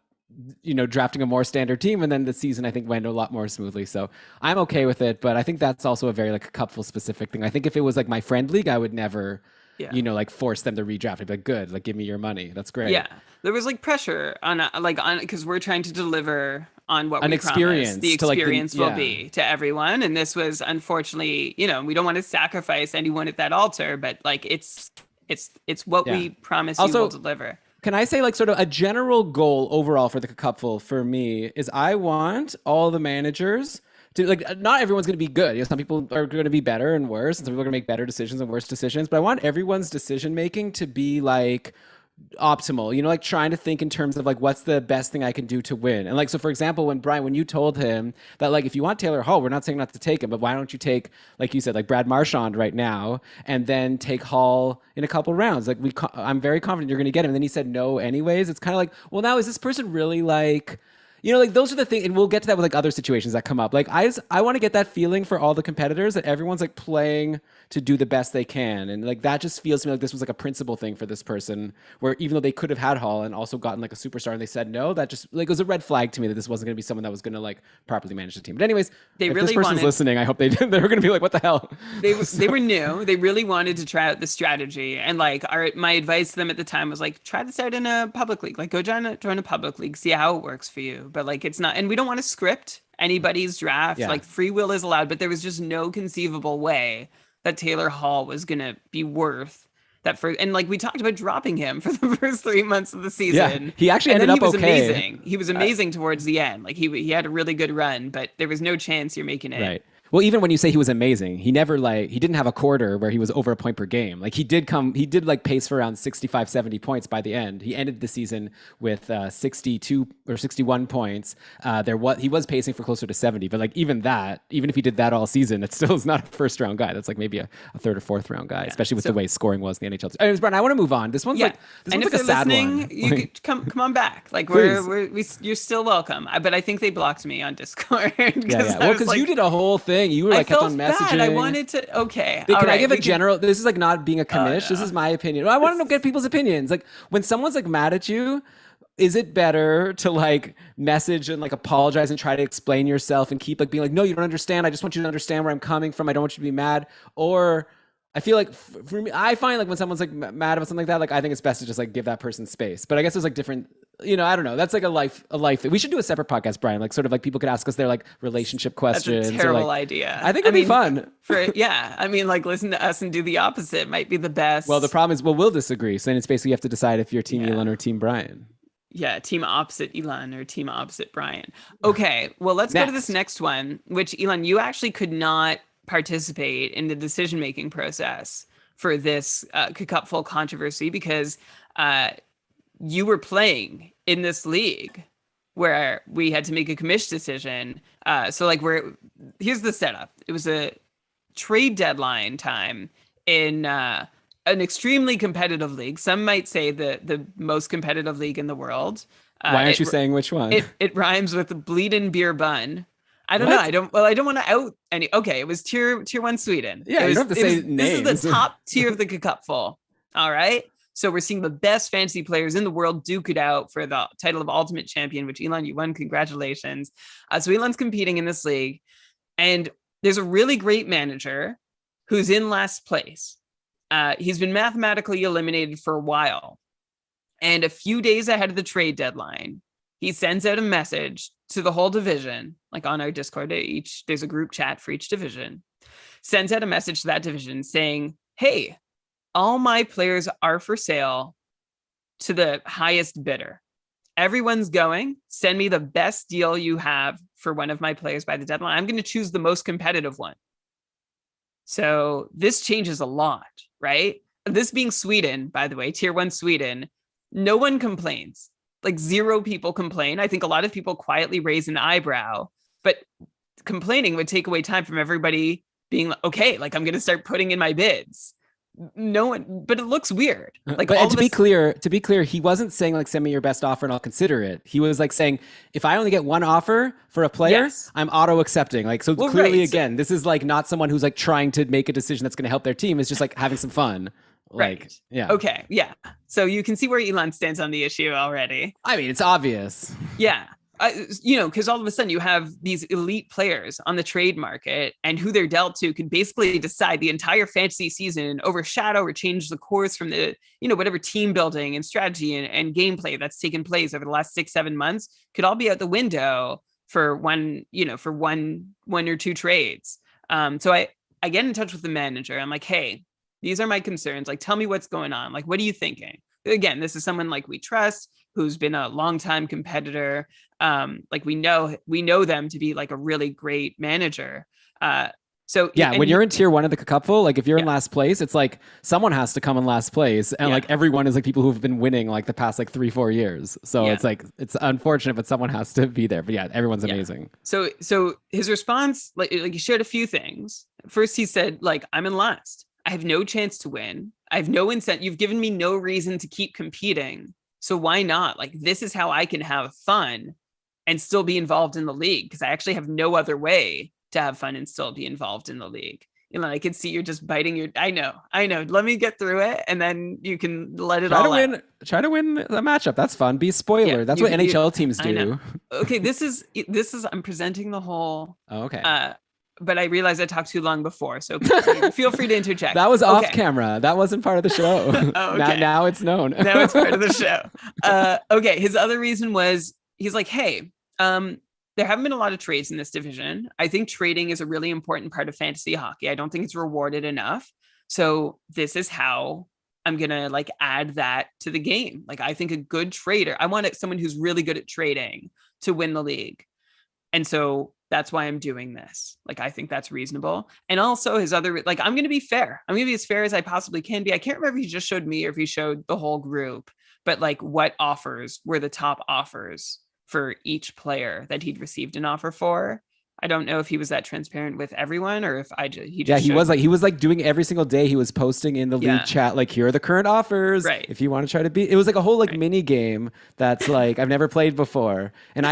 [SPEAKER 1] drafting a more standard team, and then the season I think went a lot more smoothly. So I'm okay with it, but I think that's also a very like a cupful specific thing. I think if it was like my friend league, I would never,
[SPEAKER 2] yeah.
[SPEAKER 1] like force them to redraft. I'd be like, good, like give me your money. That's great.
[SPEAKER 2] Yeah, there was like pressure on like on because we're trying to deliver on what
[SPEAKER 1] An
[SPEAKER 2] we promised the
[SPEAKER 1] experience to like the
[SPEAKER 2] experience will
[SPEAKER 1] yeah
[SPEAKER 2] be to everyone, and this was unfortunately, we don't want to sacrifice anyone at that altar, but like it's what
[SPEAKER 1] yeah.
[SPEAKER 2] we promise you will
[SPEAKER 1] Also,
[SPEAKER 2] deliver.
[SPEAKER 1] can I say like sort of a general goal overall for the cupful for me is I want all the managers to like not everyone's going to be good. Some people are going to be better and worse, and some people are going to make better decisions and worse decisions. But I want everyone's decision making to be like optimal, like trying to think in terms of like what's the best thing I can do to win. And like so for example, when you told him that like if you want Taylor Hall, we're not saying not to take him, but why don't you take, like you said, like Brad Marchand right now and then take Hall in a couple rounds? Like I'm very confident you're going to get him. And then he said no anyways. It's kind of like, well, now is this person really like like those are the things, and we'll get to that with like other situations that come up. Like I want to get that feeling for all the competitors that everyone's like playing to do the best they can, and like that just feels to me like this was like a principle thing for this person, where even though they could have had Hall and also gotten like a superstar, and they said no, that just like was a red flag to me that this wasn't going to be someone that was going to like properly manage the team. But anyways,
[SPEAKER 2] They
[SPEAKER 1] if this
[SPEAKER 2] really
[SPEAKER 1] person's
[SPEAKER 2] wanted
[SPEAKER 1] listening, I hope they did. They're going to be like, what the hell?
[SPEAKER 2] they were new. They really wanted to try out the strategy, and like my advice to them at the time was like try this out in a public league. Like go join a public league, see how it works for you. But like it's not, and we don't want to script anybody's draft.
[SPEAKER 1] Yeah.
[SPEAKER 2] Like free will is allowed, but there was just no conceivable way that Taylor Hall was gonna be worth that for. And like we talked about dropping him for the first 3 months of the
[SPEAKER 1] Yeah,
[SPEAKER 2] season,
[SPEAKER 1] he actually
[SPEAKER 2] and
[SPEAKER 1] ended
[SPEAKER 2] then he
[SPEAKER 1] up
[SPEAKER 2] was
[SPEAKER 1] okay.
[SPEAKER 2] amazing. He was amazing towards the end. Like he had a really good run, but there was no chance you're making it.
[SPEAKER 1] Right. Well, even when you say he was amazing, he never like he didn't have a quarter where he was over a point per game. Like he did like pace for around 65, 70 points by the end. He ended the season with 62 or 61 points. He was pacing for closer to 70, but like even if he did that all season, it still is not a first round guy. That's like maybe a third or fourth round guy, especially with the way scoring was in the NHL. Anyways, Brian, I want to move on. This one's like
[SPEAKER 2] and if
[SPEAKER 1] a
[SPEAKER 2] they're
[SPEAKER 1] sad
[SPEAKER 2] listening,
[SPEAKER 1] one.
[SPEAKER 2] you could come on back. Like you're still welcome. But I think they blocked me on Discord.
[SPEAKER 1] Yeah. Well, because you did a whole thing. You were like kept on messaging.
[SPEAKER 2] Bad. I wanted to. Okay.
[SPEAKER 1] Can I give a general? This is like not being a commish.
[SPEAKER 2] No.
[SPEAKER 1] This is my opinion. I want to get people's opinions. Like when someone's like mad at you, is it better to like message and like apologize and try to explain yourself and keep like being like, no, you don't understand. I just want you to understand where I'm coming from. I don't want you to be mad. Or I feel like for me, I find like when someone's like mad about something like that, like I think it's best to just like give that person space. But I guess there's like different, I don't know. That's like a life thing. We should do a separate podcast, Brian. Like sort of like people could ask us their like relationship questions.
[SPEAKER 2] That's a terrible
[SPEAKER 1] like,
[SPEAKER 2] idea.
[SPEAKER 1] I think it'd be fun.
[SPEAKER 2] Like listen to us and do the opposite might be the best.
[SPEAKER 1] Well, the problem is, we'll disagree. So then it's basically you have to decide if you're Team Elon or Team Brian.
[SPEAKER 2] Yeah, team opposite Elon or team opposite Brian. Okay, well, let's go to this next one, which Elon, you actually could not participate in the decision-making process for this cupful controversy because you were playing in this league where we had to make a commish decision. Here's the setup. It was a trade deadline time in an extremely competitive league. Some might say the most competitive league in the world.
[SPEAKER 1] Why aren't you saying which one?
[SPEAKER 2] It rhymes with bleeding beer bun. I don't
[SPEAKER 1] What?
[SPEAKER 2] know. I don't want to out any. Okay, it was tier 1 Sweden.
[SPEAKER 1] Yeah, you don't have to say names.
[SPEAKER 2] This is the top tier of the cupful. All right. So we're seeing the best fantasy players in the world duke it out for the title of Ultimate Champion, which Elon, you won. Congratulations. So Elon's competing in this league, and there's a really great manager who's in last place. He's been mathematically eliminated for a while. And a few days ahead of the trade deadline, he sends out a message to the whole division, like on our Discord, there's a group chat for each division, sends out a message to that division saying, hey, all my players are for sale to the highest bidder. Everyone's going, send me the best deal you have for one of my players by the deadline. I'm going to choose the most competitive one. So this changes a lot, right? This being Sweden, by the way, tier 1 Sweden, no one complains. Like 0 people complain. I think a lot of people quietly raise an eyebrow, but complaining would take away time from everybody being like, okay, like I'm going to start putting in my bids. no one, but it looks weird. Like
[SPEAKER 1] But
[SPEAKER 2] all
[SPEAKER 1] to
[SPEAKER 2] of
[SPEAKER 1] be
[SPEAKER 2] us.
[SPEAKER 1] clear, he wasn't saying like send me your best offer and I'll consider it. He was like saying if I only get one offer for a player,
[SPEAKER 2] Yes.
[SPEAKER 1] I'm auto accepting. Like so
[SPEAKER 2] Well,
[SPEAKER 1] clearly
[SPEAKER 2] right. So,
[SPEAKER 1] again, this is like not someone who's like trying to make a decision that's going to help their team. It's just like having some fun. Like
[SPEAKER 2] right.
[SPEAKER 1] yeah.
[SPEAKER 2] Okay. Yeah. So you can see where Elon stands on the issue already.
[SPEAKER 1] I mean, it's obvious.
[SPEAKER 2] Yeah. Because all of a sudden you have these elite players on the trade market, and who they're dealt to could basically decide the entire fantasy season, overshadow or change the course from the, whatever team building and strategy and gameplay that's taken place over the last 6-7 months could all be out the window for one or two trades. So I get in touch with the manager. I'm like, hey, these are my concerns. Like, tell me what's going on. Like, what are you thinking? Again, this is someone like we trust, who's been a longtime competitor. Like we know them to be like a really great manager. So
[SPEAKER 1] Yeah,
[SPEAKER 2] and
[SPEAKER 1] when you're in tier one of the cupful, like if you're in
[SPEAKER 2] yeah,
[SPEAKER 1] last place, it's like someone has to come in last place, and
[SPEAKER 2] yeah,
[SPEAKER 1] like everyone is like people who've been winning like the past like 3-4 years. So
[SPEAKER 2] yeah,
[SPEAKER 1] it's like it's unfortunate, but someone has to be there. But yeah, everyone's
[SPEAKER 2] yeah.
[SPEAKER 1] amazing.
[SPEAKER 2] So his response, like he shared a few things. First, he said, like, I'm in last. I have no chance to win. I have no incentive. You've given me no reason to keep competing. So why not? Like, this is how I can have fun and still be involved in the league, because I actually have no other way to have fun and still be involved in the league. I can see you're just biting your. I know. Let me get through it, and then you can let it
[SPEAKER 1] Try to
[SPEAKER 2] all out.
[SPEAKER 1] win. Try to win the matchup. That's fun. Be a
[SPEAKER 2] Yeah,
[SPEAKER 1] spoiler. That's what NHL teams
[SPEAKER 2] I know.
[SPEAKER 1] do.
[SPEAKER 2] Okay, this is. I'm presenting the whole.
[SPEAKER 1] Oh, okay.
[SPEAKER 2] But I realized I talked too long before, so feel free to interject.
[SPEAKER 1] That was off
[SPEAKER 2] Okay.
[SPEAKER 1] camera. That wasn't part of the show.
[SPEAKER 2] Oh,
[SPEAKER 1] now,
[SPEAKER 2] okay.
[SPEAKER 1] now it's known.
[SPEAKER 2] Now it's part of the show. Okay. His other reason was he's like, hey, there haven't been a lot of trades in this division. I think trading is a really important part of fantasy hockey. I don't think it's rewarded enough. So this is how I'm gonna like add that to the game. Like I think a good trader, I want someone who's really good at trading to win the league. And so that's why I'm doing this. Like, I think that's reasonable. And also his other, like, I'm going to be fair. I'm going to be as fair as I possibly can be. I can't remember if he just showed me or if he showed the whole group, but like what offers were the top offers for each player that he'd received an offer for. I don't know if he was that transparent with everyone or if he
[SPEAKER 1] Yeah,
[SPEAKER 2] just showed
[SPEAKER 1] he was like doing every single day. He was posting in the league chat like, here are the current offers.
[SPEAKER 2] Right.
[SPEAKER 1] If you want to try to beat, it was like a whole like
[SPEAKER 2] Right.
[SPEAKER 1] mini game that's like I've never played before. And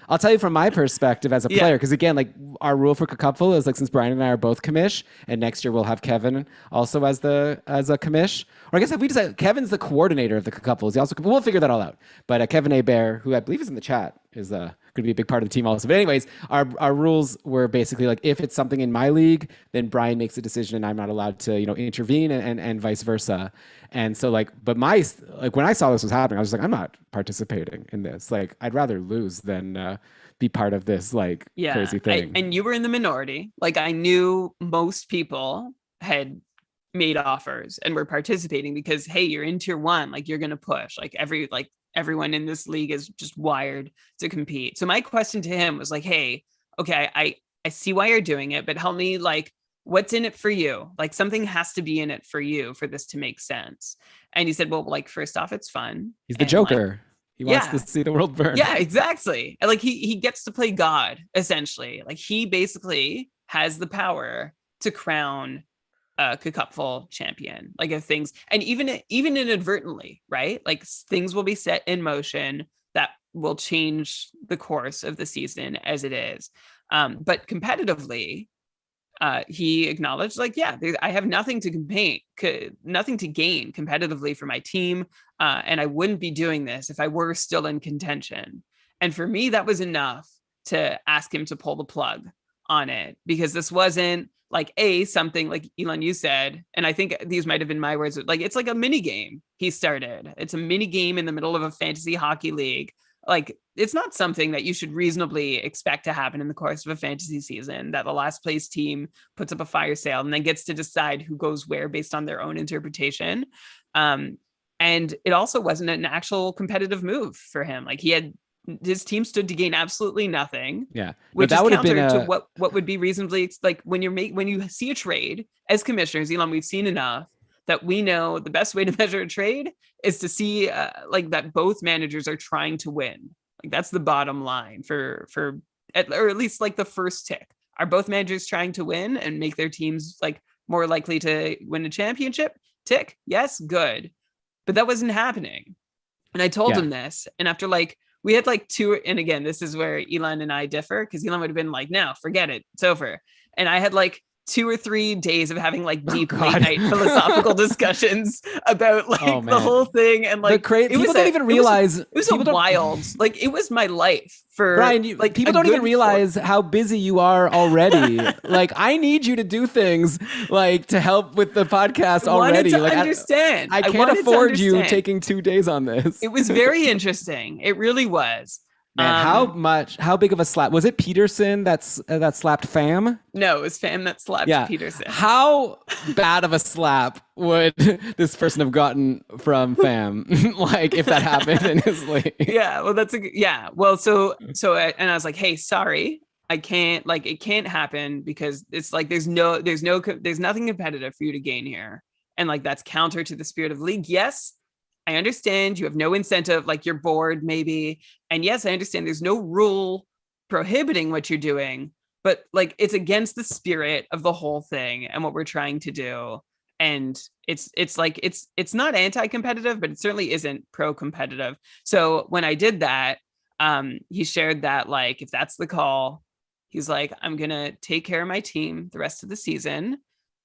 [SPEAKER 1] I'll tell you from my perspective as a player, because again, like our rule for Cupful is like since Brian and I are both commish, and next year we'll have Kevin also as a commish. Or I guess if we decide Kevin's the coordinator of the Cupfuls, he also we'll figure that all out. But Kevin A. Bear, who I believe is in the chat, is going to be a big part of the team also. But anyways, our rules were basically like if it's something in my league, then Brian makes a decision and I'm not allowed to intervene and vice versa. And so like, but when I saw this was happening, I was like, I'm not participating in this. Like I'd rather lose than be part of this like crazy thing.
[SPEAKER 2] And you were in the minority. Like I knew most people had made offers and were participating because hey, you're in tier one, like you're gonna push. Like everyone in this league is just wired to compete. So my question to him was like, hey, okay, I see why you're doing it, but help me, like, what's in it for you? Like something has to be in it for you for this to make sense. And he said, well, like, first off, it's fun.
[SPEAKER 1] He's the Joker. He wants to see the world burn.
[SPEAKER 2] Yeah, exactly. And like he gets to play God, essentially. Like he basically has the power to crown a cupful champion, like if things, and even inadvertently, right? Like things will be set in motion that will change the course of the season as it is. But competitively, he acknowledged, like, yeah, I have nothing to nothing to gain competitively for my team, and I wouldn't be doing this if I were still in contention. And for me, that was enough to ask him to pull the plug on it, because this wasn't like something like Elon, you said, and I think these might have been my words, like it's like a mini game he started. It's a mini game in the middle of a fantasy hockey league. Like it's not something that you should reasonably expect to happen in the course of a fantasy season, that the last place team puts up a fire sale and then gets to decide who goes where based on their own interpretation. And it also wasn't an actual competitive move for him. Like his team stood to gain absolutely nothing.
[SPEAKER 1] Yeah,
[SPEAKER 2] which that is counter to what would be reasonably like when you see a trade as commissioners, Elon. We've seen enough that we know the best way to measure a trade is to see like that both managers are trying to win. Like that's the bottom line or at least like the first tick. Are both managers trying to win and make their teams like more likely to win a championship? Tick. Yes, good. But that wasn't happening. And I told
[SPEAKER 1] Yeah.
[SPEAKER 2] him this. And after like, we had like two, and again, this is where Elon and I differ, because Elon would have been like, no, forget it. It's over. And I had like 2 or 3 days of having like deep late night philosophical discussions about like the whole thing. And like,
[SPEAKER 1] people don't even realize
[SPEAKER 2] it was a wild, like it was my life for
[SPEAKER 1] Brian,
[SPEAKER 2] like
[SPEAKER 1] people don't even realize how busy you are already. Like, I need you to do things like to help with the podcast already.
[SPEAKER 2] To
[SPEAKER 1] like,
[SPEAKER 2] understand.
[SPEAKER 1] I can't afford you taking 2 days on this.
[SPEAKER 2] It was very interesting. It really was.
[SPEAKER 1] Man, how big of a slap was it? Peterson that slapped Pham?
[SPEAKER 2] No, it was Pham that slapped Peterson.
[SPEAKER 1] How bad of a slap would this person have gotten from Pham? Like, if that happened in his league?
[SPEAKER 2] Yeah, well, Well, so and I was like, hey, sorry, I can't. Like, it can't happen because it's like there's nothing competitive for you to gain here, and like that's counter to the spirit of the league. Yes, I understand you have no incentive, like you're bored maybe. And yes, I understand there's no rule prohibiting what you're doing, but like it's against the spirit of the whole thing and what we're trying to do. And it's not anti-competitive, but it certainly isn't pro-competitive. So when I did that, he shared that like, if that's the call, he's like, I'm going to take care of my team the rest of the season.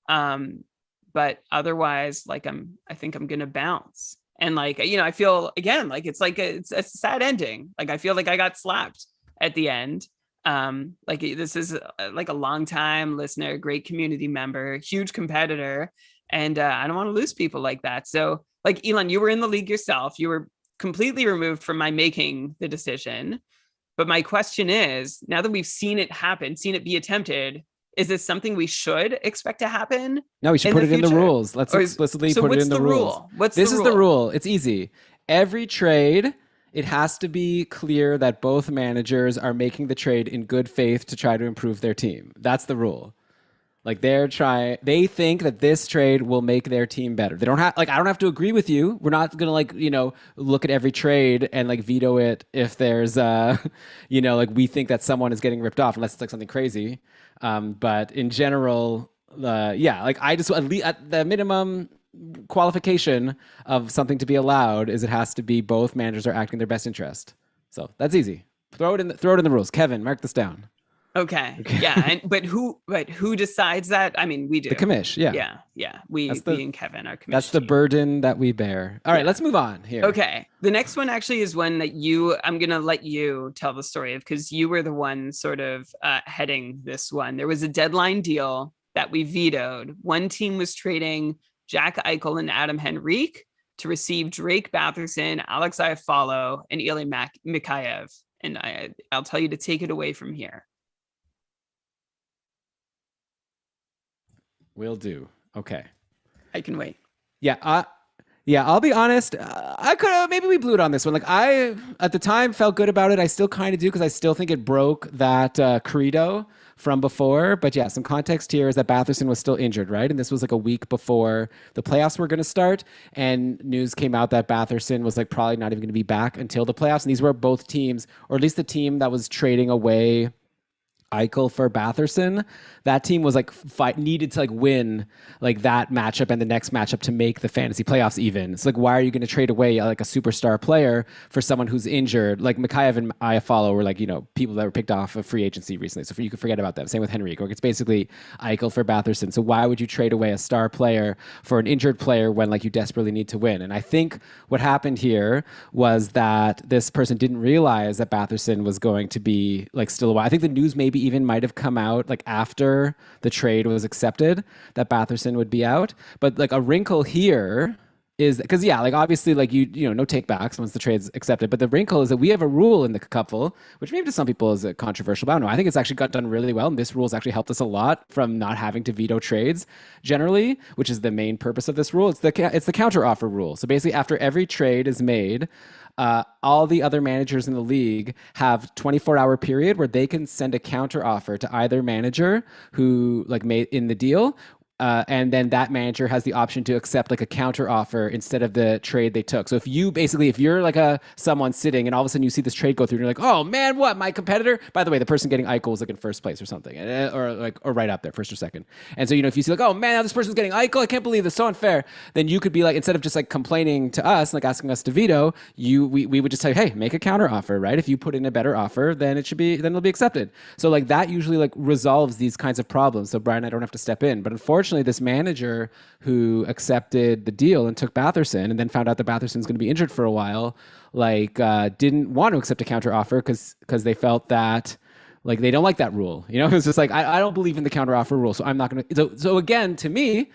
[SPEAKER 2] But otherwise, like I think I'm going to bounce. And like, I feel again, like it's a sad ending. Like, I feel like I got slapped at the end. Like this is like a long time listener, great community member, huge competitor. And I don't want to lose people like that. So like, Elon, you were in the league yourself. You were completely removed from my making the decision. But my question is, now that we've seen it happen, seen it be attempted, is this something we should expect to happen?
[SPEAKER 1] No, we should put it in the rules. Let's explicitly put it in the rules. This is the rule. It's easy. Every trade, it has to be clear that both managers are making the trade in good faith to try to improve their team. That's the rule. Like they think that this trade will make their team better. They don't have, like, I don't have to agree with you. We're not going to like, look at every trade and like veto it if there's, like we think that someone is getting ripped off unless it's like something crazy. But in general, like I just, at the minimum qualification of something to be allowed is it has to be both managers are acting in their best interest. So that's easy. Throw it in the rules. Kevin, mark this down.
[SPEAKER 2] Okay. Yeah. But who decides that? I mean, we do.
[SPEAKER 1] The commish. Yeah.
[SPEAKER 2] Yeah. We and Kevin are commish.
[SPEAKER 1] That's the burden that we bear. All right, let's move on here.
[SPEAKER 2] Okay. The next one actually is one that I'm going to let you tell the story of, because you were the one sort of heading this one. There was a deadline deal that we vetoed. One team was trading Jack Eichel and Adam Henrique to receive Drake Batherson, Alex Iafallo, and Ilya Mikheyev. And I'll tell you to take it away from here.
[SPEAKER 1] Will do. Okay.
[SPEAKER 2] I can wait.
[SPEAKER 1] Yeah. I'll be honest. I could have, maybe we blew it on this one. Like, I, at the time, felt good about it. I still kind of do, because I still think it broke that credo from before. But yeah, some context here is that Batherson was still injured, right? And this was like a week before the playoffs were going to start. And news came out that Batherson was like probably not even going to be back until the playoffs. And these were both teams, or at least the team that was trading away Eichel for Batherson, that team was like needed to like win like that matchup and the next matchup to make the fantasy playoffs even. It's like, why are you going to trade away like a superstar player for someone who's injured? Like Mikheyev and Iafallo were like, people that were picked off of free agency recently. So you can forget about them. Same with Henrique. Like, it's basically Eichel for Batherson. So why would you trade away a star player for an injured player when like you desperately need to win? And I think what happened here was that this person didn't realize that Batherson was going to be like still a while. I think the news maybe even might have come out like after the trade was accepted that Batherson would be out. But like a wrinkle here is because like obviously like no take backs once the trade's accepted. But the wrinkle is that we have a rule in the couple, which maybe to some people is controversial, but I don't know. I think it's actually got done really well. And this rule's actually helped us a lot from not having to veto trades generally, which is the main purpose of this rule. It's the counter offer rule. So basically after every trade is made, all the other managers in the league have 24-hour period where they can send a counter offer to either manager who like made in the deal, and then that manager has the option to accept like a counter offer instead of the trade they took. So if you're like a someone sitting and all of a sudden you see this trade go through and you're like, oh man, what, my competitor? By the way, the person getting Eichel was like in first place or something, or right up there, first or second. And so if you see like, oh man, now this person's getting Eichel, I can't believe this, so unfair. Then you could be like, instead of just like complaining to us, like asking us to veto, we would just tell you, hey, make a counter offer, right? If you put in a better offer, then it'll be accepted. So like that usually like resolves these kinds of problems. So Brian, I don't have to step in, but unfortunately, this manager who accepted the deal and took Batherson and then found out that Batherson's going to be injured for a while, didn't want to accept a counter offer because they felt that like they don't like that rule. It's just like I don't believe in the counter offer rule, so I'm not going to. So again, to me,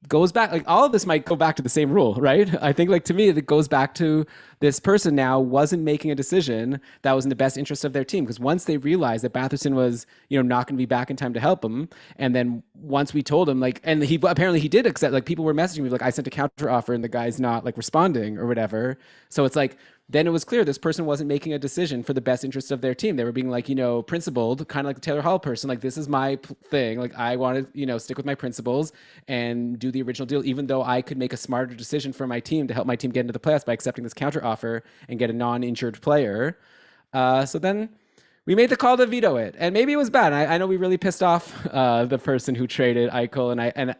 [SPEAKER 1] goes back, like all of this might go back to the same rule, right? I think like to me it goes back to this person now wasn't making a decision that was in the best interest of their team, because once they realized that Batherson was not going to be back in time to help him, and then once we told him like, and he apparently he did accept, like people were messaging me like I sent a counter offer and the guy's not like responding or whatever. So it's like then it was clear this person wasn't making a decision for the best interest of their team. They were being like, principled, kind of like the Taylor Hall person. Like, this is my thing. Like, I want to, stick with my principles and do the original deal, even though I could make a smarter decision for my team to help my team get into the playoffs by accepting this counter offer and get a non-injured player. So then we made the call to veto it, and maybe it was bad. I know we really pissed off the person who traded Eichel, and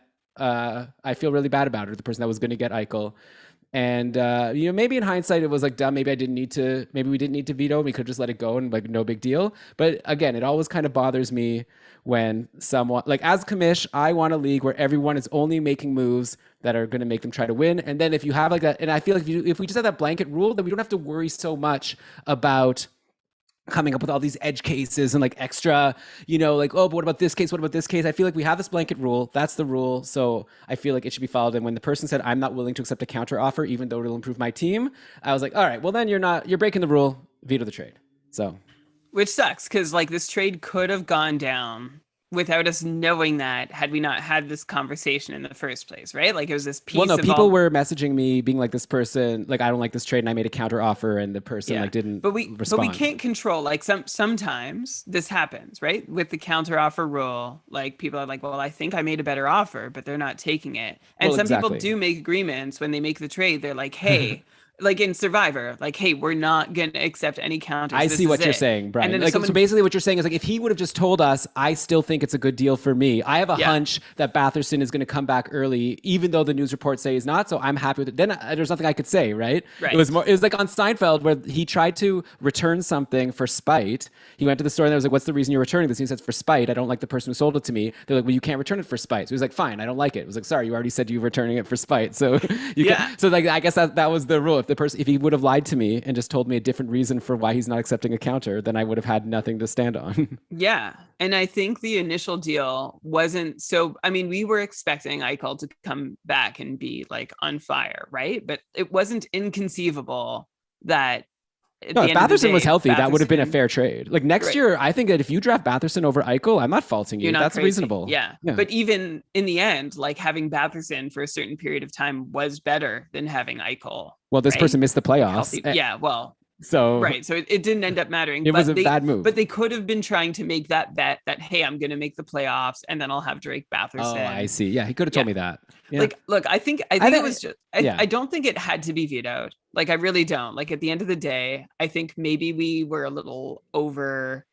[SPEAKER 1] I feel really bad about it, the person that was going to get Eichel. And maybe in hindsight it was like dumb. Maybe we didn't need to veto. We could just let it go and like no big deal. But again, it always kind of bothers me when someone like, as commish, I want a league where everyone is only making moves that are going to make them try to win. And then if you have like that, and I feel like if we just have that blanket rule, then we don't have to worry so much about coming up with all these edge cases and like extra, like, oh, but what about this case? What about this case? I feel like we have this blanket rule. That's the rule. So I feel like it should be followed. And when the person said, I'm not willing to accept a counter offer, even though it'll improve my team, I was like, all right, well then you're breaking the rule, veto the trade. So.
[SPEAKER 2] Which sucks, because like this trade could have gone down without us knowing that had we not had this conversation in the first place, right? Like it was this piece.
[SPEAKER 1] Well, no, people were messaging me being like, this person, like, I don't like this trade, and I made a counter offer, and the person like didn't respond.
[SPEAKER 2] But we can't control, like sometimes this happens, right? With the counter offer rule, like people are like, well, I think I made a better offer, but they're not taking it. And some people do make agreements when they make the trade. They're like, hey, like in Survivor, like, hey, we're not going to accept any counters.
[SPEAKER 1] I see what you're saying, Brian. And then so basically what you're saying is like, if he would have just told us, I still think it's a good deal for me. I have a hunch that Batherson is going to come back early, even though the news reports say he's not. So I'm happy with it. Then there's nothing I could say, right? It was like on Seinfeld where he tried to return something for spite. He went to the store and they was like, what's the reason you're returning this? And he says, for spite. I don't like the person who sold it to me. They're like, well, you can't return it for spite. So he's like, fine, I don't like it. It was like, sorry, you already said you were returning it for spite. So so like, I guess that was the rule. If he would have lied to me and just told me a different reason for why he's not accepting a counter, then I would have had nothing to stand on.
[SPEAKER 2] Yeah. And I think the initial deal wasn't so, I mean, we were expecting Eichel to come back and be like on fire, right? But it wasn't inconceivable that
[SPEAKER 1] no, if Batherson was healthy, that would have been a fair trade. Like next year, I think that if you draft Batherson over Eichel, I'm not faulting you. That's crazy. Reasonable.
[SPEAKER 2] Yeah. But even in the end, like having Batherson for a certain period of time was better than having Eichel.
[SPEAKER 1] Well, this person missed the playoffs.
[SPEAKER 2] Yeah, well.
[SPEAKER 1] So
[SPEAKER 2] so it didn't end up mattering.
[SPEAKER 1] It was a bad move.
[SPEAKER 2] But they could have been trying to make that bet that, hey, I'm going to make the playoffs and then I'll have Drake Batherson.
[SPEAKER 1] Oh, I see. Yeah, he could have told me that. Yeah.
[SPEAKER 2] Like, look, I think it was just, I don't think it had to be vetoed. Like, I really don't. Like, at the end of the day, I think maybe we were a little overactive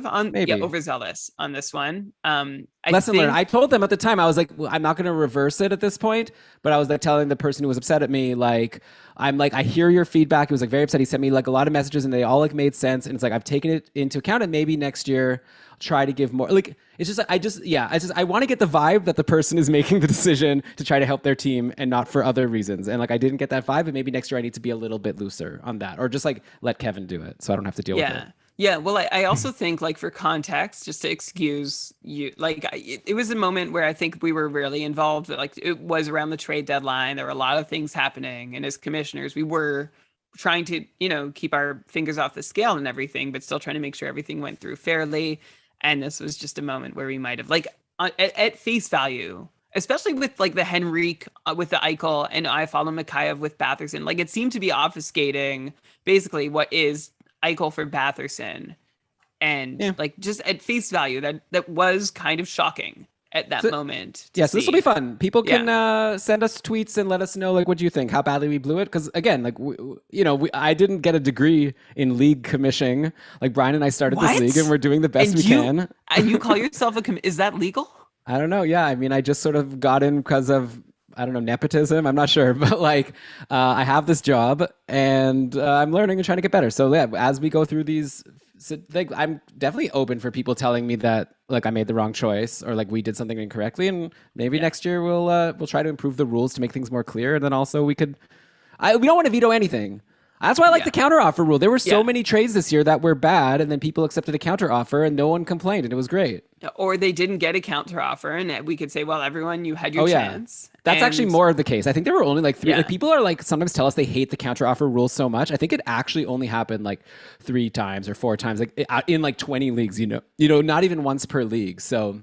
[SPEAKER 2] on overzealous on this one.
[SPEAKER 1] Lesson learned. I told them at the time, I was like, well, I'm not going to reverse it at this point, but I was like telling the person who was upset at me, like, I'm like, I hear your feedback. He was like very upset. He sent me like a lot of messages and they all like made sense. And it's like, I've taken it into account and maybe next year I'll try to give more. Like, it's just like, I want to get the vibe that the person is making the decision to try to help their team and not for other reasons. And like, I didn't get that vibe, and maybe next year I need to be a little bit looser on that, or just like let Kevin do it so I don't have to deal with it.
[SPEAKER 2] Yeah, well, I also think, like, for context, just to excuse you, like, it was a moment where I think we were really involved. Like, it was around the trade deadline. There were a lot of things happening. And as commissioners, we were trying to, keep our fingers off the scale and everything, but still trying to make sure everything went through fairly. And this was just a moment where we might have, like, at face value, especially with, like, the Henrique with the Eichel and I follow Mikheyev with Batherson, like, it seemed to be obfuscating basically what is Eichel for Batherson, and like just at face value that was kind of shocking. at that
[SPEAKER 1] So,
[SPEAKER 2] moment to
[SPEAKER 1] yeah, so this will be
[SPEAKER 2] see.
[SPEAKER 1] fun. People can
[SPEAKER 2] Yeah.
[SPEAKER 1] send us tweets and let us know like what do you think, how badly we blew it. Because again, like I didn't get a degree in league commissioning. Like Brian and I started this league, and
[SPEAKER 2] What?
[SPEAKER 1] we're doing the best
[SPEAKER 2] And
[SPEAKER 1] we
[SPEAKER 2] you
[SPEAKER 1] can.
[SPEAKER 2] call yourself a is that legal?
[SPEAKER 1] I don't know. Yeah, I mean, I just sort of got in because of I don't know nepotism. I'm not sure, but like I have this job and I'm learning and trying to get better. So yeah, as we go through these, so, like I'm definitely open for people telling me that like I made the wrong choice or like we did something incorrectly, and maybe
[SPEAKER 2] Yeah.
[SPEAKER 1] next year we'll try to improve the rules to make things more clear, and then also we don't want to veto anything. That's why I like the
[SPEAKER 2] Yeah.
[SPEAKER 1] counteroffer rule. There were so
[SPEAKER 2] Yeah.
[SPEAKER 1] many trades this year that were bad, and then people accepted a counteroffer, and no one complained, and it was great.
[SPEAKER 2] Or they didn't get a counter offer, and we could say, well, everyone, you had your
[SPEAKER 1] Oh yeah.
[SPEAKER 2] chance.
[SPEAKER 1] That's actually
[SPEAKER 2] And
[SPEAKER 1] more of the case. I think there were only like three. Like
[SPEAKER 2] yeah.
[SPEAKER 1] people are like sometimes tell us they hate the counteroffer rule so much. I think it actually only happened like 3 times or 4 times, like in like 20 leagues. Not even once per league. So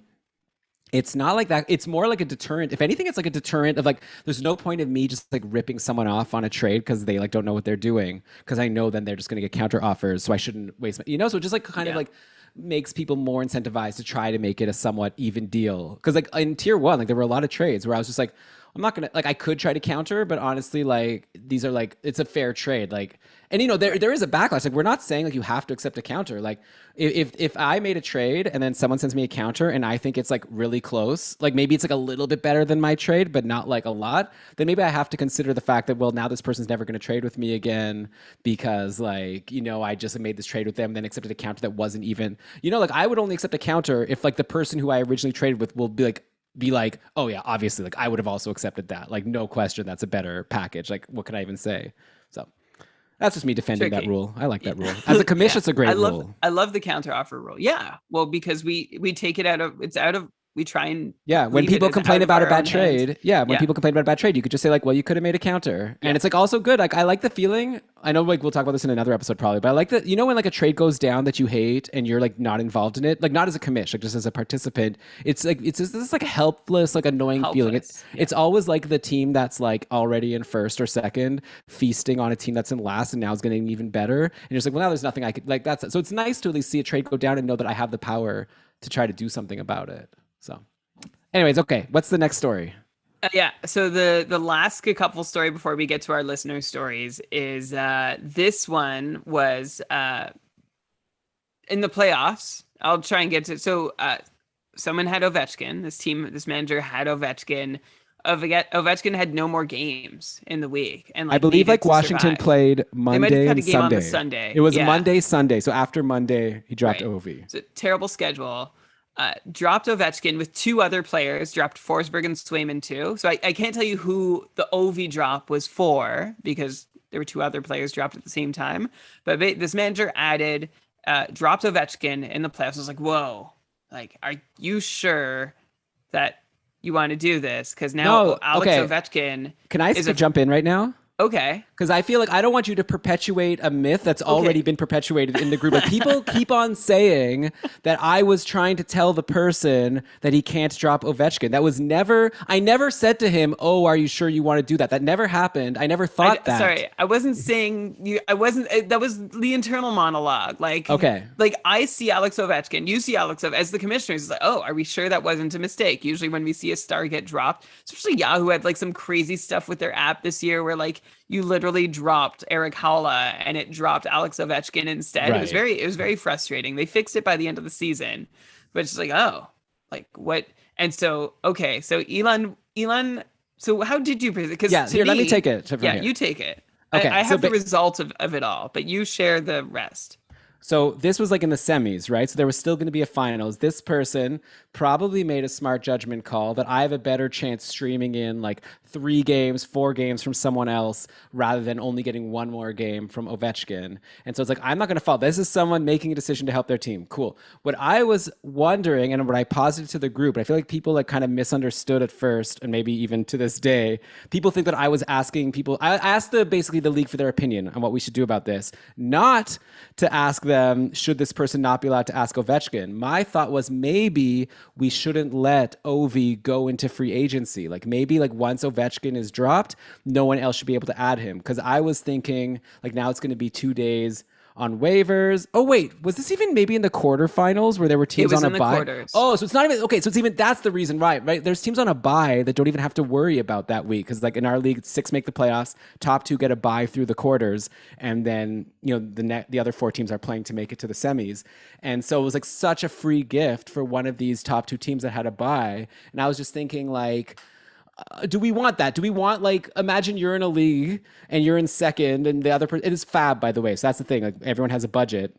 [SPEAKER 1] it's not like that. It's more like a deterrent. If anything, it's like a deterrent of like, there's no point of me just like ripping someone off on a trade because they like don't know what they're doing. Because I know then they're just going to get counter offers. So I shouldn't waste so it just like kind of
[SPEAKER 2] Yeah.
[SPEAKER 1] like makes people more incentivized to try to make it a somewhat even deal. Because like in tier one, like there were a lot of trades where I was just like, I'm not gonna like I could try to counter, but honestly, like these are like it's a fair trade. Like, and there is a backlash. Like we're not saying like you have to accept a counter. Like if I made a trade and then someone sends me a counter and I think it's like really close, like maybe it's like a little bit better than my trade, but not like a lot, then maybe I have to consider the fact that well now this person's never gonna trade with me again because like I just made this trade with them, then accepted a counter that wasn't even like I would only accept a counter if like the person who I originally traded with will be like, oh yeah, obviously, like I would have also accepted that. Like, no question, that's a better package. Like, what could I even say? So that's just me defending that
[SPEAKER 2] Tricky.
[SPEAKER 1] rule. I like that rule. As a commission,
[SPEAKER 2] Yeah.
[SPEAKER 1] it's a great rule.
[SPEAKER 2] I love the counter offer rule. Yeah. Well, because we take it out of we try and
[SPEAKER 1] Yeah, when
[SPEAKER 2] leave it
[SPEAKER 1] people
[SPEAKER 2] as out
[SPEAKER 1] complain
[SPEAKER 2] of
[SPEAKER 1] about a
[SPEAKER 2] our
[SPEAKER 1] bad
[SPEAKER 2] own hands.
[SPEAKER 1] trade, yeah, when
[SPEAKER 2] Yeah.
[SPEAKER 1] people complain about a bad trade, you could just say like, well, you could have made a counter, and
[SPEAKER 2] Yeah.
[SPEAKER 1] it's like also good. Like I like the feeling. I know like we'll talk about this in another episode probably, but I like that when like a trade goes down that you hate and you're like not involved in it, like not as a commish, like just as a participant. It's like it's just this like helpless, like annoying feeling.
[SPEAKER 2] Helpless. Yeah.
[SPEAKER 1] It's always like the team that's like already in first or second feasting on a team that's in last and now is getting even better, and you're just like, well, now there's nothing I could like. That's so it's nice to at least see a trade go down and know that I have the power to try to do something about it. So. Anyways, okay. What's the next story?
[SPEAKER 2] Yeah. So the last couple story before we get to our listener stories is this one was in the playoffs. I'll try and get to so someone had Ovechkin. This manager had Ovechkin. Ovechkin had no more games in the week, and
[SPEAKER 1] I
[SPEAKER 2] like
[SPEAKER 1] believe
[SPEAKER 2] needed
[SPEAKER 1] like
[SPEAKER 2] to
[SPEAKER 1] Washington
[SPEAKER 2] survive.
[SPEAKER 1] played
[SPEAKER 2] They might have
[SPEAKER 1] Monday
[SPEAKER 2] had a
[SPEAKER 1] and
[SPEAKER 2] game on the
[SPEAKER 1] Sunday.
[SPEAKER 2] Sunday.
[SPEAKER 1] It was
[SPEAKER 2] Yeah.
[SPEAKER 1] Monday, Sunday. So after Monday, he dropped
[SPEAKER 2] Right.
[SPEAKER 1] Ovi.
[SPEAKER 2] It's a terrible schedule. Dropped Ovechkin with two other players, dropped Forsberg and Swayman too. So I can't tell you who the Ovi drop was for because there were two other players dropped at the same time. But this manager dropped Ovechkin in the playoffs. I was like, whoa, like, are you sure that you want to do this? Because now
[SPEAKER 1] No,
[SPEAKER 2] Alex
[SPEAKER 1] okay.
[SPEAKER 2] Ovechkin
[SPEAKER 1] Can I
[SPEAKER 2] is a
[SPEAKER 1] jump in right now?
[SPEAKER 2] okay.
[SPEAKER 1] Because I feel like I don't want you to perpetuate a myth that's already been perpetuated in the group. Like people keep on saying that I was trying to tell the person that he can't drop Ovechkin. I never said to him, oh, are you sure you want to do that? That never happened. I never thought that.
[SPEAKER 2] Sorry, I wasn't saying you. I wasn't. That was the internal monologue.
[SPEAKER 1] Okay.
[SPEAKER 2] Like I see Alex Ovechkin, you see Alex Ovechkin as the commissioners. It's like, oh, are we sure that wasn't a mistake? Usually, when we see a star get dropped, especially Yahoo had like some crazy stuff with their app this year, where like you literally dropped Eric Halla and it dropped Alex Ovechkin instead.
[SPEAKER 1] Right.
[SPEAKER 2] It was very frustrating. They fixed it by the end of the season, but it's like, oh, like what? And so okay, so Elon. So how did you present? Because
[SPEAKER 1] Yeah, here, let me take it from
[SPEAKER 2] Yeah,
[SPEAKER 1] here.
[SPEAKER 2] you take it.
[SPEAKER 1] Okay,
[SPEAKER 2] I
[SPEAKER 1] so
[SPEAKER 2] have the result of it all, but you share the rest.
[SPEAKER 1] So this was like in the semis, right? So there was still going to be a finals. This person probably made a smart judgment call that I have a better chance streaming in like 3 games, 4 games from someone else rather than only getting one more game from Ovechkin. And so it's like, I'm not going to fall. This is someone making a decision to help their team. Cool. What I was wondering and what I posited to the group, I feel like people like kind of misunderstood at first and maybe even to this day, people think that I was asking people, I asked basically the league for their opinion on what we should do about this, not to ask them, should this person not be allowed to ask Ovechkin? My thought was maybe we shouldn't let Ovi go into free agency. Like maybe like once Ovechkin is dropped, no one else should be able to add him. Because I was thinking like now it's going to be 2 days on waivers. Oh wait, was this even maybe in the quarterfinals where there were
[SPEAKER 2] It
[SPEAKER 1] teams
[SPEAKER 2] was
[SPEAKER 1] on a
[SPEAKER 2] in the
[SPEAKER 1] bye?
[SPEAKER 2] quarters.
[SPEAKER 1] Oh, so it's not even okay. So it's even that's the reason, right? Right. There's teams on a bye that don't even have to worry about that week because, like in our league, 6 make the playoffs, top 2 get a bye through the quarters, and then the other 4 teams are playing to make it to the semis. And so it was like such a free gift for one of these top 2 teams that had a bye. And I was just thinking like do we want that? Do we want like imagine you're in a league and you're in second and the other person it is fab by the way. So that's the thing. Like everyone has a budget.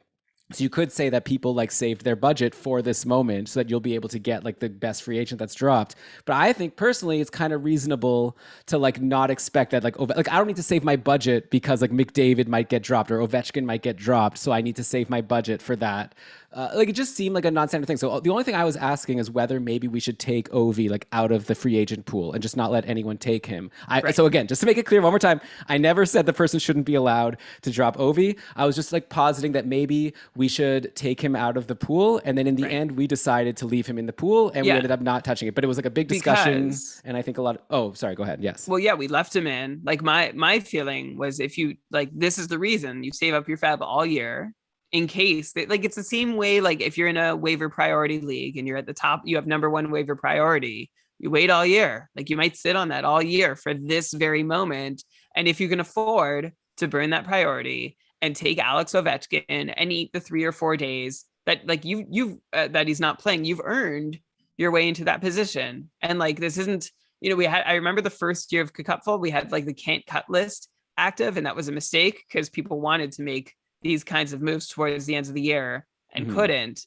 [SPEAKER 1] So you could say that people like saved their budget for this moment so that you'll be able to get like the best free agent that's dropped. But I think personally it's kind of reasonable to like not expect that like I don't need to save my budget because like McDavid might get dropped or Ovechkin might get dropped, so I need to save my budget for that. Like it just seemed like a non-standard thing. So the only thing I was asking is whether maybe we should take Ovi like out of the free agent pool and just not let anyone take him.
[SPEAKER 2] Right.
[SPEAKER 1] So again, just to make it clear one more time, I never said the person shouldn't be allowed to drop Ovi. I was just like positing that maybe we should take him out of the pool, and then in the end we decided to leave him in the pool, and we ended up not touching it. But it was like a big discussion, and I think a lot of. Oh, sorry, go ahead. Yes.
[SPEAKER 2] Well, yeah, we left him in. Like my feeling was if you like this is the reason you save up your fab all year in case like it's the same way like if you're in a waiver priority league and you're at the top, you have number 1 waiver priority, you wait all year. Like you might sit on that all year for this very moment. And if you can afford to burn that priority and take Alex Ovechkin and eat the 3 or 4 days that like you've that he's not playing, you've earned your way into that position. And like this isn't, I remember the first year of Cupful, we had like the can't cut list active, and that was a mistake because people wanted to make these kinds of moves towards the end of the year and couldn't.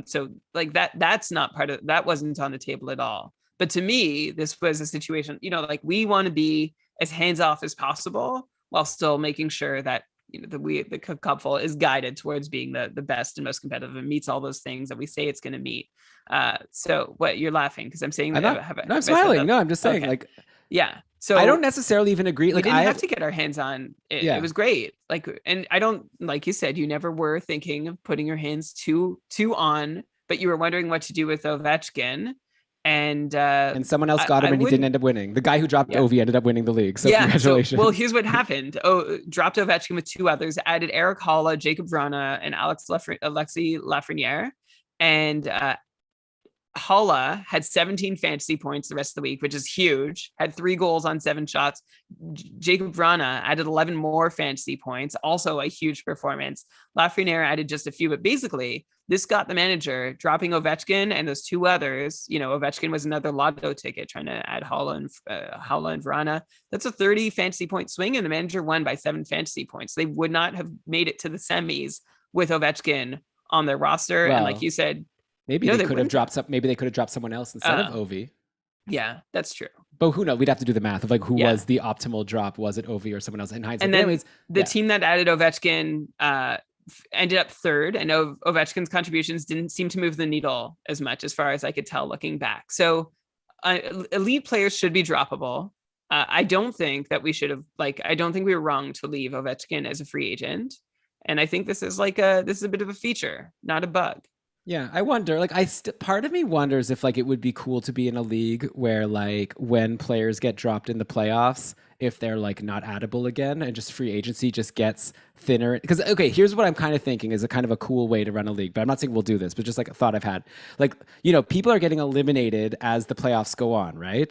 [SPEAKER 2] So like that's not part of that, wasn't on the table at all. But to me, this was a situation, like we want to be as hands off as possible while still making sure that the Cupful is guided towards being the best and most competitive and meets all those things that we say it's going to meet. So what, you're laughing because I'm saying that
[SPEAKER 1] I'm smiling. No, I'm just saying like
[SPEAKER 2] yeah. So
[SPEAKER 1] I don't necessarily even agree.
[SPEAKER 2] Like we didn't have to get our hands on it. Yeah. It was great. Like, and I don't, like you said, you never were thinking of putting your hands too on, but you were wondering what to do with Ovechkin. And
[SPEAKER 1] someone else got him and he didn't end up winning. The guy who dropped Ovi ended up winning the league. So congratulations.
[SPEAKER 2] Well, here's what happened. Dropped Ovechkin with 2 others, added Eric Holla, Jacob Vrana, and Alexi Lafreniere. And Holla had 17 fantasy points the rest of the week, which is huge. Had 3 goals on 7 shots. Jacob Vrana added 11 more fantasy points, also a huge performance. Lafreniere added just a few, but basically this got the manager dropping Ovechkin and those 2 others. Ovechkin was another lotto ticket trying to add Holla and Vrana. That's a 30 fantasy point swing, and the manager won by 7 fantasy points. They would not have made it to the semis with Ovechkin on their roster. Well, and like you said,
[SPEAKER 1] maybe they could have dropped Maybe they could have dropped someone else instead of Ovi.
[SPEAKER 2] Yeah, that's true.
[SPEAKER 1] But who knows? We'd have to do the math of like who was the optimal drop. Was it Ovi or someone else? In hindsight,
[SPEAKER 2] and then anyways, the team that added Ovechkin ended up 3rd. I know Ovechkin's contributions didn't seem to move the needle as much as far as I could tell looking back. So elite players should be droppable. I don't think that we should have I don't think we were wrong to leave Ovechkin as a free agent. And I think this is a bit of a feature, not a bug.
[SPEAKER 1] Yeah, I wonder, part of me wonders if it would be cool to be in a league where when players get dropped in the playoffs, if they're not addable again and just free agency just gets thinner. Because, okay, here's what I'm kind of thinking is a kind of a cool way to run a league, but I'm not saying we'll do this, but just a thought I've had. People are getting eliminated as the playoffs go on, right?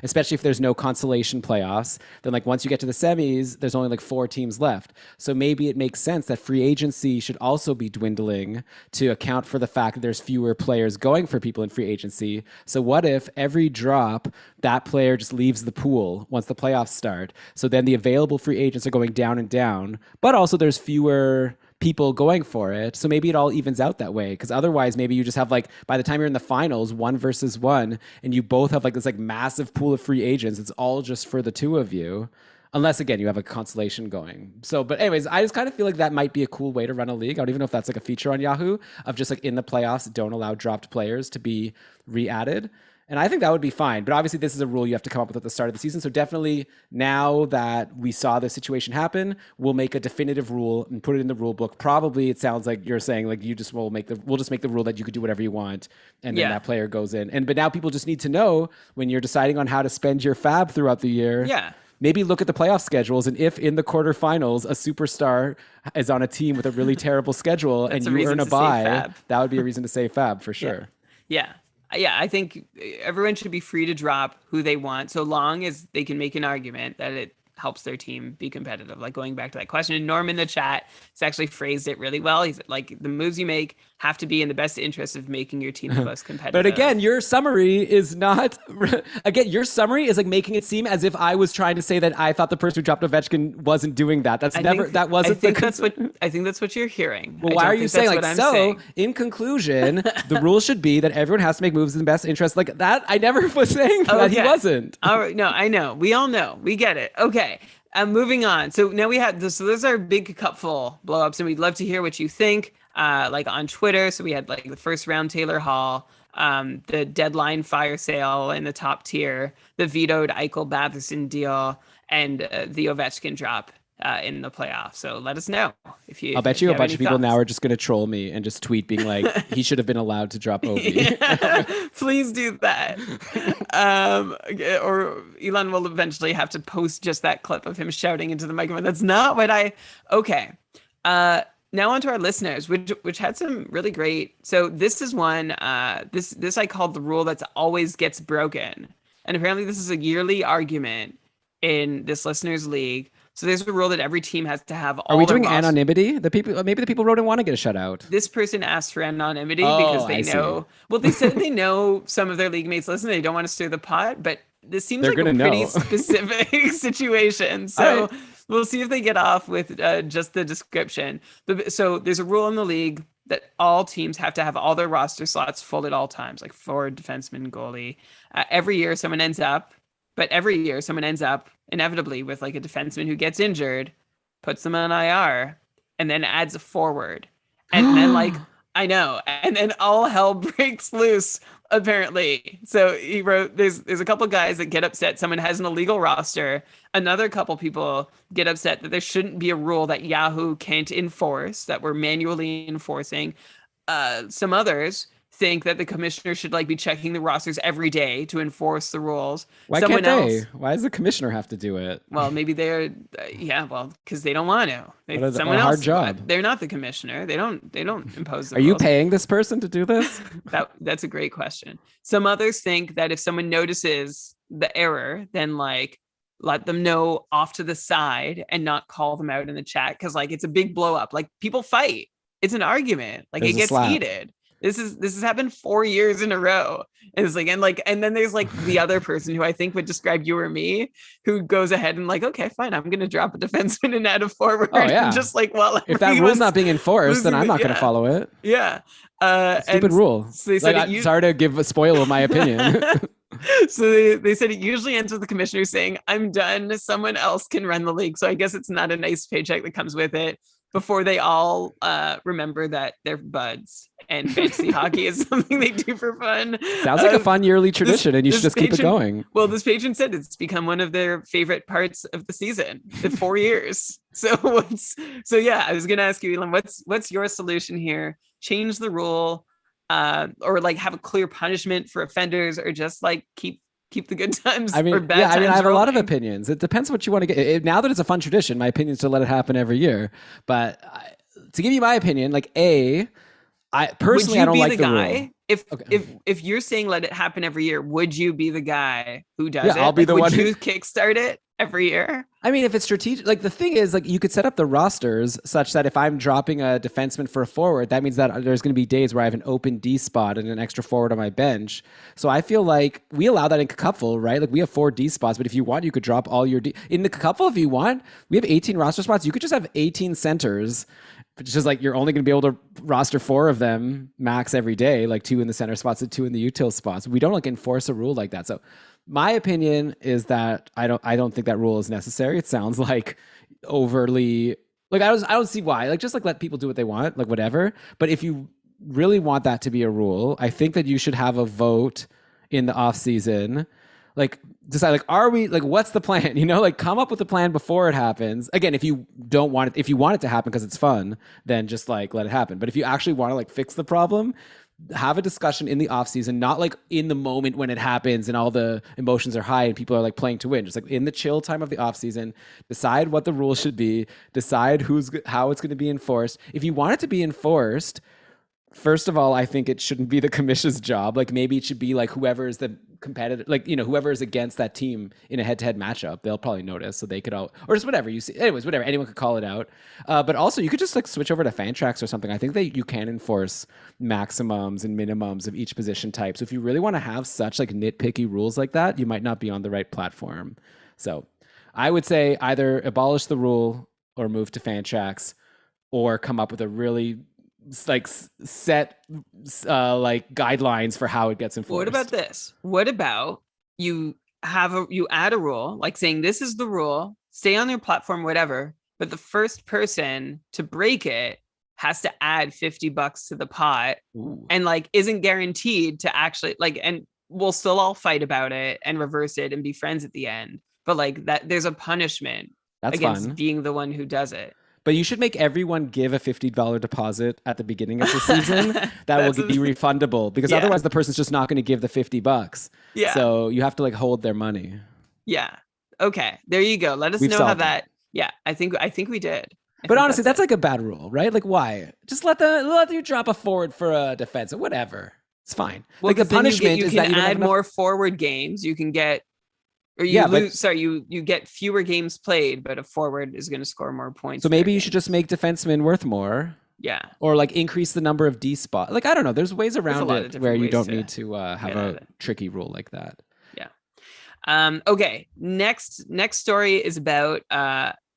[SPEAKER 1] Especially if there's no consolation playoffs, then once you get to the semis, there's only 4 teams left. So maybe it makes sense that free agency should also be dwindling to account for the fact that there's fewer players going for people in free agency. So what if every drop, that player just leaves the pool once the playoffs start? So then the available free agents are going down and down, but also there's fewer people going for it. So maybe it all evens out that way. Because otherwise, maybe you just have by the time you're in the finals, 1 versus 1, and you both have this massive pool of free agents. It's all just for the 2 of you. Unless, again, you have a consolation going. So, but anyways, I just kind of feel like that might be a cool way to run a league. I don't even know if that's a feature on Yahoo of just in the playoffs, don't allow dropped players to be re-added. And I think that would be fine. But obviously, this is a rule you have to come up with at the start of the season. So definitely now that we saw this situation happen, we'll make a definitive rule and put it in the rule book. Probably it sounds like you're saying we'll just make the rule that you could do whatever you want. And then that player goes in. But now people just need to know when you're deciding on how to spend your fab throughout the year.
[SPEAKER 2] Yeah.
[SPEAKER 1] maybe look at the playoff schedules, and if in the quarterfinals a superstar is on a team with a really terrible schedule and
[SPEAKER 2] That's a
[SPEAKER 1] you
[SPEAKER 2] reason
[SPEAKER 1] earn a
[SPEAKER 2] to save
[SPEAKER 1] bye,
[SPEAKER 2] Fab.
[SPEAKER 1] that would be a reason to save Fab for
[SPEAKER 2] Yeah.
[SPEAKER 1] sure.
[SPEAKER 2] Yeah. Yeah, I think everyone should be free to drop who they want so long as they can make an argument that it helps their team be competitive. Like going back to that question, and Norm in the chat has actually phrased it really well. He's like, the moves you make have to be in the best interest of making your team the most
[SPEAKER 1] But again,
[SPEAKER 2] competitive.
[SPEAKER 1] your summary is not. Again, your summary is like making it seem as if I was trying to say that I thought the person who dropped Ovechkin wasn't doing that. That's never. That wasn't the.
[SPEAKER 2] I think that's what you're hearing.
[SPEAKER 1] Well,
[SPEAKER 2] I
[SPEAKER 1] why
[SPEAKER 2] don't
[SPEAKER 1] are you
[SPEAKER 2] think
[SPEAKER 1] saying
[SPEAKER 2] that's
[SPEAKER 1] like
[SPEAKER 2] what I'm
[SPEAKER 1] so?
[SPEAKER 2] saying.
[SPEAKER 1] In conclusion, the rule should be that everyone has to make moves in the best interest. Like that, I never was saying that he wasn't.
[SPEAKER 2] All right, no, I know. We all know. We get it. Okay. Moving on. So now we have this. So those are big cupful blowups, and we'd love to hear what you think. Like on Twitter. So we had like the first round Taylor Hall, the deadline fire sale in the top tier, the vetoed Eichel Batherson deal, and the Ovechkin drop in the playoffs. So let us know if you.
[SPEAKER 1] I'll bet
[SPEAKER 2] if
[SPEAKER 1] you a
[SPEAKER 2] have
[SPEAKER 1] bunch
[SPEAKER 2] any
[SPEAKER 1] of people
[SPEAKER 2] thoughts.
[SPEAKER 1] now are just going to troll me and just tweet being like, he should have been allowed to drop Ovi.
[SPEAKER 2] Yeah, please do that. Or Elon will eventually have to post just that clip of him shouting into the microphone. That's not what I. Okay. Now on to our listeners, which had some really great. So this is one. This I called the rule that's always gets broken, and apparently this is a yearly argument in this listeners league. So there's a rule that every team has to have.
[SPEAKER 1] Are we doing anonymity? The people, maybe the people who didn't want to get a shutout.
[SPEAKER 2] This person asked for anonymity
[SPEAKER 1] Oh,
[SPEAKER 2] because they
[SPEAKER 1] I see.
[SPEAKER 2] know. Well, they said they know some of their league mates listen. They don't want to stir the pot, but this seems
[SPEAKER 1] They're
[SPEAKER 2] like a
[SPEAKER 1] gonna
[SPEAKER 2] pretty
[SPEAKER 1] know.
[SPEAKER 2] specific situation. So
[SPEAKER 1] All right.
[SPEAKER 2] we'll see if they get off with just the description. So there's a rule in the league that all teams have to have all their roster slots full at all times, like forward, defenseman, goalie. Every year, someone ends up inevitably with like a defenseman who gets injured, puts them on IR, and then adds a forward. And then like, I know, and then all hell breaks loose, apparently. So he wrote, there's a couple guys that get upset someone has an illegal roster. Another couple people get upset that there shouldn't be a rule that Yahoo can't enforce, that we're manually enforcing. Some others think that the commissioner should like be checking the rosters every day to enforce the rules.
[SPEAKER 1] Why
[SPEAKER 2] Someone
[SPEAKER 1] can't they?
[SPEAKER 2] else,
[SPEAKER 1] Why does the commissioner have to do it?
[SPEAKER 2] well, maybe they're because they don't want to. Someone
[SPEAKER 1] a hard
[SPEAKER 2] else,
[SPEAKER 1] job.
[SPEAKER 2] they're not the commissioner. They don't impose the
[SPEAKER 1] Are you
[SPEAKER 2] rules.
[SPEAKER 1] paying this person to do this?
[SPEAKER 2] That's a great question. Some others think that if someone notices the error, then like let them know off to the side and not call them out in the chat, because like it's a big blow up. Like people fight. It's an argument. Like
[SPEAKER 1] There's
[SPEAKER 2] it
[SPEAKER 1] a
[SPEAKER 2] gets
[SPEAKER 1] slap.
[SPEAKER 2] heated. This has happened 4 years in a row. And it's like, and then there's like the other person who I think would describe you or me, who goes ahead and like, okay, fine, I'm gonna drop a defenseman and add a forward.
[SPEAKER 1] Oh, yeah.
[SPEAKER 2] And just like, well,
[SPEAKER 1] If that rule's not being enforced, then I'm not going to
[SPEAKER 2] yeah.
[SPEAKER 1] follow it.
[SPEAKER 2] Yeah.
[SPEAKER 1] Stupid rule.
[SPEAKER 2] So they said
[SPEAKER 1] Like, sorry to give a spoil of my opinion.
[SPEAKER 2] So they said it usually ends with the commissioner saying, I'm done. Someone else can run the league. So I guess it's not a nice paycheck that comes with it, before they all remember that they're buds and fantasy hockey is something they do for fun.
[SPEAKER 1] Sounds like a fun yearly tradition, and you should just keep it going.
[SPEAKER 2] Well, this patron said it's become one of their favorite parts of the season, the 4 years. So yeah, I was going to ask you, Elon, what's your solution here? Change the rule, or like have a clear punishment for offenders, or just like keep the good times.
[SPEAKER 1] I mean,
[SPEAKER 2] or bad
[SPEAKER 1] yeah, I mean,
[SPEAKER 2] times
[SPEAKER 1] I have a lot of
[SPEAKER 2] rolling?
[SPEAKER 1] opinions. It depends what you want to get. Now that it's a fun tradition, my opinion is to let it happen every year. But to give you my opinion, like I personally, I don't like the rule.
[SPEAKER 2] If you're saying let it happen every year, would you be the guy who does it?
[SPEAKER 1] I'll be the
[SPEAKER 2] would
[SPEAKER 1] one
[SPEAKER 2] you kickstart it every year?
[SPEAKER 1] I mean, if it's strategic, like the thing is, like you could set up the rosters such that if I'm dropping a defenseman for a forward, that means that there's going to be days where I have an open D spot and an extra forward on my bench. So I feel like we allow that in Cupful, right? Like we have 4 D spots, but if you want, you could drop all your D in the Cupful. If you want, we have 18 roster spots. You could just have 18 centers. It's just like you're only going to be able to roster 4 of them max every day, like 2 in the center spots and 2 in the util spots. We don't like enforce a rule like that. So my opinion is that I don't think that rule is necessary. It sounds like overly like I don't see why. Like just like let people do what they want, like whatever. But if you really want that to be a rule, I think that you should have a vote in the off season. Like decide like are we like what's the plan? You know, like come up with a plan before it happens. Again, if you don't want it, if you want it to happen because it's fun, then just like let it happen. But if you actually want to like fix the problem, have a discussion in the off season, not like in the moment when it happens and all the emotions are high and people are like playing to win. Just like in the chill time of the off season, decide what the rules should be, decide how it's going to be enforced. If you want it to be enforced, first of all, I think it shouldn't be the commission's job. Like maybe it should be like whoever is the competitor, like, whoever is against that team in a head-to-head matchup, they'll probably notice, so they could all, or just whatever you see. Anyways, whatever, anyone could call it out. But also you could just like switch over to fan tracks or something. I think that you can enforce maximums and minimums of each position type. So if you really want to have such like nitpicky rules like that, you might not be on the right platform. So I would say either abolish the rule or move to fan tracks, or come up with a really like set like guidelines for how it gets enforced.
[SPEAKER 2] What about this? What about you add a rule like saying this is the rule, stay on your platform, whatever, but the first person to break it has to add $50 to the pot. Ooh. And like isn't guaranteed to actually like, and we'll still all fight about it and reverse it and be friends at the end. But like that, there's a punishment against being the one who does it.
[SPEAKER 1] But you should make everyone give a $50 deposit at the beginning of the season that will be refundable, because otherwise the person's just not going to give the $50. Yeah. So you have to like hold their money.
[SPEAKER 2] Yeah. Okay. There you go. Let us know how that. Yeah. I think we did.
[SPEAKER 1] But honestly, that's like a bad rule, right? Like why? Just let you drop a forward for a defense or whatever. It's fine.
[SPEAKER 2] Well, like the punishment is that you add more forward games. You can get. Or you get fewer games played, but a forward is going to score more points.
[SPEAKER 1] So maybe you should just make defensemen worth more.
[SPEAKER 2] Yeah.
[SPEAKER 1] Or like increase the number of D spot. Like, I don't know. There's ways around it where you don't need to have a tricky rule like that.
[SPEAKER 2] Yeah. Okay. Next story is about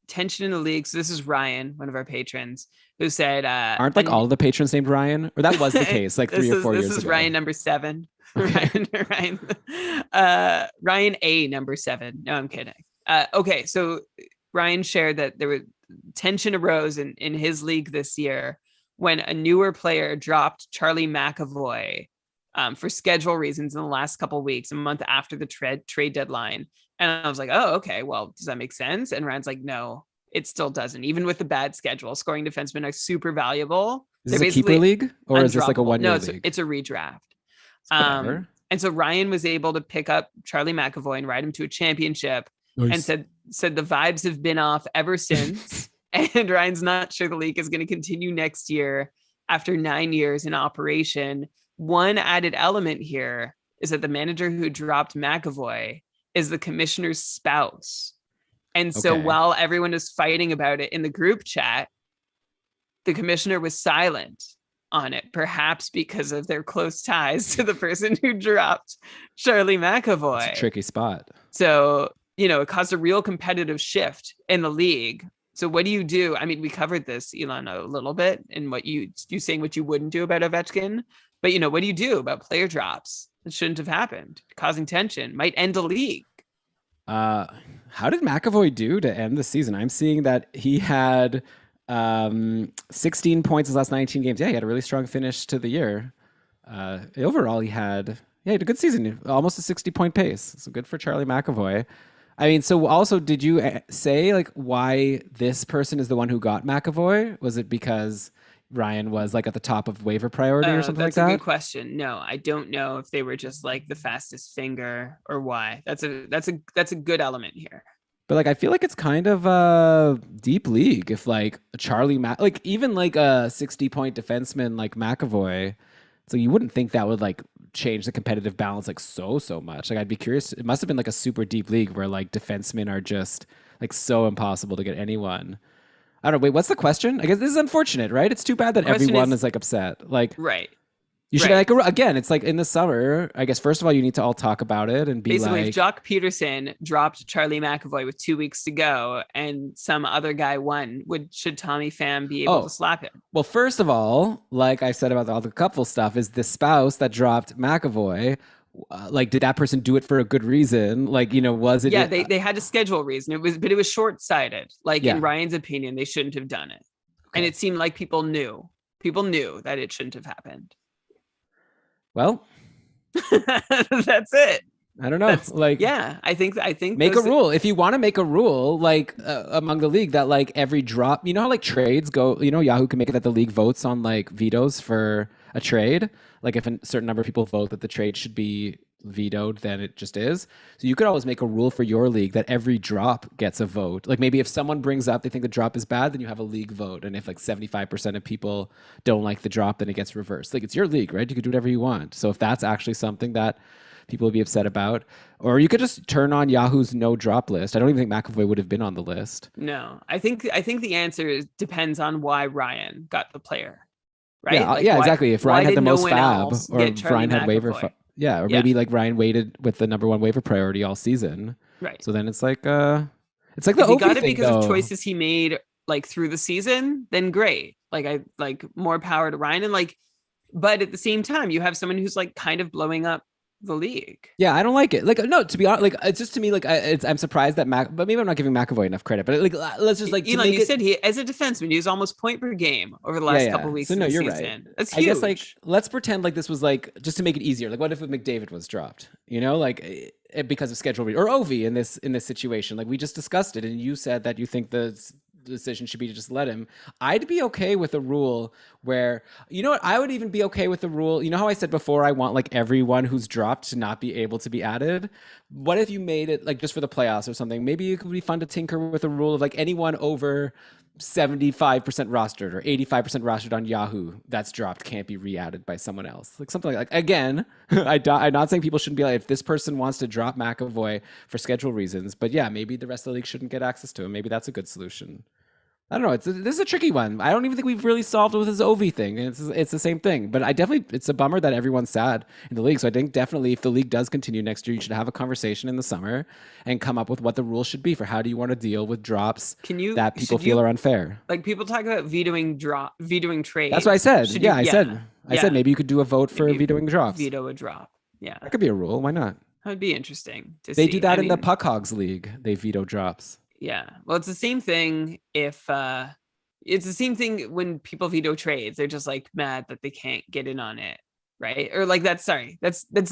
[SPEAKER 2] tension in the league. So this is Ryan, one of our patrons, who said,
[SPEAKER 1] aren't like all of the patrons named Ryan? Or that was the case like 3 or 4 years ago.
[SPEAKER 2] This is Ryan number 7. Okay. Ryan A number 7. No, I'm kidding. Okay, so Ryan shared that there was tension arose in his league this year when a newer player dropped Charlie McAvoy for schedule reasons in the last couple of weeks, a month after the trade deadline. And I was like, oh, okay, well, does that make sense? And Ryan's like, no, it still doesn't. Even with the bad schedule, scoring defensemen are super valuable.
[SPEAKER 1] Is this a keeper league, or is this like a 1-year league?
[SPEAKER 2] No, it's a redraft. And so Ryan was able to pick up Charlie McAvoy and ride him to a championship. Nice. And said the vibes have been off ever since. And Ryan's not sure the league is going to continue next year after 9 years in operation. One added element here is that the manager who dropped McAvoy is the commissioner's spouse. And so while everyone is fighting about it in the group chat, the commissioner was silent on it, perhaps because of their close ties to the person who dropped Charlie McAvoy.
[SPEAKER 1] It's a tricky spot.
[SPEAKER 2] So, it caused a real competitive shift in the league. So what do you do? I mean, we covered this, Elon, a little bit in what you saying what you wouldn't do about Ovechkin. But, what do you do about player drops that shouldn't have happened, causing tension, might end a league?
[SPEAKER 1] How did McAvoy do to end the season? I'm seeing that he had 16 points his last 19 games. Yeah, he had a really strong finish to the year. Overall, he had a good season, almost a 60-point pace. So good for Charlie McAvoy. I mean, so also, did you say like why this person is the one who got McAvoy? Was it because Ryan was like at the top of waiver priority or something like that?
[SPEAKER 2] That's a good question. No, I don't know if they were just like the fastest finger or why. That's a good element here.
[SPEAKER 1] But like, I feel like it's kind of a deep league if like like even like a 60-point defenseman like McAvoy. So you wouldn't think that would like change the competitive balance like so much. Like I'd be curious. It must have been like a super deep league where like defensemen are just like so impossible to get anyone. I don't know. Wait, what's the question? I guess this is unfortunate, right? It's too bad that everyone is like upset. Like,
[SPEAKER 2] right.
[SPEAKER 1] You should like, again, it's like in the summer, I guess, first of all, you need to all talk about it and be
[SPEAKER 2] basically,
[SPEAKER 1] like.
[SPEAKER 2] If Jock Peterson dropped Charlie McAvoy with 2 weeks to go and some other guy won, should Tommy Pham be able to slap him?
[SPEAKER 1] Well, first of all, like I said about all the couple stuff, is the spouse that dropped McAvoy. Like, did that person do it for a good reason? Like, was it?
[SPEAKER 2] Yeah, they had a schedule reason. It was short-sighted. Like in Ryan's opinion, they shouldn't have done it. Okay. And it seemed like people knew that it shouldn't have happened.
[SPEAKER 1] Well,
[SPEAKER 2] that's it.
[SPEAKER 1] I don't know.
[SPEAKER 2] That's
[SPEAKER 1] Like,
[SPEAKER 2] yeah. I think
[SPEAKER 1] make a
[SPEAKER 2] those.
[SPEAKER 1] rule. If you want to make a rule, like among the league, that like every drop, you know how like trades go, Yahoo can make it that the league votes on like vetoes for a trade. Like if a certain number of people vote that the trade should be vetoed, then it just is. So you could always make a rule for your league that every drop gets a vote. Like maybe if someone brings up they think the drop is bad, then you have a league vote. And if like 75% of people don't like the drop, then it gets reversed. Like it's your league, right? You can do whatever you want. So if that's actually something that people would be upset about, or you could just turn on Yahoo's no drop list. I don't even think McAvoy would have been on the list.
[SPEAKER 2] No, I think the answer depends on why Ryan got the player, right?
[SPEAKER 1] Yeah,
[SPEAKER 2] Like
[SPEAKER 1] yeah, exactly. If
[SPEAKER 2] why
[SPEAKER 1] Ryan had
[SPEAKER 2] did
[SPEAKER 1] the
[SPEAKER 2] no
[SPEAKER 1] most
[SPEAKER 2] one
[SPEAKER 1] fab,
[SPEAKER 2] else
[SPEAKER 1] or
[SPEAKER 2] get
[SPEAKER 1] if
[SPEAKER 2] Charlie
[SPEAKER 1] Ryan had
[SPEAKER 2] McAvoy?
[SPEAKER 1] yeah, or
[SPEAKER 2] Yeah,
[SPEAKER 1] maybe like Ryan waited with the number one waiver priority all season.
[SPEAKER 2] right.
[SPEAKER 1] So then it's like the
[SPEAKER 2] If he
[SPEAKER 1] Ovi
[SPEAKER 2] got it
[SPEAKER 1] thing
[SPEAKER 2] because of
[SPEAKER 1] though.
[SPEAKER 2] choices he made like through the season, then great. Like I like more power to Ryan and like, but at the same time, you have someone who's like kind of blowing up the league.
[SPEAKER 1] Yeah, I don't like it. Like, no, to be honest, like it's just to me, like I'm surprised that but maybe I'm not giving McAvoy enough credit. But like, let's just like to
[SPEAKER 2] Elon,
[SPEAKER 1] make
[SPEAKER 2] you
[SPEAKER 1] it.
[SPEAKER 2] said he as a defenseman, he was almost point per game over the
[SPEAKER 1] Yeah,
[SPEAKER 2] last couple
[SPEAKER 1] yeah.
[SPEAKER 2] of
[SPEAKER 1] So
[SPEAKER 2] weeks of
[SPEAKER 1] no,
[SPEAKER 2] the
[SPEAKER 1] you're right.
[SPEAKER 2] season. That's
[SPEAKER 1] I guess like
[SPEAKER 2] huge.
[SPEAKER 1] let's pretend like this was like just to make it easier. Like, what if McDavid was dropped? Like because of schedule or Ovi in this situation. Like we just discussed it, and you said that you think the decision should be to just let him. I'd be okay with a rule where what I would even be okay with the rule. You know how I said before I want like everyone who's dropped to not be able to be added. What if you made it like just for the playoffs or something? Maybe it could be fun to tinker with a rule of like anyone over 75% rostered or 85% rostered on Yahoo that's dropped can't be re-added by someone else. Like something like again, I'm not saying people shouldn't be like, if this person wants to drop McAvoy for schedule reasons, but yeah, maybe the rest of the league shouldn't get access to him. Maybe that's a good solution. I don't know. This is a tricky one. I don't even think we've really solved it with this Ovi thing. It's the same thing. But it's a bummer that everyone's sad in the league. So I think definitely if the league does continue next year, you should have a conversation in the summer and come up with what the rules should be for how do you want to deal with drops
[SPEAKER 2] Can you
[SPEAKER 1] that people
[SPEAKER 2] should
[SPEAKER 1] feel
[SPEAKER 2] you
[SPEAKER 1] are unfair.
[SPEAKER 2] like people talk about vetoing
[SPEAKER 1] That's what I
[SPEAKER 2] trades?
[SPEAKER 1] said.
[SPEAKER 2] Should
[SPEAKER 1] Yeah,
[SPEAKER 2] you?
[SPEAKER 1] I
[SPEAKER 2] Yeah,
[SPEAKER 1] said I said
[SPEAKER 2] yeah.
[SPEAKER 1] maybe you could do a vote for
[SPEAKER 2] Maybe
[SPEAKER 1] vetoing drops.
[SPEAKER 2] veto a drop. Yeah,
[SPEAKER 1] That could be a rule. Why not?
[SPEAKER 2] that would be interesting to
[SPEAKER 1] They do
[SPEAKER 2] see. I
[SPEAKER 1] that in the
[SPEAKER 2] mean,
[SPEAKER 1] Puck Hogs League. They veto drops.
[SPEAKER 2] yeah. Well, it's the same thing if it's the same thing when people veto trades. They're just like mad that they can't get in on it, right? Or like that's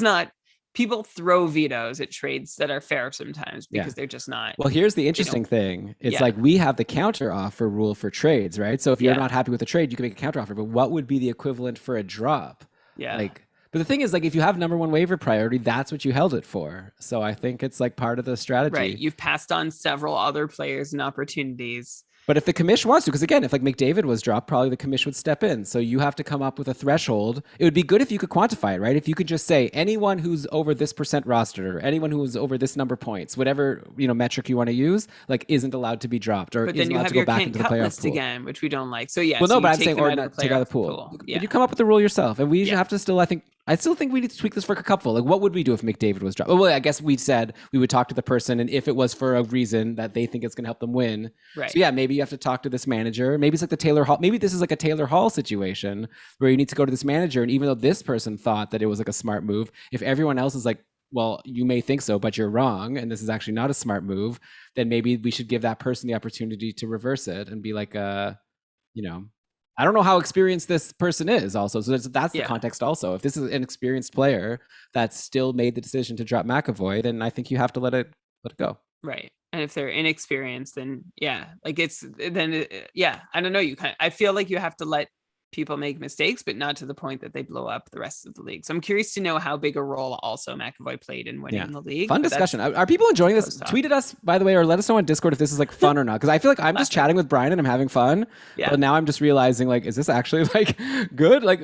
[SPEAKER 2] not people throw vetoes at trades that are fair sometimes
[SPEAKER 1] Yeah.
[SPEAKER 2] because they're just not,
[SPEAKER 1] Well, here's the
[SPEAKER 2] they don't
[SPEAKER 1] interesting thing. It's
[SPEAKER 2] yeah,
[SPEAKER 1] like we have the counter offer rule for trades, right? So if you're
[SPEAKER 2] yeah,
[SPEAKER 1] not happy with the trade, you can make a counter offer. But what would be the equivalent for a drop?
[SPEAKER 2] yeah.
[SPEAKER 1] Like, but the thing is, like, if you have number one waiver priority, that's what you held it for. So I think it's like part of the
[SPEAKER 2] Right.
[SPEAKER 1] strategy.
[SPEAKER 2] You've passed on several other players and opportunities.
[SPEAKER 1] But if the commission wants to, because again, if like McDavid was dropped, probably the commission would step in. So you have to come up with a threshold. It would be good if you could quantify it, right? If you could just say anyone who's over this percent rostered or anyone who is over this number of points, whatever metric you want to use, like isn't allowed to be dropped or
[SPEAKER 2] But then
[SPEAKER 1] isn't
[SPEAKER 2] you
[SPEAKER 1] allowed
[SPEAKER 2] have
[SPEAKER 1] to go
[SPEAKER 2] your
[SPEAKER 1] back
[SPEAKER 2] can't
[SPEAKER 1] into the
[SPEAKER 2] cut
[SPEAKER 1] playoff
[SPEAKER 2] list
[SPEAKER 1] pool.
[SPEAKER 2] again, which we don't like. So yeah,
[SPEAKER 1] Well,
[SPEAKER 2] so
[SPEAKER 1] no,
[SPEAKER 2] you
[SPEAKER 1] but I'm
[SPEAKER 2] take
[SPEAKER 1] saying
[SPEAKER 2] them
[SPEAKER 1] or
[SPEAKER 2] out of the
[SPEAKER 1] not take out of the
[SPEAKER 2] playoff
[SPEAKER 1] pool.
[SPEAKER 2] pool.
[SPEAKER 1] But
[SPEAKER 2] Yeah.
[SPEAKER 1] you come up with the rule yourself, and we should have to still. I still think we need to tweak this for a couple. Like, what would we do if McDavid was dropped? Well, I guess we said we would talk to the person, and if it was for a reason that they think it's going to help them win, so
[SPEAKER 2] Right.
[SPEAKER 1] yeah, maybe you have to talk to this manager. Maybe it's like the Taylor Hall. Maybe this is like a Taylor Hall situation where you need to go to this manager, and even though this person thought that it was like a smart move, if everyone else is like, well, you may think so, but you're wrong, and this is actually not a smart move, then maybe we should give that person the opportunity to reverse it and be like, you know, I don't know how experienced this person is also. So that's the
[SPEAKER 2] Yeah.
[SPEAKER 1] context also. If this is an experienced player that still made the decision to drop McAvoy, then I think you have to let it go.
[SPEAKER 2] Right. And if they're inexperienced, then yeah, like yeah, I don't know. I feel like you have to let people make mistakes, but not to the point that they blow up the rest of the league. So I'm curious to know how big a role also McAvoy played in
[SPEAKER 1] Yeah.
[SPEAKER 2] winning the league.
[SPEAKER 1] Fun
[SPEAKER 2] But that's
[SPEAKER 1] discussion. Are people enjoying this?
[SPEAKER 2] post talk.
[SPEAKER 1] Tweet at us, by the way, or let us know on Discord if this is like fun or not. Because I feel like I'm just chatting with Brian and I'm having fun.
[SPEAKER 2] Yeah.
[SPEAKER 1] But now I'm just realizing, like, is this actually like good? Like,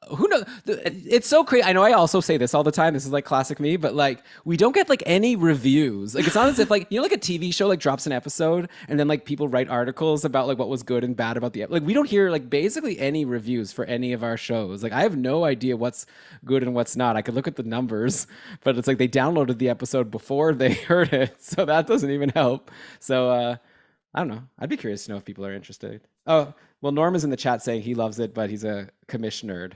[SPEAKER 1] who knows? It's so crazy. I know I also say this all the time. This is like classic me, but like, we don't get like any reviews. Like, it's not as if like, like a TV show like drops an episode and then like people write articles about like what was good and bad about the like, we don't hear like basically any reviews for any of our shows. Like, I have no idea what's good and what's not. I could look at the numbers, but it's like they downloaded the episode before they heard it. So that doesn't even help. So, I don't know. I'd be curious to know if people are interested. Oh, well, Norm is in the chat saying he loves it, but he's a commissioner.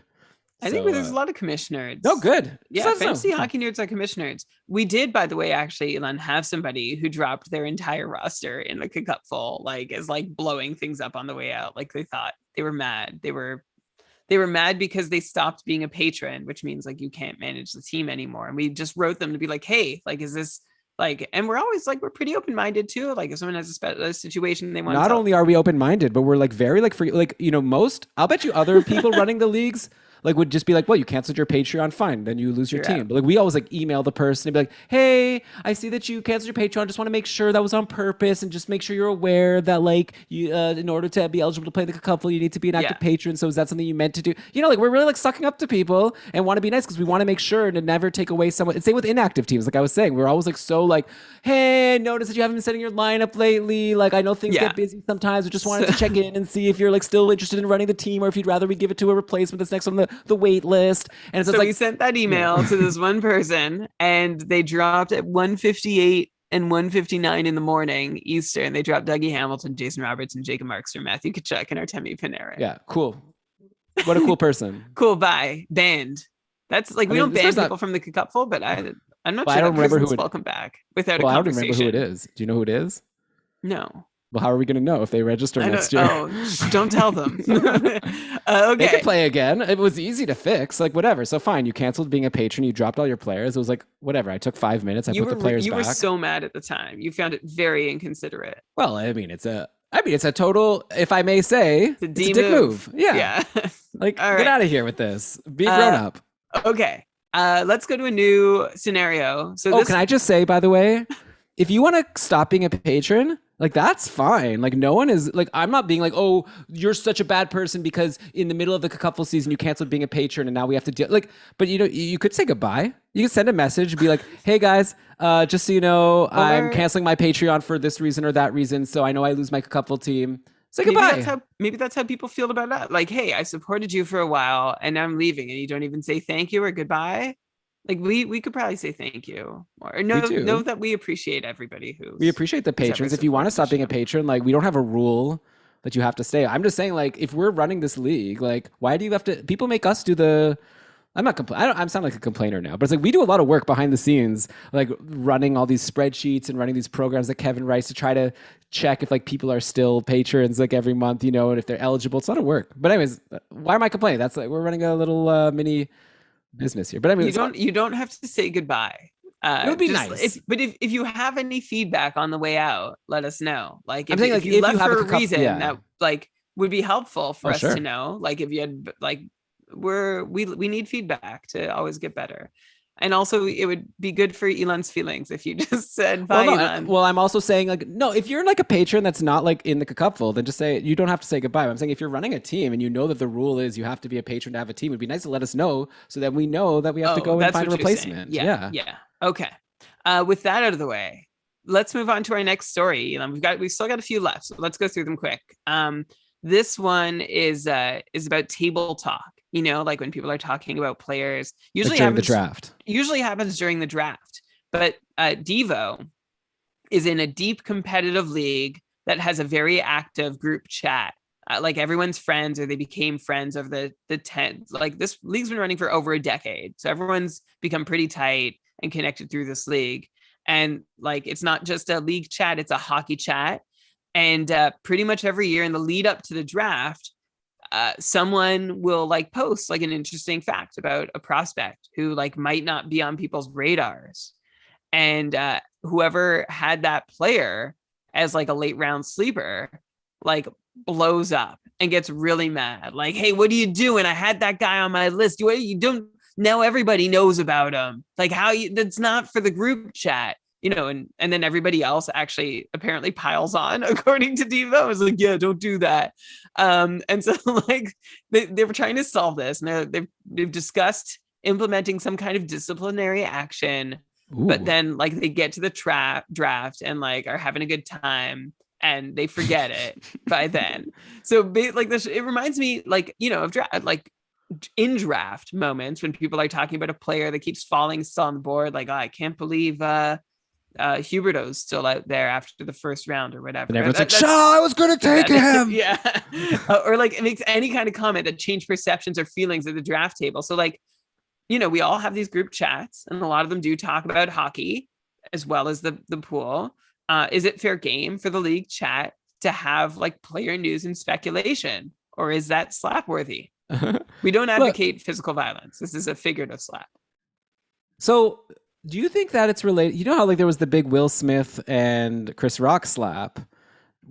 [SPEAKER 2] I think there's a lot of commissioners.
[SPEAKER 1] No, good.
[SPEAKER 2] Yeah, fantasy hockey nerds are commissioners. We did, by the way, actually, Elon, have somebody who dropped their entire roster in like a cupful, like as like blowing things up on the way out. Like they thought they were mad. They were they were mad because they stopped being a patron, which means like you can't manage the team anymore. And we just wrote them to be like, hey, like, is this like, and we're always like, we're pretty open-minded too. Like if someone has a situation they want to
[SPEAKER 1] Not
[SPEAKER 2] tell.
[SPEAKER 1] only are we open-minded, but we're like very like free, like, you know, most, I'll bet you other people running the leagues like would just be like, well, you canceled your Patreon, fine, then you lose your
[SPEAKER 2] You're
[SPEAKER 1] team.
[SPEAKER 2] out.
[SPEAKER 1] But like we always like email the person and be like, hey, I see that you canceled your Patreon, just want to make sure that was on purpose and just make sure you're aware that like you in order to be eligible to play the couple, you need to be an
[SPEAKER 2] Yeah.
[SPEAKER 1] active patron. So is that something you meant to do? You know, like we're really like sucking up to people and want to be nice because we want to make sure to never take away someone. And same with inactive teams, like I was saying, we're always like so like, hey, I noticed that you haven't been setting your lineup lately. Like I know things
[SPEAKER 2] Yeah.
[SPEAKER 1] get busy sometimes. We just wanted to check in and see if you're like still interested in running the team or if you'd rather we give it to a replacement that's next on the wait list. And it's
[SPEAKER 2] So
[SPEAKER 1] like,
[SPEAKER 2] we sent that
[SPEAKER 1] yeah.
[SPEAKER 2] email to this one person and they dropped at 1:58 and 1:59 in the morning Eastern. They dropped Dougie Hamilton, Jason Roberts, and Jacob Markstrom, Matthew Tkachuk, and Artemi Panarin.
[SPEAKER 1] Yeah, cool. What a cool person.
[SPEAKER 2] Cool, bye. Banned. That's like,
[SPEAKER 1] I
[SPEAKER 2] we
[SPEAKER 1] mean,
[SPEAKER 2] don't
[SPEAKER 1] this
[SPEAKER 2] ban
[SPEAKER 1] person's
[SPEAKER 2] people
[SPEAKER 1] not,
[SPEAKER 2] from the cupful, but I'm not
[SPEAKER 1] well, I
[SPEAKER 2] sure
[SPEAKER 1] don't
[SPEAKER 2] that
[SPEAKER 1] remember who
[SPEAKER 2] person's
[SPEAKER 1] it,
[SPEAKER 2] welcome back without a
[SPEAKER 1] well, I don't remember who it
[SPEAKER 2] conversation.
[SPEAKER 1] is. Do you know who it is?
[SPEAKER 2] No.
[SPEAKER 1] Well, how are we going to know if they register
[SPEAKER 2] I
[SPEAKER 1] next
[SPEAKER 2] don't.
[SPEAKER 1] year?
[SPEAKER 2] Oh, don't tell them.
[SPEAKER 1] They could
[SPEAKER 2] Okay.
[SPEAKER 1] play again. It was easy to fix, like whatever. So fine, you canceled being a patron, you dropped all your players. It was like whatever. I took 5 minutes, I
[SPEAKER 2] You
[SPEAKER 1] put the
[SPEAKER 2] were
[SPEAKER 1] players
[SPEAKER 2] you were
[SPEAKER 1] back.
[SPEAKER 2] so mad at the time. You found it very inconsiderate.
[SPEAKER 1] Well, I mean, it's a total, if I may say,
[SPEAKER 2] It's a
[SPEAKER 1] it's a
[SPEAKER 2] D
[SPEAKER 1] dick
[SPEAKER 2] move.
[SPEAKER 1] move. Yeah,
[SPEAKER 2] Yeah.
[SPEAKER 1] like
[SPEAKER 2] All
[SPEAKER 1] get
[SPEAKER 2] right.
[SPEAKER 1] out of here with this. Be a grown
[SPEAKER 2] Uh,
[SPEAKER 1] up.
[SPEAKER 2] okay. Let's go to a new scenario. So
[SPEAKER 1] Oh,
[SPEAKER 2] this
[SPEAKER 1] can I just say, by the way, if you want to stop being a patron, like that's fine. Like no one is like, I'm not being like, oh, you're such a bad person because in the middle of the couple season you canceled being a patron and now we have to deal like. But you know, you could say goodbye. You can send a message, be like, hey guys, just so you know, I'm
[SPEAKER 2] or
[SPEAKER 1] canceling my Patreon for this reason or that reason. So I know I lose my couple team. Say
[SPEAKER 2] maybe that's
[SPEAKER 1] goodbye.
[SPEAKER 2] how people feel about that. Like, hey, I supported you for a while and now I'm leaving and you don't even say thank you or goodbye. Like we could probably say thank you or
[SPEAKER 1] We
[SPEAKER 2] know
[SPEAKER 1] do.
[SPEAKER 2] that we appreciate everybody
[SPEAKER 1] We appreciate the
[SPEAKER 2] who's ever
[SPEAKER 1] patrons. If you want to
[SPEAKER 2] supported the
[SPEAKER 1] stop being a
[SPEAKER 2] show.
[SPEAKER 1] patron, like we don't have a rule that you have to stay. I'm just saying, like, if we're running this league, like, why do you have to? People make us do the. I'm not compl- I don't. I'm sound like a complainer now, but it's like we do a lot of work behind the scenes, like running all these spreadsheets and running these programs that Kevin writes to try to check if like people are still patrons like every month, you know, and if they're eligible. It's a lot of work. But anyways, why am I complaining? That's like we're running a little mini business here. But I mean, so
[SPEAKER 2] You don't have to say goodbye.
[SPEAKER 1] it would be
[SPEAKER 2] Just
[SPEAKER 1] nice.
[SPEAKER 2] if you have any feedback on the way out, let us know. Like
[SPEAKER 1] I'm saying like
[SPEAKER 2] if you
[SPEAKER 1] if you
[SPEAKER 2] left
[SPEAKER 1] have
[SPEAKER 2] for
[SPEAKER 1] a
[SPEAKER 2] a
[SPEAKER 1] cup,
[SPEAKER 2] reason
[SPEAKER 1] yeah.
[SPEAKER 2] that like would be helpful for
[SPEAKER 1] Oh
[SPEAKER 2] us to
[SPEAKER 1] sure.
[SPEAKER 2] know. Like if you had like we need feedback to always get better. And also it would be good for Elon's feelings if you just said
[SPEAKER 1] Well,
[SPEAKER 2] bye,
[SPEAKER 1] no.
[SPEAKER 2] Elon.
[SPEAKER 1] Well, I'm also saying like no. If you're like a patron that's not like in the cupful, then just say you don't have to say goodbye. But I'm saying if you're running a team and you know that the rule is you have to be a patron to have a team, it'd be nice to let us know so that we know that we have to
[SPEAKER 2] Oh,
[SPEAKER 1] go and
[SPEAKER 2] that's
[SPEAKER 1] find a
[SPEAKER 2] what you're saying.
[SPEAKER 1] replacement.
[SPEAKER 2] Yeah,
[SPEAKER 1] Yeah.
[SPEAKER 2] yeah. Okay. With that out of the way, let's move on to our next story. We've still got a few left, so let's go through them quick. This one is about table talk. You know, like when people are talking about players,
[SPEAKER 1] Like during the draft.
[SPEAKER 2] usually happens during the draft. But Devo is in a deep competitive league that has a very active group chat. Like everyone's friends or they became friends of the 10. Like this league's been running for over a decade. So everyone's become pretty tight and connected through this league. And like it's not just a league chat, it's a hockey chat. And pretty much every year in the lead up to the draft, someone will like post like an interesting fact about a prospect who like might not be on people's radars. And whoever had that player as like a late round sleeper, like blows up and gets really mad. Like, hey, what are you doing? I had that guy on my list. You don't now everybody knows about him. Like that's not for the group chat. You know, and then everybody else actually apparently piles on, according to Devo. I was like, yeah, don't do that. And so like they were trying to solve this, and they've discussed implementing some kind of disciplinary action. But
[SPEAKER 1] Ooh.
[SPEAKER 2] then like they get to the draft and like are having a good time and they forget it by then. So like this, it reminds me like, you know, of draft, like in draft moments when people are talking about a player that keeps falling still on the board. Like, oh, I can't believe Huberto's still out there after the first round or whatever.
[SPEAKER 1] And everyone's like, Shaw, I was going to take him.
[SPEAKER 2] Yeah. Or like it makes any kind of comment that change perceptions or feelings at the draft table. So like, you know, we all have these group chats and a lot of them do talk about hockey as well as the pool. Is it fair game for the league chat to have like player news and speculation, or is that slap worthy? We don't
[SPEAKER 1] Look,
[SPEAKER 2] advocate physical violence. This is a figurative slap.
[SPEAKER 1] so do you think that it's related? You know how like there was the big Will Smith and Chris Rock slap?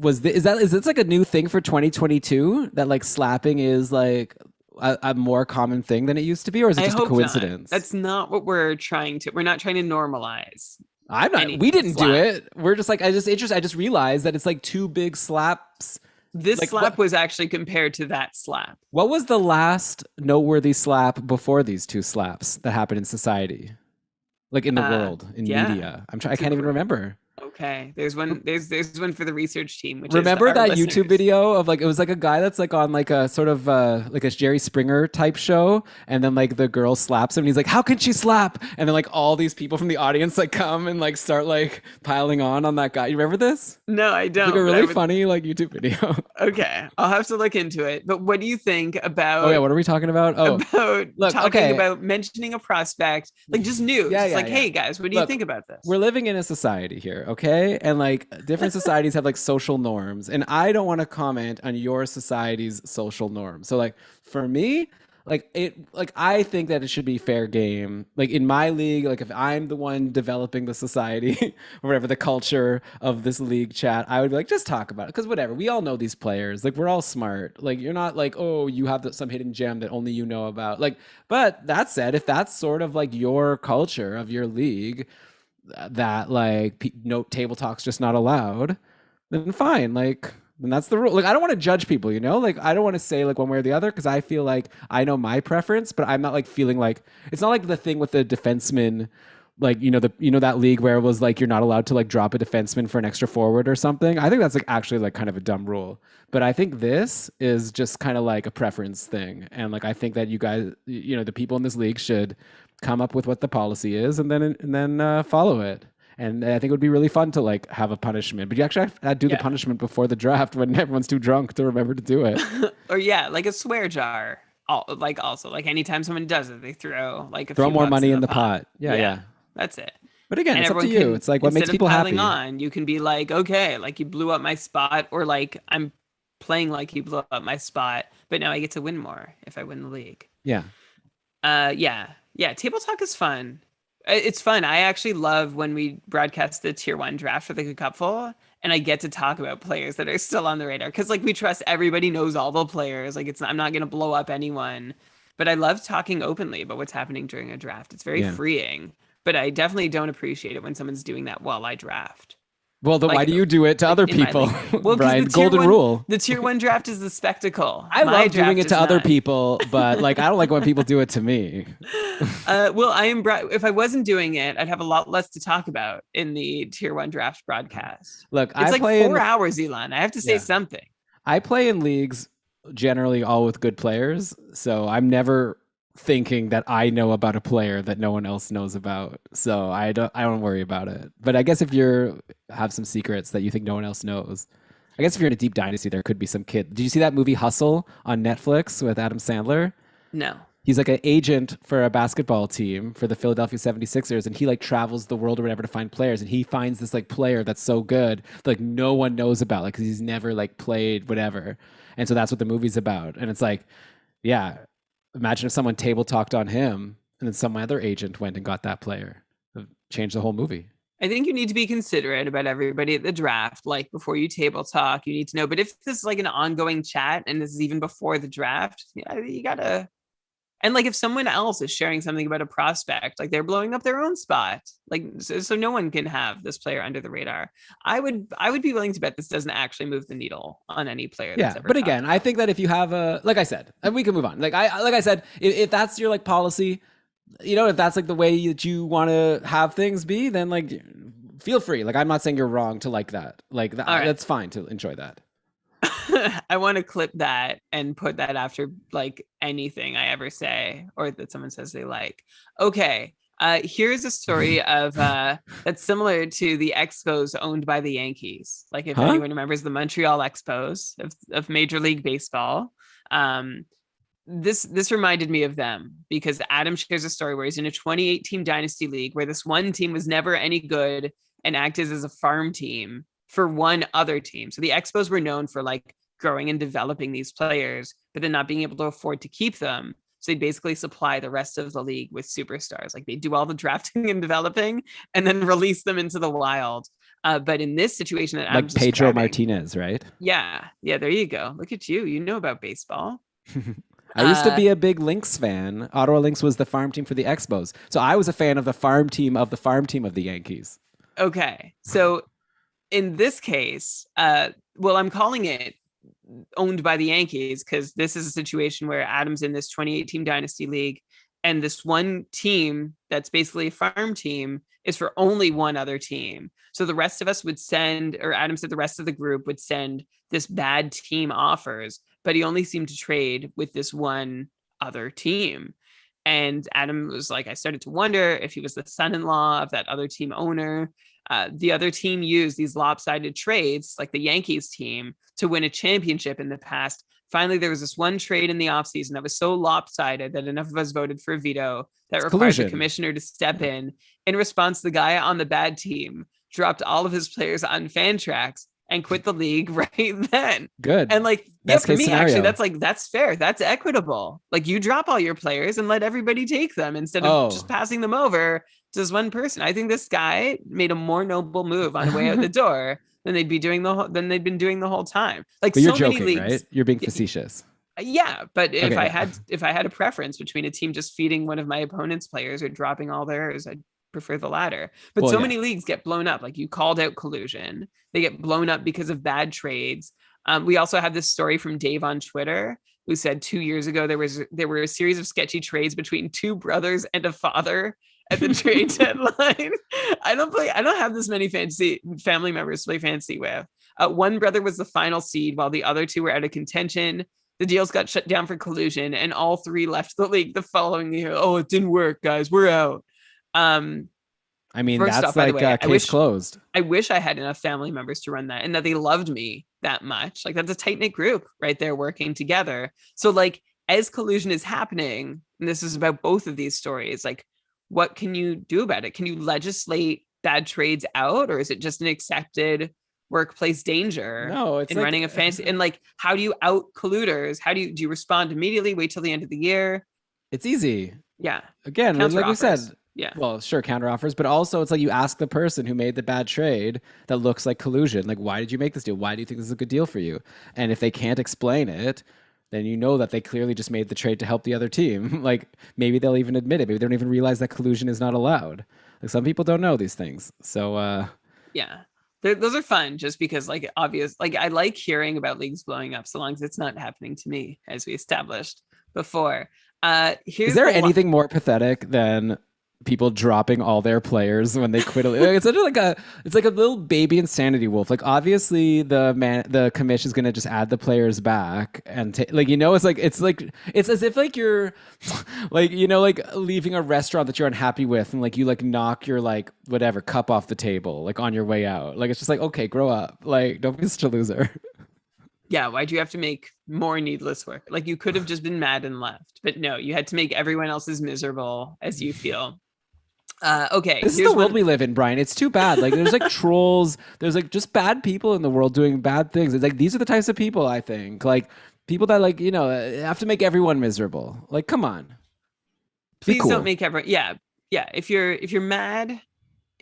[SPEAKER 1] Is this like a new thing for 2022 that like slapping is like a more common thing than it used to be, or is it
[SPEAKER 2] I
[SPEAKER 1] just a
[SPEAKER 2] hope not.
[SPEAKER 1] coincidence?
[SPEAKER 2] That's not what we're not trying to normalize
[SPEAKER 1] I'm not.
[SPEAKER 2] any
[SPEAKER 1] We didn't do
[SPEAKER 2] slap.
[SPEAKER 1] it. We're just like I just interested. I just realized that it's like two big slaps.
[SPEAKER 2] This
[SPEAKER 1] Like
[SPEAKER 2] slap was actually compared to that slap.
[SPEAKER 1] what was the last noteworthy slap before these two slaps that happened in society, like in the world, in
[SPEAKER 2] Yeah,
[SPEAKER 1] media? I'm trying. I
[SPEAKER 2] it's a
[SPEAKER 1] can't even remember.
[SPEAKER 2] okay. There's one. There's one for the research team, which is
[SPEAKER 1] Remember
[SPEAKER 2] our
[SPEAKER 1] that YouTube
[SPEAKER 2] listeners.
[SPEAKER 1] video of like it was like a guy that's like on like a sort of like a Jerry Springer type show, and then like the girl slaps him, and he's like, "How can she slap?" And then like all these people from the audience like come and like start like piling on that guy. You remember this?
[SPEAKER 2] No, I
[SPEAKER 1] It's like a
[SPEAKER 2] don't. But I
[SPEAKER 1] really
[SPEAKER 2] would.
[SPEAKER 1] funny like YouTube video.
[SPEAKER 2] Okay, I'll have to look into it. But what do you think
[SPEAKER 1] Oh yeah,
[SPEAKER 2] about
[SPEAKER 1] what are we talking about? Oh,
[SPEAKER 2] about
[SPEAKER 1] look,
[SPEAKER 2] talking
[SPEAKER 1] okay,
[SPEAKER 2] about mentioning a prospect, like just news?
[SPEAKER 1] yeah,
[SPEAKER 2] It's
[SPEAKER 1] yeah,
[SPEAKER 2] like,
[SPEAKER 1] yeah.
[SPEAKER 2] hey guys, what do you
[SPEAKER 1] Look,
[SPEAKER 2] think about this?
[SPEAKER 1] we're living in a society here, okay? And like different societies have like social norms, and I don't want to comment on your society's social norms. So like for me, like I think that it should be fair game. Like in my league, like if I'm the one developing the society or whatever the culture of this league chat, I would be like just talk about it because whatever. We all know these players. Like we're all smart. Like you're not like, oh, you have some hidden gem that only you know about. Like but that said, if that's sort of like your culture of your league, that like no table talks just not allowed, then fine. Like then that's the rule. Like I don't want to judge people, you know? Like I don't want to say like one way or the other because I feel like I know my preference, but I'm not like feeling like it's not like the thing with the defenseman. Like that league where it was like you're not allowed to like drop a defenseman for an extra forward or something. I think that's like actually like kind of a dumb rule. But I think this is just kind of like a preference thing, and like I think that you guys, the people in this league should come up with what the policy is and then follow it. And I think it would be really fun to like have a punishment, but you actually have to do the
[SPEAKER 2] Yeah,
[SPEAKER 1] punishment before the draft when everyone's too drunk to remember to do it.
[SPEAKER 2] or yeah, like a swear jar. Like also like anytime someone does it, they throw like a
[SPEAKER 1] Throw
[SPEAKER 2] few
[SPEAKER 1] more
[SPEAKER 2] bucks
[SPEAKER 1] money
[SPEAKER 2] in
[SPEAKER 1] in
[SPEAKER 2] the
[SPEAKER 1] the
[SPEAKER 2] pot.
[SPEAKER 1] pot. Yeah,
[SPEAKER 2] Yeah,
[SPEAKER 1] yeah.
[SPEAKER 2] that's it.
[SPEAKER 1] But again,
[SPEAKER 2] And
[SPEAKER 1] it's up to
[SPEAKER 2] everyone
[SPEAKER 1] you.
[SPEAKER 2] can,
[SPEAKER 1] It's like what makes
[SPEAKER 2] instead of
[SPEAKER 1] people
[SPEAKER 2] piling
[SPEAKER 1] happy.
[SPEAKER 2] on, you can be like, okay, like you blew up my spot, or like I'm playing like you blew up my spot, but now I get to win more if I win the league.
[SPEAKER 1] Yeah.
[SPEAKER 2] Yeah, table talk is fun. It's fun. I actually love when we broadcast the tier one draft for the cupful, and I get to talk about players that are still on the radar because like we trust everybody knows all the players. Like I'm not gonna blow up anyone, but I love talking openly about what's happening during a draft. It's very
[SPEAKER 1] Yeah.
[SPEAKER 2] freeing, but I definitely don't appreciate it when someone's doing that while I draft.
[SPEAKER 1] Well, then why
[SPEAKER 2] Like
[SPEAKER 1] do you do it to other
[SPEAKER 2] in my
[SPEAKER 1] people,
[SPEAKER 2] league. Well, because
[SPEAKER 1] Brian? Golden rule.
[SPEAKER 2] the tier one draft is the spectacle.
[SPEAKER 1] I
[SPEAKER 2] My
[SPEAKER 1] love doing
[SPEAKER 2] draft
[SPEAKER 1] it to
[SPEAKER 2] is
[SPEAKER 1] other
[SPEAKER 2] not.
[SPEAKER 1] people, but like I don't like when people do it to me.
[SPEAKER 2] Well, if I wasn't doing it, I'd have a lot less to talk about in the tier one draft broadcast.
[SPEAKER 1] Look,
[SPEAKER 2] It's
[SPEAKER 1] I
[SPEAKER 2] like
[SPEAKER 1] play in
[SPEAKER 2] 4 hours, Elon. I have to say
[SPEAKER 1] yeah.
[SPEAKER 2] something.
[SPEAKER 1] I play in leagues generally all with good players, so I'm never thinking that I know about a player that no one else knows about. So I don't worry about it. But I guess if you're have some secrets that you think no one else knows. I guess if you're in a deep dynasty there could be some kid. Did you see that movie Hustle on Netflix with Adam Sandler?
[SPEAKER 2] No.
[SPEAKER 1] He's like an agent for a basketball team for the Philadelphia 76ers, and he like travels the world or whatever to find players, and he finds this like player that's so good that, like no one knows about, like because he's never like played whatever. And so that's what the movie's about. And it's like, yeah, imagine if someone table talked on him and then some other agent went and got that player. It changed the whole movie.
[SPEAKER 2] I think you need to be considerate about everybody at the draft. Like before you table talk, you need to know. But if this is like an ongoing chat and this is even before the draft, yeah, you gotta. And like if someone else is sharing something about a prospect, like they're blowing up their own spot, like so no one can have this player under the radar. I would be willing to bet this doesn't actually move the needle on any player that's
[SPEAKER 1] Yeah,
[SPEAKER 2] ever
[SPEAKER 1] but
[SPEAKER 2] talked
[SPEAKER 1] again, I
[SPEAKER 2] about.
[SPEAKER 1] think that if you have a, like I said, and we can move on. Like I said, if that's your like policy, if that's like the way that you want to have things be, then like feel free. Like I'm not saying you're wrong to like that. Like
[SPEAKER 2] All right.
[SPEAKER 1] that's fine to enjoy that.
[SPEAKER 2] I want to clip that and put that after like anything I ever say or that someone says they like. Okay. Here's a story of that's similar to the Expos owned by the Yankees. Like if
[SPEAKER 1] Huh?
[SPEAKER 2] anyone remembers the Montreal Expos of Major League Baseball. This reminded me of them because Adam shares a story where he's in a 28-team dynasty league where this one team was never any good and acted as a farm team for one other team. So the Expos were known for like growing and developing these players, but then not being able to afford to keep them. So they basically supply the rest of the league with superstars. Like they do all the drafting and developing and then release them into the wild. But in this situation that I'm
[SPEAKER 1] Like Pedro
[SPEAKER 2] describing,
[SPEAKER 1] Martinez, right?
[SPEAKER 2] yeah, there you go. Look at you. You know about baseball.
[SPEAKER 1] I used to
[SPEAKER 2] Uh,
[SPEAKER 1] be a big Lynx fan. Ottawa Lynx was the farm team for the Expos. So I was a fan of the farm team of the Yankees.
[SPEAKER 2] okay. So in this case, well, I'm calling it owned by the Yankees because this is a situation where Adam's in this 2018 Dynasty League, and this one team that's basically a farm team is for only one other team. So the rest of us would send, or Adam said the rest of the group would send this bad team offers, but he only seemed to trade with this one other team. And Adam was like, I started to wonder if he was the son-in-law of that other team owner. The other team used these lopsided trades, like the Yankees team, to win a championship in the past. Finally, there was this one trade in the offseason that was so lopsided that enough of us voted for a veto that
[SPEAKER 1] It's
[SPEAKER 2] required the
[SPEAKER 1] collusion.
[SPEAKER 2] commissioner to step in. In response, the guy on the bad team dropped all of his players on Fantrax and quit the league right then.
[SPEAKER 1] Good.
[SPEAKER 2] And like, yeah,
[SPEAKER 1] Best
[SPEAKER 2] for
[SPEAKER 1] case
[SPEAKER 2] me,
[SPEAKER 1] scenario.
[SPEAKER 2] actually, that's fair. That's equitable. Like, you drop all your players and let everybody take them instead of just passing them over to this one person. I think this guy made a more noble move on the way out the door than they'd been doing the whole time. Like,
[SPEAKER 1] But you're
[SPEAKER 2] so many
[SPEAKER 1] joking,
[SPEAKER 2] leagues.
[SPEAKER 1] right? You're being facetious.
[SPEAKER 2] Yeah, but
[SPEAKER 1] Okay,
[SPEAKER 2] if I had a preference between a team just feeding one of my opponent's players or dropping all theirs, I'd prefer the latter. But
[SPEAKER 1] Well,
[SPEAKER 2] so
[SPEAKER 1] yeah.
[SPEAKER 2] many leagues get blown up. Like, you called out collusion. They get blown up because of bad trades. We also have this story from Dave on Twitter, who said 2 years ago there were a series of sketchy trades between two brothers and a father at the trade deadline. I don't have this many fantasy family members to play fantasy with. One brother was the final seed while the other two were out of contention. The deals got shut down for collusion, and all three left the league the following year. Oh, it didn't work, guys. We're out.
[SPEAKER 1] I mean,
[SPEAKER 2] First
[SPEAKER 1] that's
[SPEAKER 2] off, by the
[SPEAKER 1] like
[SPEAKER 2] way,
[SPEAKER 1] case closed.
[SPEAKER 2] I wish I had enough family members to run that and that they loved me that much. Like, that's a tight knit group right there working together. So, like, as collusion is happening, and this is about both of these stories, like, what can you do about it? Can you legislate bad trades out, or is it just an accepted workplace danger
[SPEAKER 1] No, it's
[SPEAKER 2] in
[SPEAKER 1] like
[SPEAKER 2] running a fantasy? And like, how do you out colluders? How do you respond immediately? Wait till the end of the year?
[SPEAKER 1] it's easy.
[SPEAKER 2] Yeah,
[SPEAKER 1] Again,
[SPEAKER 2] counter
[SPEAKER 1] like we said,
[SPEAKER 2] offers. Yeah.
[SPEAKER 1] well, sure, counter offers, but also it's like you ask the person who made the bad trade that looks like collusion, like, why did you make this deal? Why do you think this is a good deal for you? And if they can't explain it, then you know that they clearly just made the trade to help the other team. Like, maybe they'll even admit it. Maybe they don't even realize that collusion is not allowed. Like, some people don't know these things. So,
[SPEAKER 2] Yeah. Those are fun just because, like, obvious, like, I like hearing about leagues blowing up so long as it's not happening to me, as we established before.
[SPEAKER 1] is
[SPEAKER 2] Here's
[SPEAKER 1] there
[SPEAKER 2] the
[SPEAKER 1] anything more pathetic than people dropping all their players when they quit? It's such it's like a little baby insanity wolf. Like, obviously the commission is gonna just add the players back and like, it's as if like you're like, like leaving a restaurant that you're unhappy with and like you like knock your like whatever cup off the table like on your way out. Like, it's just like, okay, grow up. Like, don't be such a loser.
[SPEAKER 2] Yeah, why do you have to make more needless work? Like, you could have just been mad and left, but no, you had to make everyone else as miserable as you feel. Okay,
[SPEAKER 1] This is the world we live in, Brian. It's too bad. Like, there's like trolls. There's like just bad people in the world doing bad things. It's like, these are the types of people, I think. Like, people that like, have to make everyone miserable. Like, come on. Be
[SPEAKER 2] Please
[SPEAKER 1] cool.
[SPEAKER 2] don't make everyone. Yeah, yeah. If you're mad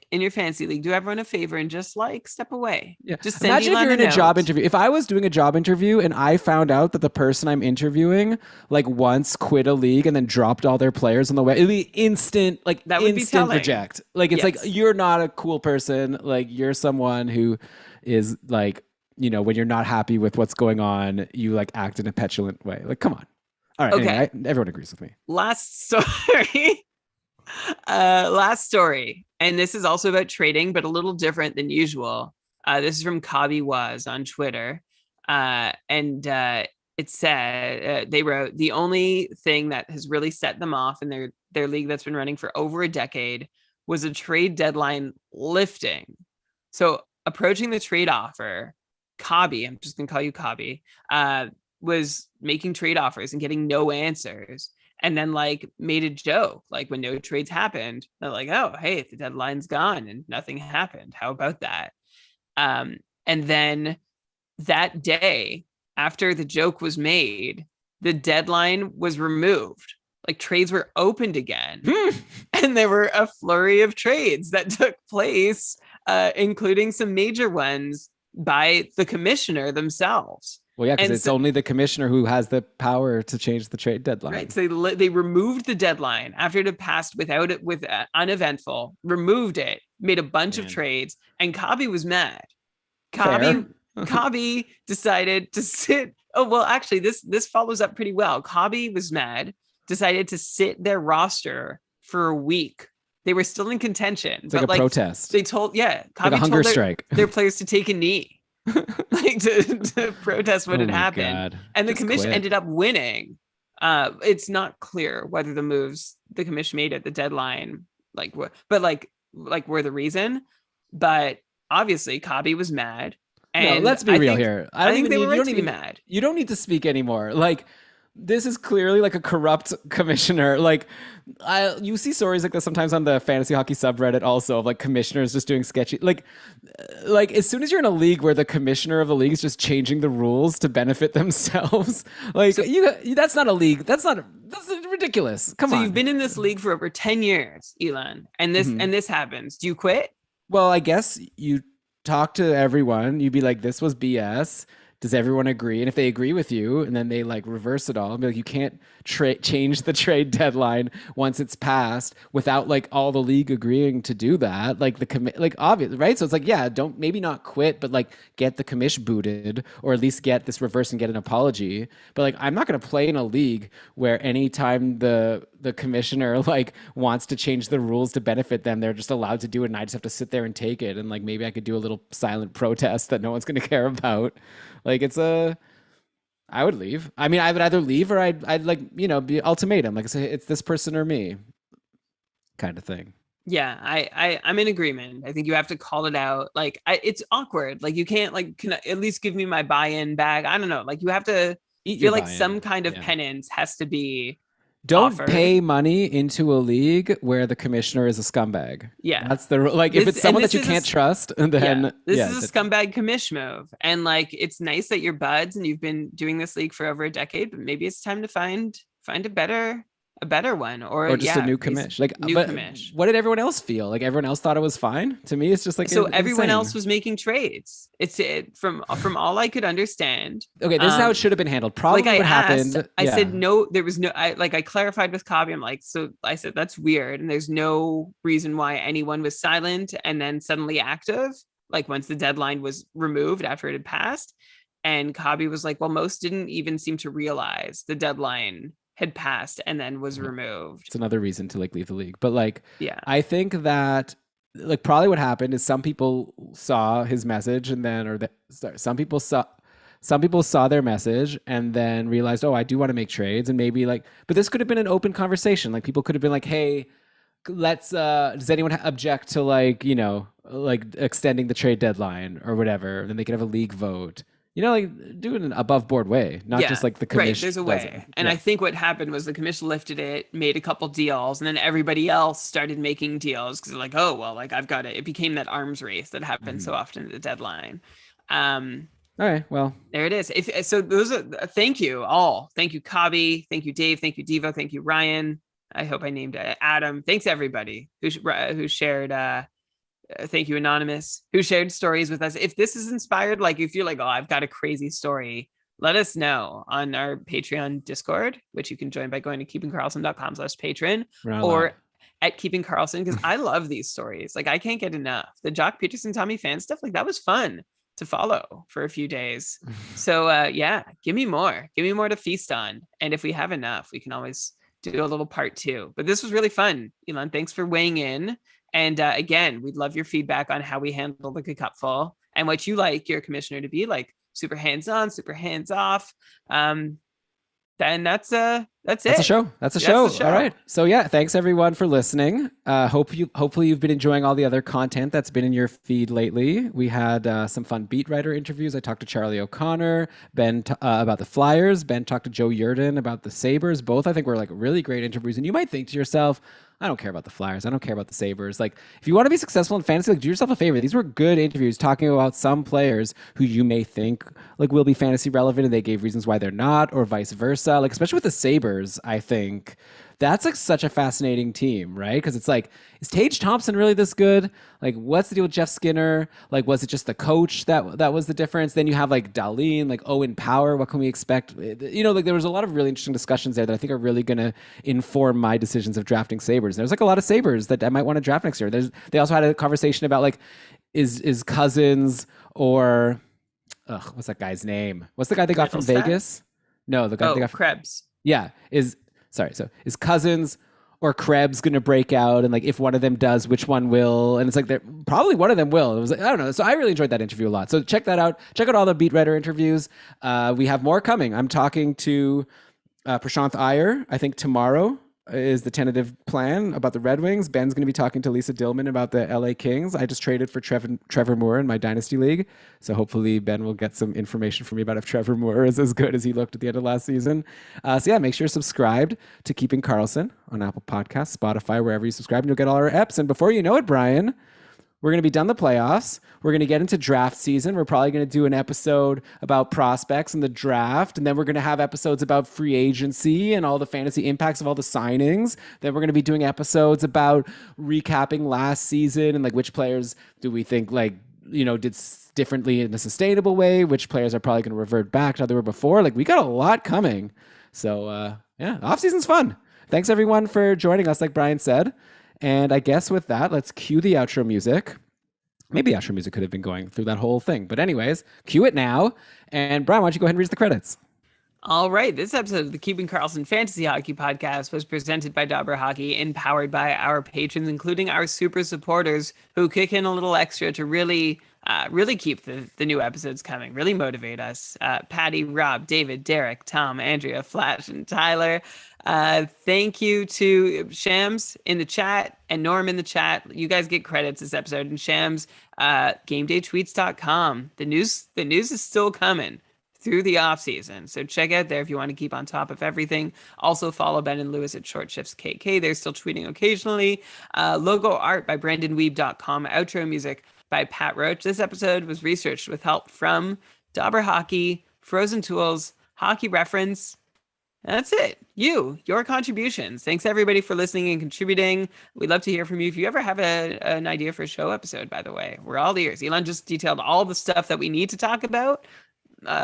[SPEAKER 2] in your fantasy league, do everyone a favor and just like step away.
[SPEAKER 1] Yeah.
[SPEAKER 2] Just send
[SPEAKER 1] Imagine if
[SPEAKER 2] Elon
[SPEAKER 1] you're in a
[SPEAKER 2] note.
[SPEAKER 1] job interview. If I was doing a job interview and I found out that the person I'm interviewing like once quit a league and then dropped all their players on the way, it'd be instant, like
[SPEAKER 2] That would be
[SPEAKER 1] instant
[SPEAKER 2] telling.
[SPEAKER 1] reject. Like, it's like,
[SPEAKER 2] Yes.
[SPEAKER 1] you're not a cool person. Like, you're someone who is like, when you're not happy with what's going on, you like act in a petulant way. Like, come on. All right.
[SPEAKER 2] Okay.
[SPEAKER 1] Anyway, everyone agrees with me.
[SPEAKER 2] Last story. Last story, and this is also about trading, but a little different than usual. This is from Kabi Was on Twitter, and it said they wrote, the only thing that has really set them off in their league that's been running for over a decade was a trade deadline lifting. So approaching the trade offer, Kabi, I'm just gonna call you Kabi, was making trade offers and getting no answers. And then like made a joke, like when no trades happened, they're like, oh, hey, the deadline's gone and nothing happened. How about that? And then that day, after the joke was made, the deadline was removed. Like trades were opened again. And there were a flurry of trades that took place, including some major ones by the commissioner themselves.
[SPEAKER 1] Well, yeah, because
[SPEAKER 2] And
[SPEAKER 1] it's only the commissioner who has the power to change the trade deadline.
[SPEAKER 2] right. So they removed the deadline after it had passed without it, with uneventful, removed it, made a bunch of trades, and Kabi was mad. Kabi decided to sit. Oh, well, actually, this follows up pretty well. Kabi was mad, decided to sit their roster for a week. They were still in contention.
[SPEAKER 1] It's like a protest.
[SPEAKER 2] They told, Kabi
[SPEAKER 1] like a hunger strike.
[SPEAKER 2] Their players to take a knee. Like to protest what had happened.
[SPEAKER 1] God.
[SPEAKER 2] And the commission ended up winning. It's not clear whether the moves the commission made at the deadline were the reason. But obviously Kabi was mad. And
[SPEAKER 1] no, let's be real here.
[SPEAKER 2] I think they were right to be mad.
[SPEAKER 1] You don't need to speak anymore. Like, this is clearly like a corrupt commissioner. Like, you see stories like this sometimes on the fantasy hockey subreddit also, of like commissioners just doing sketchy, like as soon as you're in a league where the commissioner of the league is just changing the rules to benefit themselves, like that's not a league. That's ridiculous. Come on.
[SPEAKER 2] So you've been in this league for over 10 years, Elon, and this happens. Do you quit?
[SPEAKER 1] Well, I guess you talk to everyone. You'd be like, this was BS. Does everyone agree? And if they agree with you, and then they like reverse it all, and be like, you can't change the trade deadline once it's passed without like all the league agreeing to do that. Like obvious, right? So it's like, yeah, don't, maybe not quit, but like get the commish booted, or at least get this reverse and get an apology. But like, I'm not going to play in a league where anytime the commissioner like wants to change the rules to benefit them, they're just allowed to do it, and I just have to sit there and take it. And like, maybe I could do a little silent protest that no one's going to care about. Like, I would leave. I mean, I would either leave or I'd like, be ultimatum. Like, it's this person or me kind of thing.
[SPEAKER 2] Yeah, I'm in agreement. I think you have to call it out. Like, it's awkward. Like, you can't can at least give me my buy-in bag. I don't know. Like, you have to feel like some kind of penance has to be
[SPEAKER 1] Don't
[SPEAKER 2] offered.
[SPEAKER 1] pay money into a league where the commissioner is a scumbag.
[SPEAKER 2] Yeah.
[SPEAKER 1] That's if it's someone that you can't trust, then
[SPEAKER 2] this is a scumbag commish move. And like, it's nice that you're buds and you've been doing this league for over a decade, but maybe it's time to find a better one, or
[SPEAKER 1] just a new commish. Like,
[SPEAKER 2] new commish.
[SPEAKER 1] What did everyone else feel? Like, everyone else thought it was fine. To me, it's just like,
[SPEAKER 2] so everyone else was making trades. From all I could understand.
[SPEAKER 1] Okay, this is how it should have been handled. Probably what happened.
[SPEAKER 2] I said no. There was no. I clarified with Kabi. I'm like, so I said that's weird, and there's no reason why anyone was silent and then suddenly active. Like once the deadline was removed after it had passed, and Kabi was like, well, most didn't even seem to realize the deadline had passed and then was removed.
[SPEAKER 1] It's another reason to like leave the league. But like,
[SPEAKER 2] yeah,
[SPEAKER 1] I think that like probably what happened is some people saw his message and then, some people saw their message and then realized, oh, I do want to make trades. And maybe like, but this could have been an open conversation. Like people could have been like, hey, does anyone object to like extending the trade deadline or whatever? Then they could have a league vote. Like do it in an above board way, not just like the commission.
[SPEAKER 2] Right, there's a way. And I think what happened was the commission lifted it, made a couple deals, and then everybody else started making deals because they're like, oh, well, like I've got it. It became that arms race that happens so often at the deadline.
[SPEAKER 1] All right, well,
[SPEAKER 2] there it is. So those are, thank you all. Thank you, Kabi. Thank you, Dave. Thank you, Devo. Thank you, Ryan. I hope I named Adam. Thanks everybody who shared, thank you, Anonymous, who shared stories with us. If this is inspired, like if you're like, oh, I've got a crazy story, let us know on our Patreon Discord, which you can join by going to keepingkarlsson.com/patron or at Keeping Karlsson, because I love these stories. Like I can't get enough. The Jock Peterson, Tommy fan stuff, like that was fun to follow for a few days. So give me more to feast on. And if we have enough, we can always do a little part 2. But this was really fun. Elon, thanks for weighing in. And again, we'd love your feedback on how we handle the cupful and what you like your commissioner to be, like super hands-on, super hands-off. Then that's That's
[SPEAKER 1] That's a
[SPEAKER 2] it.
[SPEAKER 1] show. That's a
[SPEAKER 2] That's
[SPEAKER 1] show.
[SPEAKER 2] the
[SPEAKER 1] All right.
[SPEAKER 2] show.
[SPEAKER 1] So yeah, thanks everyone for listening. Hopefully you've been enjoying all the other content that's been in your feed lately. We had some fun beat writer interviews. I talked to Charlie O'Connor, about the Flyers. Ben talked to Joe Yurden about the Sabres. Both I think were like really great interviews. And you might think to yourself, I don't care about the Flyers. I don't care about the Sabres. Like, if you want to be successful in fantasy, like, do yourself a favor. These were good interviews talking about some players who you may think like will be fantasy relevant, and they gave reasons why they're not, or vice versa. Like, especially with the Sabres, I think that's like such a fascinating team, right? Because it's like, is Tage Thompson really this good? Like, what's the deal with Jeff Skinner? Like, was it just the coach that was the difference? Then you have like Darlene, like Owen Power. What can we expect? You know, like there was a lot of really interesting discussions there that I think are really going to inform my decisions of drafting Sabres. There's like a lot of Sabres that I might want to draft next year. They also had a conversation about like, is Cousins or what's that guy's name? What's the guy they got from
[SPEAKER 2] Mittelstadt?
[SPEAKER 1] Vegas? No, the guy they
[SPEAKER 2] Oh,
[SPEAKER 1] got from,
[SPEAKER 2] Krebs.
[SPEAKER 1] yeah, so is Cousins or Krebs going to break out? And like, if one of them does, which one will? And it's like, probably one of them will. It was like, I don't know. So I really enjoyed that interview a lot. So check that out. Check out all the beat writer interviews. We have more coming. I'm talking to Prashanth Iyer, I think tomorrow is the tentative plan about the Red Wings. Ben's going to be talking to Lisa Dillman about the LA Kings. I just traded for Trevor Moore in my Dynasty League. So hopefully Ben will get some information from me about if Trevor Moore is as good as he looked at the end of last season. So yeah, make sure you're subscribed to Keeping Karlsson on Apple Podcasts, Spotify, wherever you subscribe, and you'll get all our eps. And before you know it, Brian, we're going to be done the playoffs. We're going to get into draft season. We're probably going to do an episode about prospects and the draft. And then we're going to have episodes about free agency and all the fantasy impacts of all the signings. Then we're going to be doing episodes about recapping last season and like which players do we think like, you know, did differently in a sustainable way, which players are probably going to revert back to how they were before. Like we got a lot coming. So yeah, off season's fun. Thanks everyone for joining us, like Brian said. And I guess with that, let's cue the outro music. Maybe the outro music could have been going through that whole thing. But anyways, cue it now. And Brian, why don't you go ahead and read the credits?
[SPEAKER 2] All right. This episode of the Keeping Karlsson Fantasy Hockey Podcast was presented by Dobber Hockey and powered by our patrons, including our super supporters who kick in a little extra to really keep the new episodes coming, really motivate us. Patty, Rob, David, Derek, Tom, Andrea, Flash, and Tyler. Thank you to Shams in the chat and Norm in the chat. You guys get credits this episode. And Shams, GameDayTweets.com. The news is still coming through the off season. So check out there if you want to keep on top of everything. Also follow Ben and Lewis at Short Shifts KK. They're still tweeting occasionally. Logo art by BrandonWeeb.com. Outro music by Pat Roach. This episode was researched with help from Dobber Hockey, Frozen Tools, Hockey Reference. That's it. Your contributions. Thanks everybody for listening and contributing. We'd love to hear from you. If you ever have an idea for a show episode, by the way, we're all ears. Elon just detailed all the stuff that we need to talk about.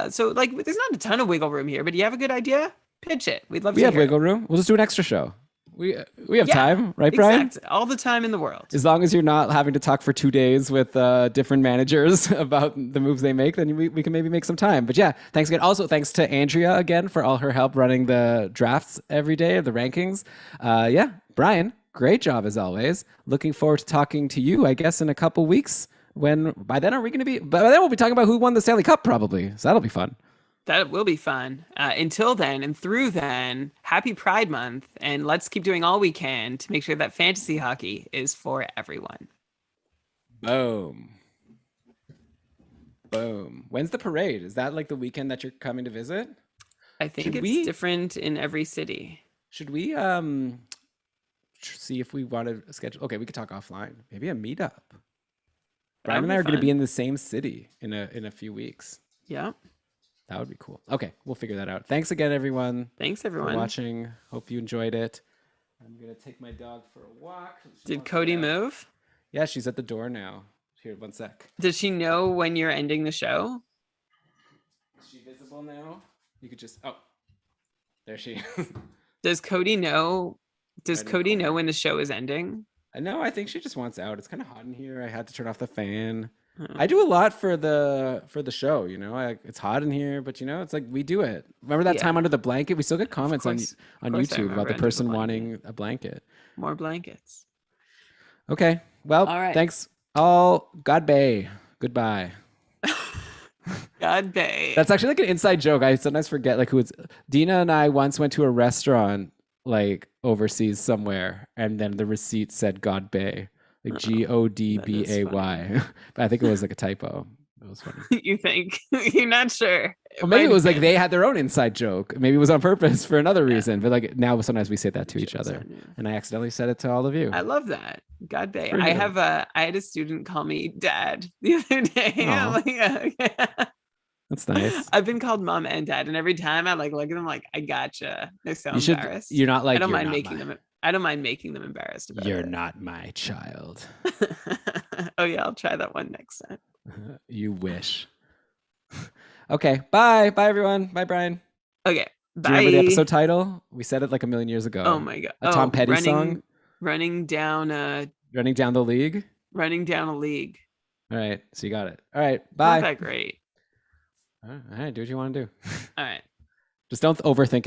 [SPEAKER 2] So like, there's not a ton of wiggle room here, but do you have a good idea? Pitch it. We'd love to
[SPEAKER 1] We have
[SPEAKER 2] hear
[SPEAKER 1] wiggle
[SPEAKER 2] it.
[SPEAKER 1] room. We'll just do an extra show. We have
[SPEAKER 2] Yeah,
[SPEAKER 1] time, right, Brian?
[SPEAKER 2] Exactly. All the time in the world.
[SPEAKER 1] As long as you're not having to talk for 2 days with different managers about the moves they make, then we can maybe make some time. But yeah, thanks again. Also, thanks to Andrea again for all her help running the drafts every day of the rankings. Yeah, Brian, great job as always. Looking forward to talking to you, I guess, in a couple weeks. By then we'll be talking about who won the Stanley Cup probably. So that'll be fun.
[SPEAKER 2] That will be fun. Until then and through then, happy Pride Month, and let's keep doing all we can to make sure that fantasy hockey is for everyone.
[SPEAKER 1] Boom. Boom. When's the parade? Is that like the weekend that you're coming to visit?
[SPEAKER 2] I think it's different in every city.
[SPEAKER 1] Should we see if we want to schedule? Okay, we could talk offline. Maybe a meetup. Brian and I are going to be in the same city in a few weeks.
[SPEAKER 2] Yeah.
[SPEAKER 1] That would be cool. Okay, we'll figure that out. Thanks again, everyone.
[SPEAKER 2] Thanks, everyone.
[SPEAKER 1] For watching. Hope you enjoyed it. I'm going to take my dog for a walk.
[SPEAKER 2] Did Cody move?
[SPEAKER 1] Yeah, she's at the door now. Here, one sec.
[SPEAKER 2] Does she know when you're ending the show?
[SPEAKER 1] Is she visible now? You could just... Oh, there she is.
[SPEAKER 2] Does Cody know? Does Cody know when the show is ending?
[SPEAKER 1] No, I think she just wants out. It's kind of hot in here. I had to turn off the fan. I do a lot for the show, you know. It's hot in here, but you know, it's like we do it. Remember that time under the blanket? We still get comments on YouTube about the person wanting a blanket.
[SPEAKER 2] More blankets.
[SPEAKER 1] Okay. Well,
[SPEAKER 2] all right.
[SPEAKER 1] Thanks all. God bay. Goodbye.
[SPEAKER 2] God bay.
[SPEAKER 1] That's actually like an inside joke. I sometimes forget like who it's. Dina and I once went to a restaurant like overseas somewhere, and then the receipt said God Bay, like
[SPEAKER 2] Oh, that is funny.
[SPEAKER 1] GODBAY. But I think it was like a typo. It was funny.
[SPEAKER 2] You think? You're not sure.
[SPEAKER 1] Or
[SPEAKER 2] It
[SPEAKER 1] maybe
[SPEAKER 2] might
[SPEAKER 1] it
[SPEAKER 2] have
[SPEAKER 1] was like they
[SPEAKER 2] been.
[SPEAKER 1] had their own inside joke. Maybe it was on purpose for another
[SPEAKER 2] Yeah,
[SPEAKER 1] reason. But like now sometimes we say that to each
[SPEAKER 2] jokes
[SPEAKER 1] other.
[SPEAKER 2] on you.
[SPEAKER 1] And I accidentally said it to all of you.
[SPEAKER 2] I love that. God
[SPEAKER 1] It's
[SPEAKER 2] bay.
[SPEAKER 1] for you.
[SPEAKER 2] I had a student call me dad the other day. I'm
[SPEAKER 1] Oh,
[SPEAKER 2] like, yeah.
[SPEAKER 1] that's nice.
[SPEAKER 2] I've been called mom and dad, and every time I like look at them like, I gotcha. They're so
[SPEAKER 1] You should,
[SPEAKER 2] embarrassed.
[SPEAKER 1] you're not
[SPEAKER 2] I
[SPEAKER 1] like,
[SPEAKER 2] don't
[SPEAKER 1] you're
[SPEAKER 2] mind
[SPEAKER 1] not
[SPEAKER 2] making
[SPEAKER 1] my,
[SPEAKER 2] them I don't mind making them embarrassed about
[SPEAKER 1] you're
[SPEAKER 2] it.
[SPEAKER 1] not my child.
[SPEAKER 2] Oh yeah, I'll try that one next time.
[SPEAKER 1] You wish. Okay. Bye. Bye, everyone. Bye, Brian.
[SPEAKER 2] Okay,
[SPEAKER 1] Do you remember the
[SPEAKER 2] bye.
[SPEAKER 1] episode title? We said it like a million years
[SPEAKER 2] Oh
[SPEAKER 1] ago.
[SPEAKER 2] my god.
[SPEAKER 1] A Tom
[SPEAKER 2] Oh,
[SPEAKER 1] Petty song,
[SPEAKER 2] running down
[SPEAKER 1] Running Down the League.
[SPEAKER 2] a league.
[SPEAKER 1] All right. So you got it. All right.
[SPEAKER 2] Not
[SPEAKER 1] Bye.
[SPEAKER 2] that great.
[SPEAKER 1] All right. Do what you want to do.
[SPEAKER 2] All right.
[SPEAKER 1] Just don't overthink